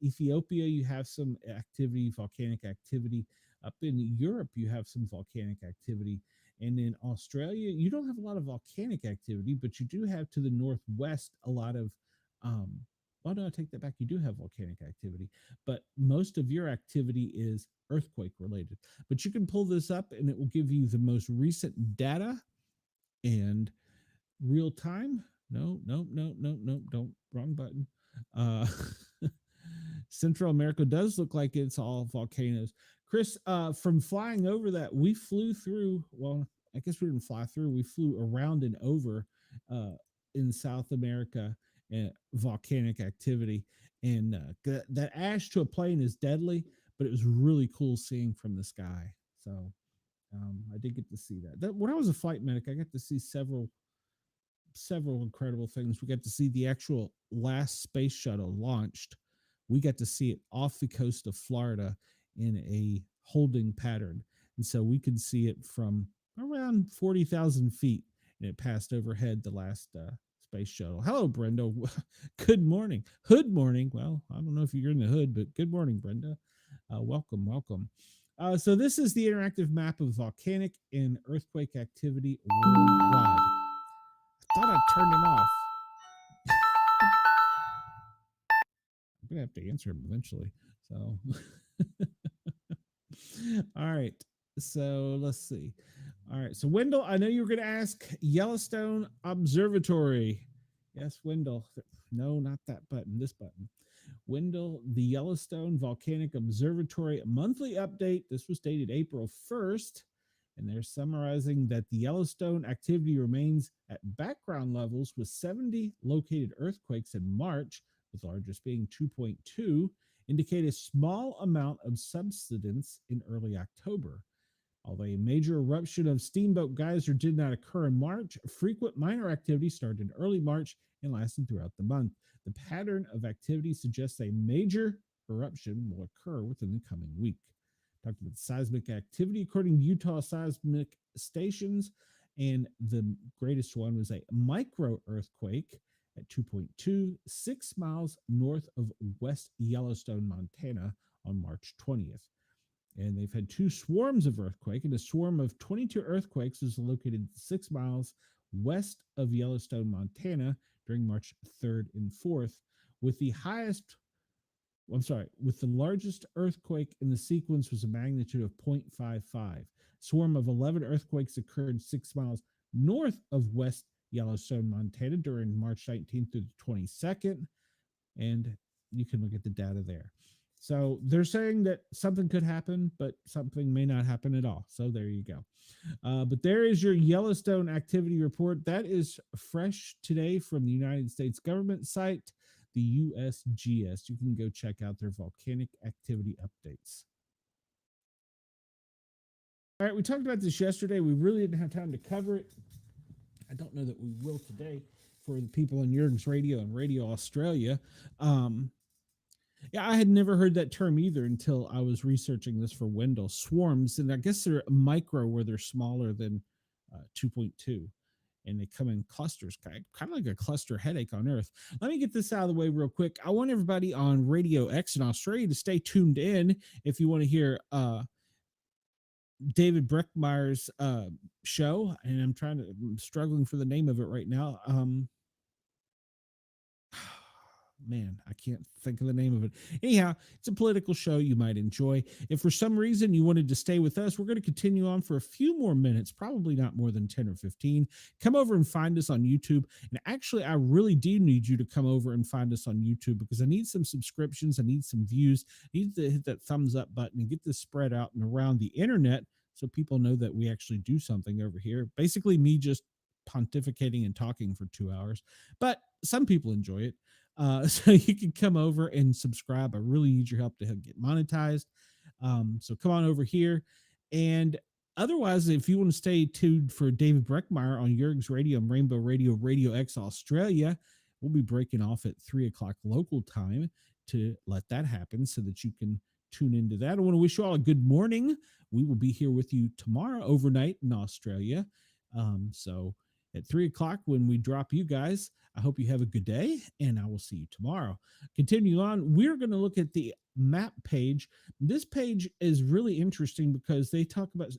Speaker 1: Ethiopia, you have some activity, volcanic activity. Up in Europe, you have some volcanic activity. And in Australia, you don't have a lot of volcanic activity, but you do have to the northwest a lot of, well, no, I take that back. You do have volcanic activity, but most of your activity is earthquake related. But you can pull this up and it will give you the most recent data and real time. No, don't, wrong button. Central America does look like it's all volcanoes. Chris, from flying over that, we flew through, well, I guess we didn't fly through, we flew around and over in South America, volcanic activity. And that ash to a plane is deadly, but it was really cool seeing from the sky. So I did get to see that. When I was a flight medic, I got to see several incredible things. We got to see the actual last space shuttle launched. We got to see it off the coast of Florida in a holding pattern. And so we could see it from around 40,000 feet, and it passed overhead the last space shuttle. Hello, Brenda. Good morning. Hood morning. Well, I don't know if you're in the hood, but good morning, Brenda. Welcome. So this is the interactive map of volcanic and earthquake activity worldwide. I thought I turned him off. I'm gonna have to answer him eventually. So all right. So let's see. All right. So Wendell, I know you were gonna ask Yellowstone Observatory. Yes, Wendell. No, not that button. This button. Wendell, the Yellowstone Volcanic Observatory monthly update. This was dated April 1st. And they're summarizing that the Yellowstone activity remains at background levels with 70 located earthquakes in March, with the largest being 2.2, indicate a small amount of subsidence in early October. Although a major eruption of Steamboat Geyser did not occur in March, frequent minor activity started in early March and lasted throughout the month. The pattern of activity suggests a major eruption will occur within the coming week. Talked about seismic activity according to Utah seismic stations, and the greatest one was a micro earthquake at 2.2, 6 miles north of West Yellowstone, Montana on March 20th. And they've had two swarms of earthquake, and a swarm of 22 earthquakes is located 6 miles west of Yellowstone, Montana during March 3rd and 4th, with the highest with the largest earthquake in the sequence was a magnitude of 0.55. Swarm of 11 earthquakes occurred 6 miles north of West Yellowstone, Montana during March 19th through the 22nd. And you can look at the data there. So they're saying that something could happen, but something may not happen at all. So there you go. But there is your Yellowstone activity report. That is fresh today from the United States government site, the USGS. You can go check out their volcanic activity updates. All right, we talked about this yesterday. We really didn't have time to cover it. I don't know that we will today for the people on Jurgens Radio and Radio Australia. Yeah, I had never heard that term either until I was researching this for Wendell. Swarms, and I guess they're micro where they're smaller than 2.2, and they come in clusters, kind of like a cluster headache on Earth. Let me get this out of the way real quick. I want everybody on Radio X in Australia to stay tuned in if you want to hear David Breckmeyer's show, and I'm struggling for the name of it right now. Man, I can't think of the name of it. Anyhow, it's a political show you might enjoy. If for some reason you wanted to stay with us, we're going to continue on for a few more minutes, probably not more than 10 or 15. Come over and find us on YouTube. And actually, I really do need you to come over and find us on YouTube because I need some subscriptions. I need some views. I need to hit that thumbs up button and get this spread out and around the internet so people know that we actually do something over here. Basically, me just pontificating and talking for 2 hours. But some people enjoy it. So you can come over and subscribe. I really need your help to get monetized. So come on over here. And otherwise, if you want to stay tuned for David Breckmeyer on Jurgens Radio and Rainbow Radio, Radio X Australia, we'll be breaking off at 3:00 local time to let that happen so that you can tune into that. I want to wish you all a good morning. We will be here with you tomorrow overnight in Australia. So at 3:00 when we drop you guys, I hope you have a good day, and I will see you tomorrow. Continue on. We're going to look at the map page. This page is really interesting because they talk about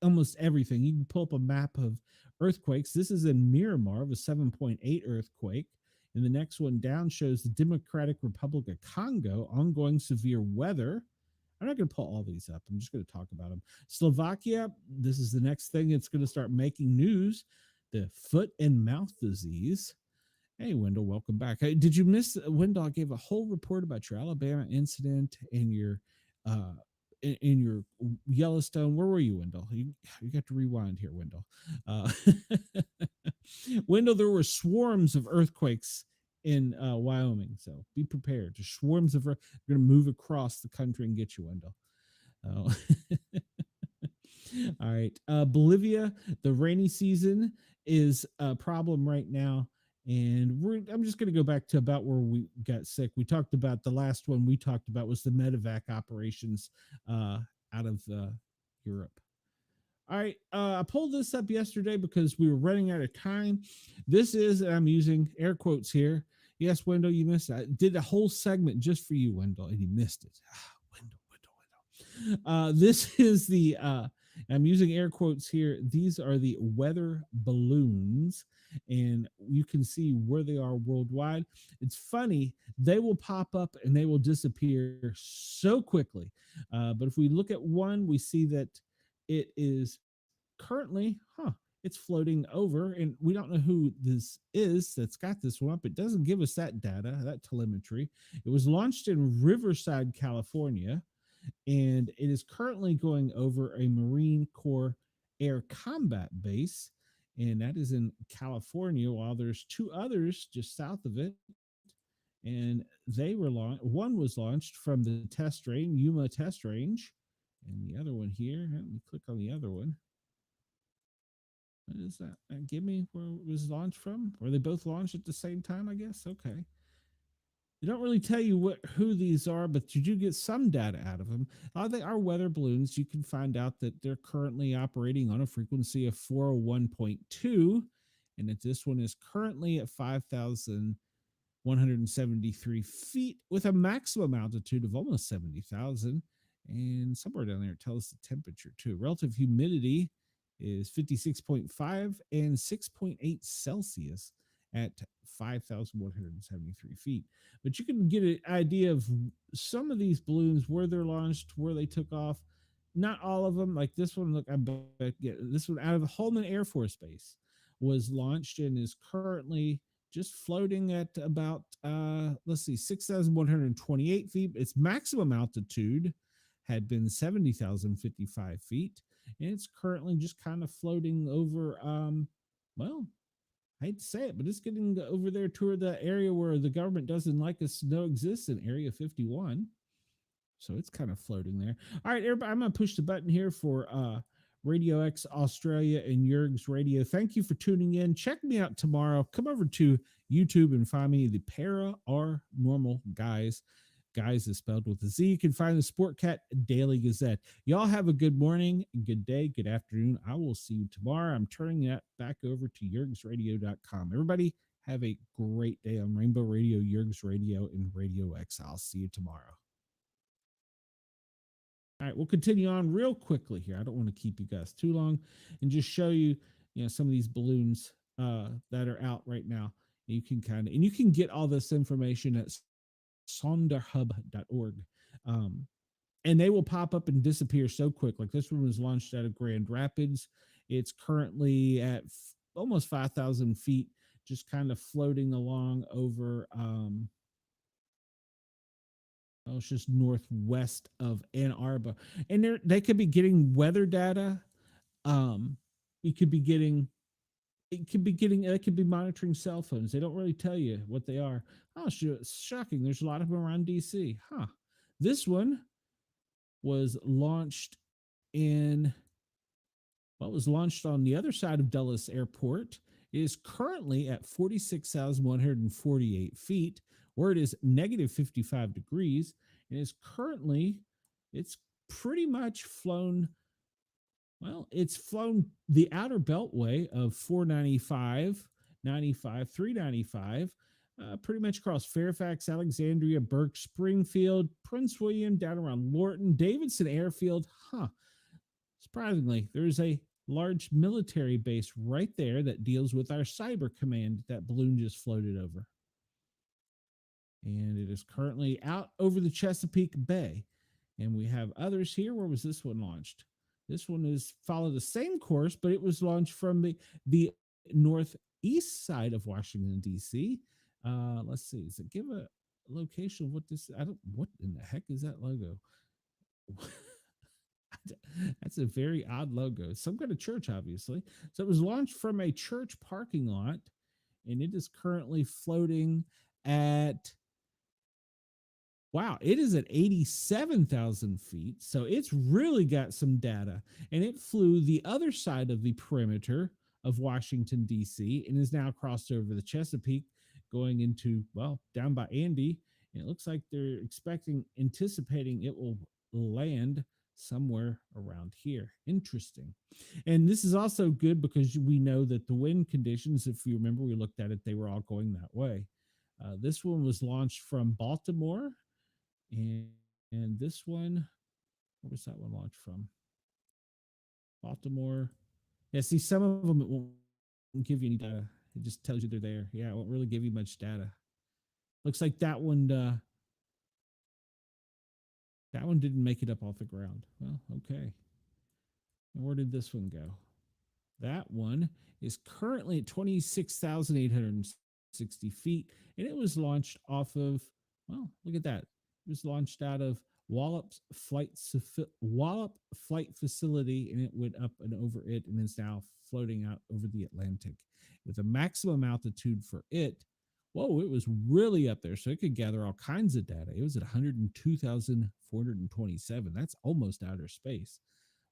Speaker 1: almost everything. You can pull up a map of earthquakes. This is in Miramar of a 7.8 earthquake. And the next one down shows the Democratic Republic of Congo, ongoing severe weather. I'm not going to pull all these up. I'm just going to talk about them. Slovakia, this is the next thing. It's going to start making news. The foot and mouth disease. Hey, Wendell, welcome back. Hey, did you miss Wendell? I gave a whole report about your Alabama incident and your in your Yellowstone. Where were you, Wendell? You got to rewind here, Wendell. Wendell, there were swarms of earthquakes in Wyoming, so be prepared. Just swarms of. They're going to move across the country and get you, Wendell. Oh. All right. Bolivia, the rainy season is a problem right now. And I'm just going to go back to about where we got sick. We talked about the last one we talked about was the medevac operations out of Europe. All right. I pulled this up yesterday because we were running out of time. This is, I'm using air quotes here. Yes, Wendell, you missed it. I did a whole segment just for you, Wendell, and you missed it. Wendell. This is the, I'm using air quotes here. These are the weather balloons, and you can see where they are worldwide. It's funny. They will pop up and they will disappear so quickly. But if we look at one, we see that it is currently, it's floating over, and we don't know who this is that's got this one up. It doesn't give us that data, that telemetry. It was launched in Riverside, California, and it is currently going over a Marine Corps Air Combat Base, and that is in California, while there's two others just south of it. And they were one was launched from the test range, Yuma test range, and the other one here, let me click on the other one. What is that? Give me where it was launched from? Were they both launched at the same time, I guess? Okay. They don't really tell you who these are, but you do get some data out of them. They are weather balloons. You can find out that they're currently operating on a frequency of 401.2, and that this one is currently at 5,173 feet with a maximum altitude of almost 70,000. And somewhere down there it tells the temperature too. Relative humidity is 56.5 and 6.8 Celsius at 5,173 feet. But you can get an idea of some of these balloons, where they're launched, where they took off. Not all of them. Like this one, look, I bet this one out of Holman Air Force Base was launched and is currently just floating at about let's see, 6,128 feet. Its maximum altitude had been 70,055 feet, and it's currently just kind of floating over well, I hate to say it, but it's getting over there toward the area where the government doesn't like us to know exists, in Area 51. So it's kind of floating there. All right, everybody, I'm going to push the button here for Radio X Australia and Yerg's Radio. Thank you for tuning in. Check me out tomorrow. Come over to YouTube and find me, the Para are Normal Guys. Guys is spelled with a Z. You can find the Sportcat Daily Gazette. Y'all have a good morning, good day, good afternoon. I will see you tomorrow. I'm turning that back over to yergsradio.com. Everybody have a great day on Rainbow Radio, Yerg's Radio, and Radio X. I'll see you tomorrow. All right, we'll continue on real quickly here. I don't want to keep you guys too long, and just show you, some of these balloons that are out right now. You can and you can get all this information at sonderhub.org. And they will pop up and disappear so quick. Like this one was launched out of Grand Rapids. It's currently at almost 5,000 feet, just kind of floating along over it's just northwest of Ann Arbor. And they could be getting weather data. You could be getting they could be monitoring cell phones. They don't really tell you what they are. Oh, it's shocking. There's a lot of them around DC. This one was launched was launched on the other side of Dulles Airport. It is currently at 46,148 feet, where it is negative 55 degrees, and it's pretty much flown. Well, it's flown the outer beltway of 495, 95, 395, pretty much across Fairfax, Alexandria, Burke, Springfield, Prince William, down around Lorton, Davidson Airfield. Surprisingly, there's a large military base right there that deals with our cyber command that balloon just floated over. And it is currently out over the Chesapeake Bay. And we have others here. Where was this one launched? This one is followed the same course, but it was launched from the northeast side of Washington, D.C. Let's see. Does it give a location of what this? What in the heck is that logo? That's a very odd logo. Some kind of church, obviously. So it was launched from a church parking lot, and it is currently floating at, wow, it is at 87,000 feet. So it's really got some data. And it flew the other side of the perimeter of Washington, D.C., and is now crossed over the Chesapeake, going into, down by Andy. And it looks like they're anticipating it will land somewhere around here. Interesting. And this is also good because we know that the wind conditions, if you remember, we looked at it, they were all going that way. This one was launched from Baltimore. And this one, where was that one launched from? Baltimore. Yeah, see, some of them, it won't give you any data. It just tells you they're there. Yeah, it won't really give you much data. Looks like that one didn't make it up off the ground. Well, okay. And where did this one go? That one is currently at 26,860 feet, and it was launched off of, look at that. It was launched out of Wallop Flight Facility, and it went up and over it, and is now floating out over the Atlantic with a maximum altitude for it. Whoa, it was really up there, so it could gather all kinds of data. It was at 102,427. That's almost outer space.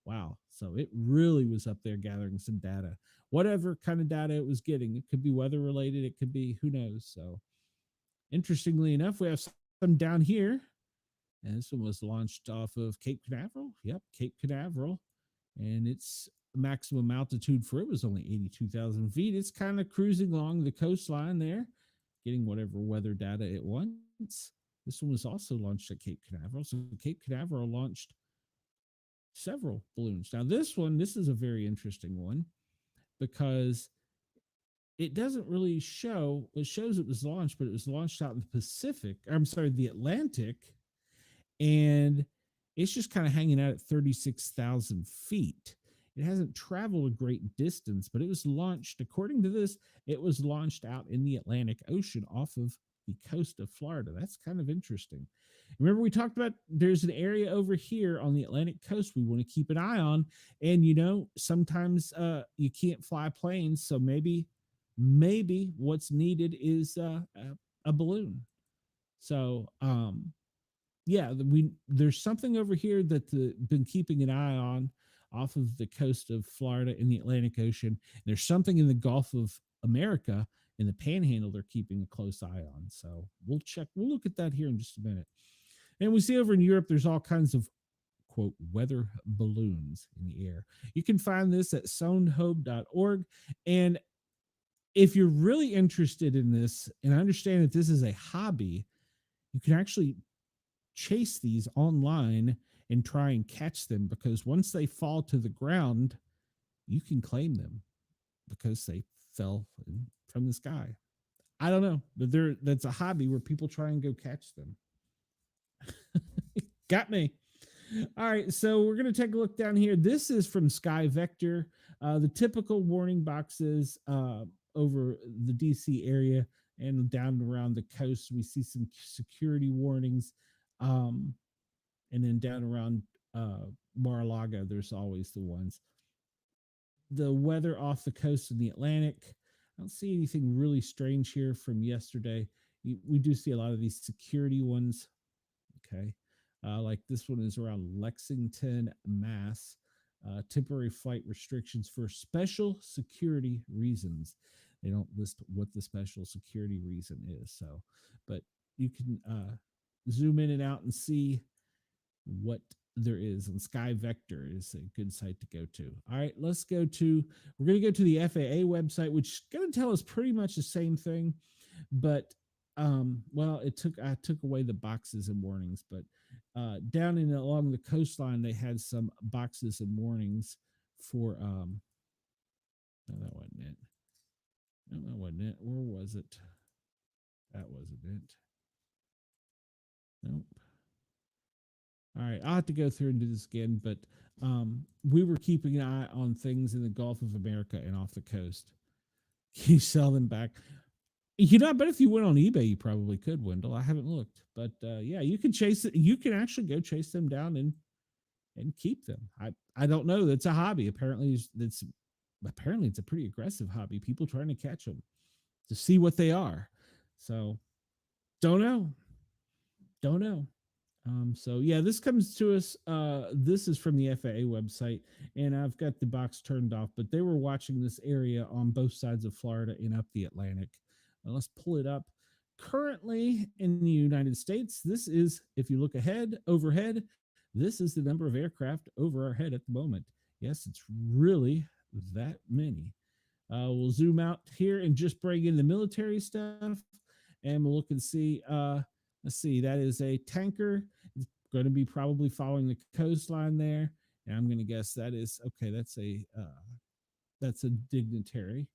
Speaker 1: Wow. So it really was up there gathering some data. Whatever kind of data it was getting, it could be weather related, it could be, who knows. So Interestingly enough, we have some down here. And this one was launched off of Cape Canaveral. Yep, Cape Canaveral. And its maximum altitude for it was only 82,000 feet. It's kind of cruising along the coastline there, getting whatever weather data it wants. This one was also launched at Cape Canaveral. So Cape Canaveral launched several balloons. Now, this is a very interesting one because it doesn't really show, it shows it was launched, but it was launched out in the Pacific, I'm sorry, the Atlantic, and it's just kind of hanging out at 36,000 feet. It hasn't traveled a great distance, but it was launched, according to this, it was launched out in the Atlantic Ocean off of the coast of Florida. That's kind of interesting. Remember, we talked about there's an area over here on the Atlantic coast we want to keep an eye on. And, sometimes you can't fly planes. So maybe what's needed is a balloon. So, yeah, there's something over here that been keeping an eye on off of the coast of Florida in the Atlantic Ocean. There's something in the Gulf of America in the Panhandle they're keeping a close eye on. So we'll look at that here in just a minute. And we see over in Europe, there's all kinds of, quote, weather balloons in the air. You can find this at soundhobe.org. And if you're really interested in this, and I understand that this is a hobby, you can actually chase these online and try and catch them, because once they fall to the ground, you can claim them because they fell from the sky. I don't know, but that's a hobby where people try and go catch them. Got me. All right, so we're going to take a look down here. This is from Sky Vector. The typical warning boxes over the DC area and down around the coast. We see some security warnings. And then down around Mar-a-Lago, there's always the ones. The weather off the coast in the Atlantic. I don't see anything really strange here from yesterday. We do see a lot of these security ones. Okay. Like this one is around Lexington, Mass. Temporary flight restrictions for special security reasons. They don't list what the special security reason is. So, but you can zoom in and out and see what there is. And Sky Vector is a good site to go to. All right, we're going to go to the FAA website, which is going to tell us pretty much the same thing, but I took away the boxes and warnings, but down along the coastline, they had some boxes and warnings for no, that wasn't it. No, that wasn't it. Where was it? That wasn't it. Nope. All right, I'll have to go through and do this again, but we were keeping an eye on things in the Gulf of America and off the coast. Can you sell them back? I bet if you went on eBay, you probably could, Wendell. I haven't looked, but yeah, you can chase it. You can actually go chase them down and keep them. I don't know. That's a hobby. Apparently it's a pretty aggressive hobby. People trying to catch them to see what they are. So don't know. So yeah, this comes to us. This is from the FAA website, and I've got the box turned off, but they were watching this area on both sides of Florida and up the Atlantic. Let's pull it up. Currently in the United States, this is, if you look overhead, this is the number of aircraft over our head at the moment. Yes, it's really that many. We'll zoom out here and just bring in the military stuff, and we'll look and see. Let's see, that is a tanker. It's going to be probably following the coastline there. And I'm going to guess that is, okay, that's a dignitary.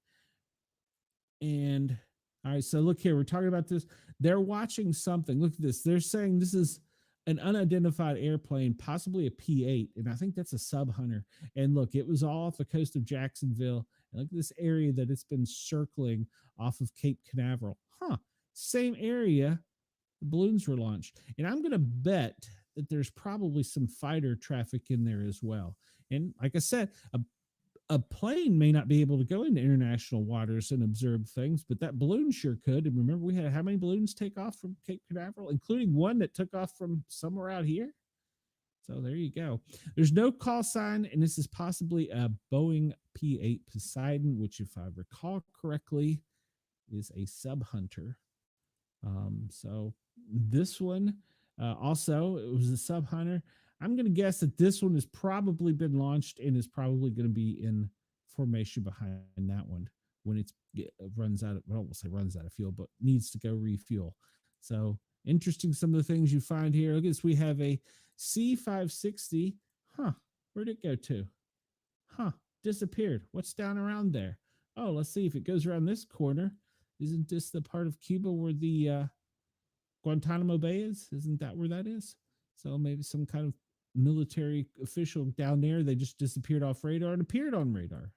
Speaker 1: And all right, so look here, we're talking about this. They're watching something. Look at this. They're saying this is an unidentified airplane, possibly a P-8, and I think that's a sub-hunter. And look, it was all off the coast of Jacksonville. And look at this area that it's been circling off of Cape Canaveral. Same area the balloons were launched. And I'm going to bet that there's probably some fighter traffic in there as well. And like I said, a plane may not be able to go into international waters and observe things, but that balloon sure could. And remember, we had how many balloons take off from Cape Canaveral, including one that took off from somewhere out here? So there you go. There's no call sign, and this is possibly a Boeing P-8 Poseidon, which, if I recall correctly, is a sub-hunter. So this one also it was a sub hunter. I'm going to guess that this one has probably been launched and is probably going to be in formation behind that one when it runs out of, well, I won't say runs out of fuel, but needs to go refuel. So interesting, some of the things you find here. Look at this. We have a C560. Huh. Where'd it go to? Huh. Disappeared. What's down around there? Oh, let's see if it goes around this corner. Isn't this the part of Cuba where the Guantanamo Bay is? Isn't that where that is? So maybe some kind of military official down there. They just disappeared off radar and appeared on radar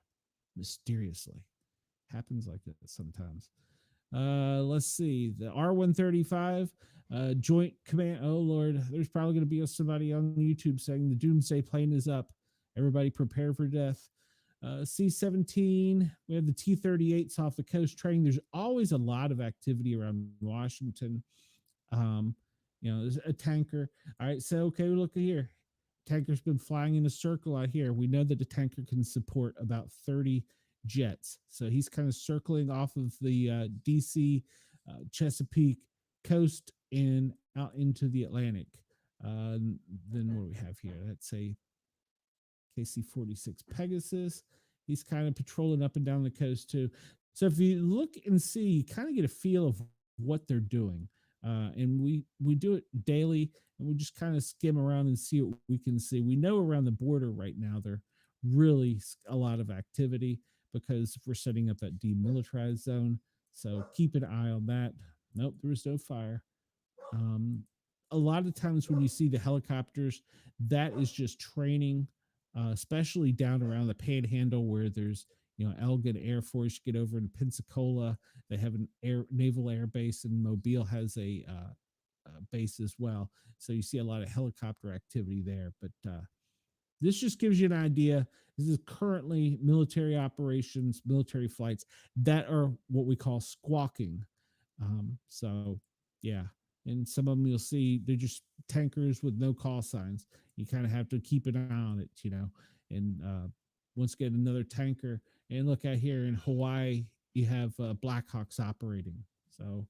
Speaker 1: mysteriously. Happens like that sometimes. Let's see. The R135 Joint Command. Oh, Lord. There's probably going to be somebody on YouTube saying the doomsday plane is up. Everybody prepare for death. C-17. We have the T-38s off the coast train. There's always a lot of activity around Washington. There's a tanker. All right, so okay, look here. Tanker's been flying in a circle out here. We know that the tanker can support about 30 jets. So he's kind of circling off of the DC Chesapeake coast and out into the Atlantic. Then what do we have here? Let's say KC-46 Pegasus. He's kind of patrolling up and down the coast too. So if you look and see, you kind of get a feel of what they're doing. And we do it daily, and we just kind of skim around and see what we can see. We know around the border right now there really a lot of activity because we're setting up that demilitarized zone. So keep an eye on that. Nope, there was no fire. A lot of times when you see the helicopters, that is just training, especially down around the Panhandle where there's Elgin Air Force. You get over in Pensacola, they have an naval air base, and Mobile has a base as well. So you see a lot of helicopter activity there. But this just gives you an idea. This is currently military operations, military flights that are what we call squawking. So yeah, and some of them you'll see they're just tankers with no call signs. You kind of have to keep an eye on it, And once again, another tanker. And look out here in Hawaii, you have Blackhawks operating. So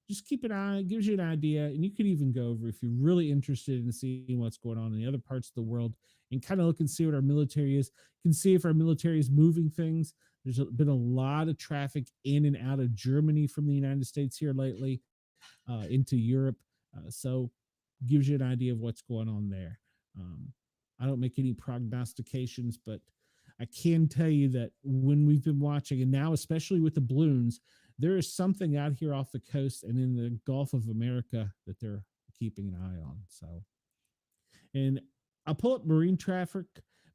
Speaker 1: just keep an eye. It gives you an idea. And you could even go over if you're really interested in seeing what's going on in the other parts of the world and kind of look and see what our military is. You can see if our military is moving things. There's been a lot of traffic in and out of Germany from the United States here lately into Europe. So gives you an idea of what's going on there. I don't make any prognostications, but I can tell you that when we've been watching, and now especially with the balloons, there is something out here off the coast and in the Gulf of America that they're keeping an eye on. So, and I'll pull up marine traffic,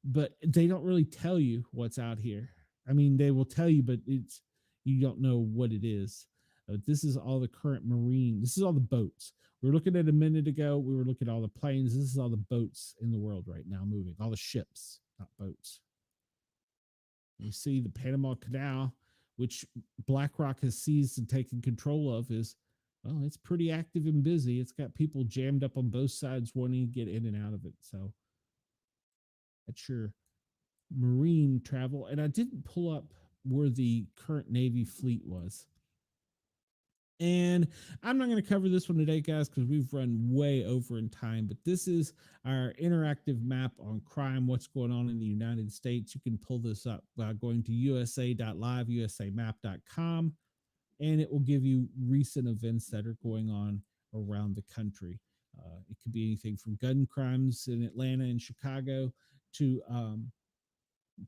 Speaker 1: but they don't really tell you what's out here. I mean, they will tell you, but you don't know what it is. This is all the current marine. This is all the boats. We were looking at a minute ago. We were looking at all the planes. This is all the boats in the world right now moving. All the ships, not boats. You see the Panama Canal, which BlackRock has seized and taken control of, it's pretty active and busy. It's got people jammed up on both sides wanting to get in and out of it. So that's your marine travel. And I didn't pull up where the current Navy fleet was. And I'm not going to cover this one today, guys, because we've run way over in time. But this is our interactive map on crime, what's going on in the United States. You can pull this up by going to usa.live, usamap.com, and it will give you recent events that are going on around the country. It could be anything from gun crimes in Atlanta and Chicago to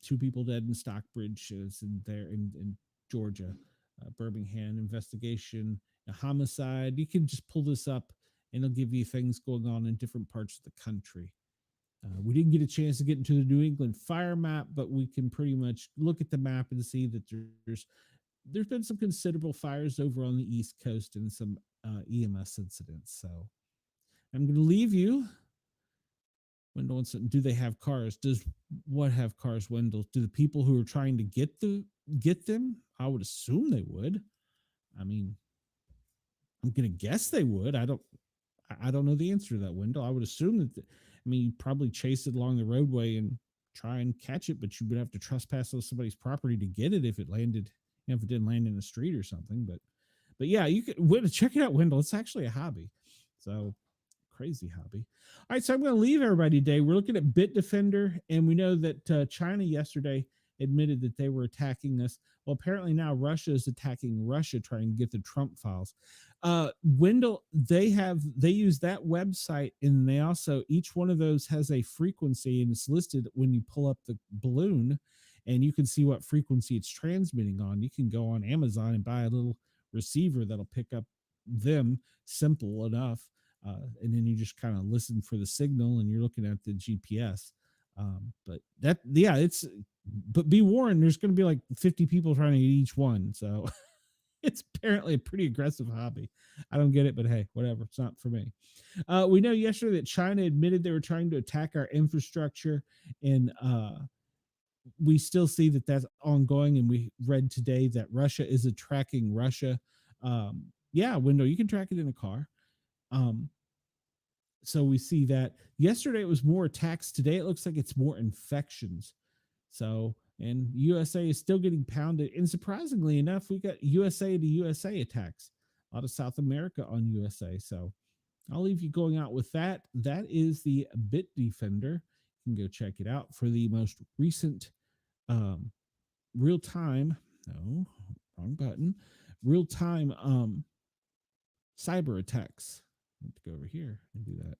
Speaker 1: 2 people dead in Stockbridge in Georgia. Birmingham investigation, a homicide. You can just pull this up and it'll give you things going on in different parts of the country. We didn't get a chance to get into the New England fire map, but we can pretty much look at the map and see that there's been some considerable fires over on the East Coast and some EMS incidents. So I'm going to leave you. Wendell wants to, do they have cars? Does what have cars, Wendell? Do the people who are trying to get them? I would assume they would. I mean, I'm going to guess they would. I don't know the answer to that, Wendell. I would assume that, you'd probably chase it along the roadway and try and catch it, but you would have to trespass on somebody's property to get it if it landed, if it didn't land in the street or something. But But yeah, you could check it out, Wendell. It's actually a hobby. So crazy hobby. All right, so I'm going to leave everybody today. We're looking at Bitdefender, and we know that China yesterday admitted that they were attacking us. Well, apparently now Russia is attacking Russia, trying to get the Trump files. Wendell, they use that website, and they also, each one of those has a frequency, and it's listed when you pull up the balloon, and you can see what frequency it's transmitting on. You can go on Amazon and buy a little receiver that'll pick up them, simple enough. And then you just kind of listen for the signal, and you're looking at the GPS. But that, yeah, but be warned, there's going to be like 50 people trying to get each one. So it's apparently a pretty aggressive hobby. I don't get it, but hey, whatever. It's not for me. We know yesterday that China admitted they were trying to attack our infrastructure, and we still see that that's ongoing. And we read today that Russia is tracking Russia. Yeah, Window, you can track it in a car. So we see that yesterday it was more attacks. Today it looks like it's more infections. So, and USA is still getting pounded. And surprisingly enough, we got USA to USA attacks, a lot of South America on USA. So I'll leave you going out with that. That is the Bitdefender. You can go check it out for the most recent real time. No, wrong button. Real time cyber attacks. I have to go over here and do that.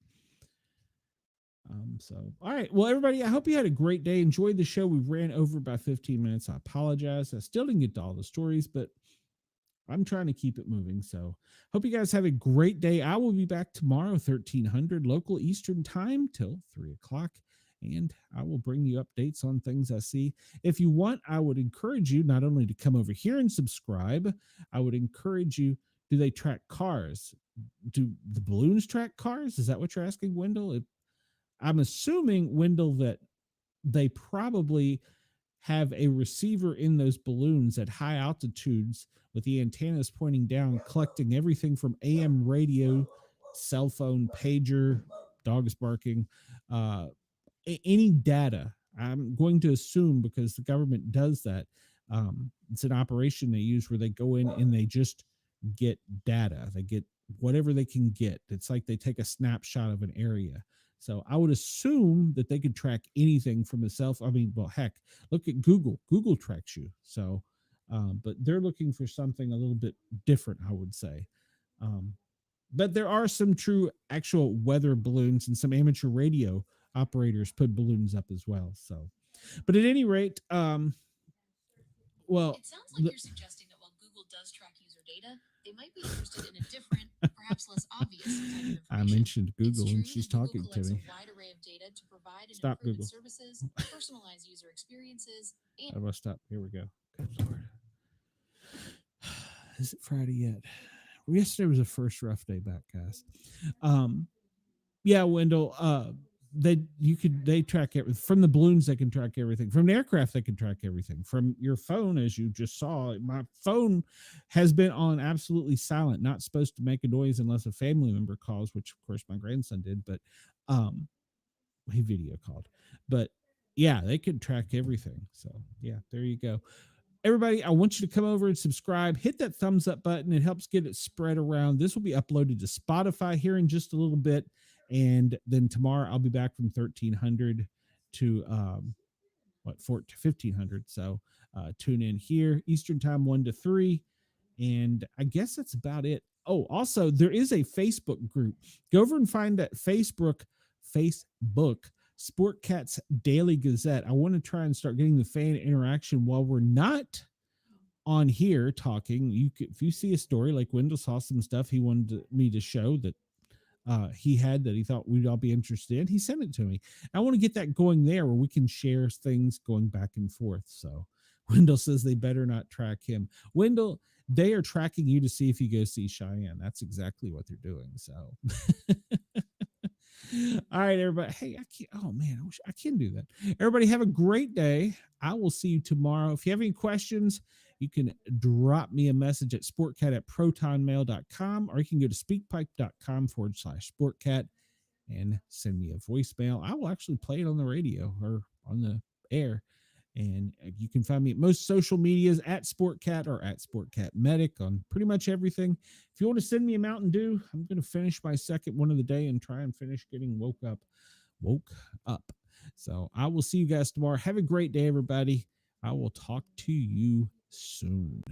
Speaker 1: So, all right. Well, everybody, I hope you had a great day. Enjoyed the show. We ran over by 15 minutes. I apologize. I still didn't get to all the stories, but I'm trying to keep it moving. So, hope you guys have a great day. I will be back tomorrow, 1300 local Eastern time till 3:00. And I will bring you updates on things I see. If you want, I would encourage you not only to come over here and subscribe, I would encourage you. Do they track cars? Do the balloons track cars? Is that what you're asking, Wendell? I'm assuming, Wendell, that they probably have a receiver in those balloons at high altitudes with the antennas pointing down, collecting everything from AM radio, cell phone, pager, dogs barking, any data. I'm going to assume, because the government does that. It's an operation they use where they go in and they just get data. They get whatever they can get. It's like they take a snapshot of an area. So I would assume that they could track anything from a cell phone. I mean, well, heck, look at Google. Google tracks you. So, but they're looking for something a little bit different, I would say. But there are some true actual weather balloons, and some amateur radio operators put balloons up as well. So, but at any rate, well,
Speaker 2: it sounds like you're suggesting that while Google does track user data, they might be interested in a different, perhaps less obvious type of information.
Speaker 1: I mentioned Google and she's talking to me.
Speaker 2: A wide array of data to provide and
Speaker 1: stop
Speaker 2: improve
Speaker 1: Google
Speaker 2: services, personalize user experiences, and
Speaker 1: I must stop. Here we go. Good Lord. Is it Friday yet? Yesterday was the first rough day back, guys. Yeah, Wendell. They track everything from the balloons. They can track everything from the aircraft. They can track everything from your phone, as you just saw. My phone has been on absolutely silent, not supposed to make a noise unless a family member calls, which of course my grandson did, but he video called. But yeah, they could track everything. So yeah, there you go. Everybody, I want you to come over and subscribe. Hit that thumbs up button. It helps get it spread around. This will be uploaded to Spotify here in just a little bit. And then tomorrow I'll be back from 1300 to 1500. So tune in here, Eastern time, 1 to 3. And I guess that's about it. Oh, also, there is a Facebook group. Go over and find that Facebook, Sportcat's Daily Gazette. I want to try and start getting the fan interaction while we're not on here talking. If you see a story like Wendell saw some stuff he wanted me to show that he had that he thought we'd all be interested in, he sent it to me. I want to get that going there where we can share things going back and forth. So Wendell says they better not track him. Wendell, they are tracking you to see if you go see Cheyenne. That's exactly what they're doing. So all right, everybody. Hey, I can't. Oh man, I wish I can do that. Everybody have a great day. I will see you tomorrow. If you have any questions, you can drop me a message at sportcat@protonmail.com, or you can go to speakpipe.com/sportcat and send me a voicemail. I will actually play it on the radio or on the air. And you can find me at most social medias at Sportcat or at Sportcat Medic on pretty much everything. If you want to send me a Mountain Dew, I'm going to finish my second one of the day and try and finish getting woke up. So I will see you guys tomorrow. Have a great day, everybody. I will talk to you soon.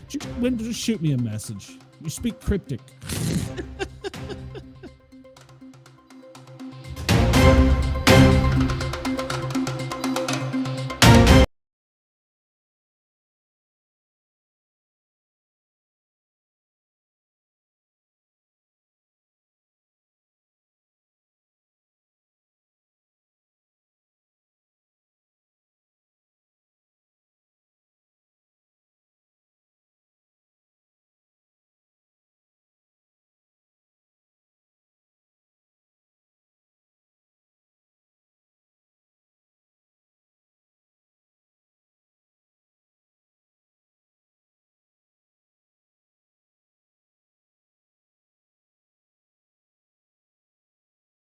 Speaker 1: Just shoot me a message. You speak cryptic.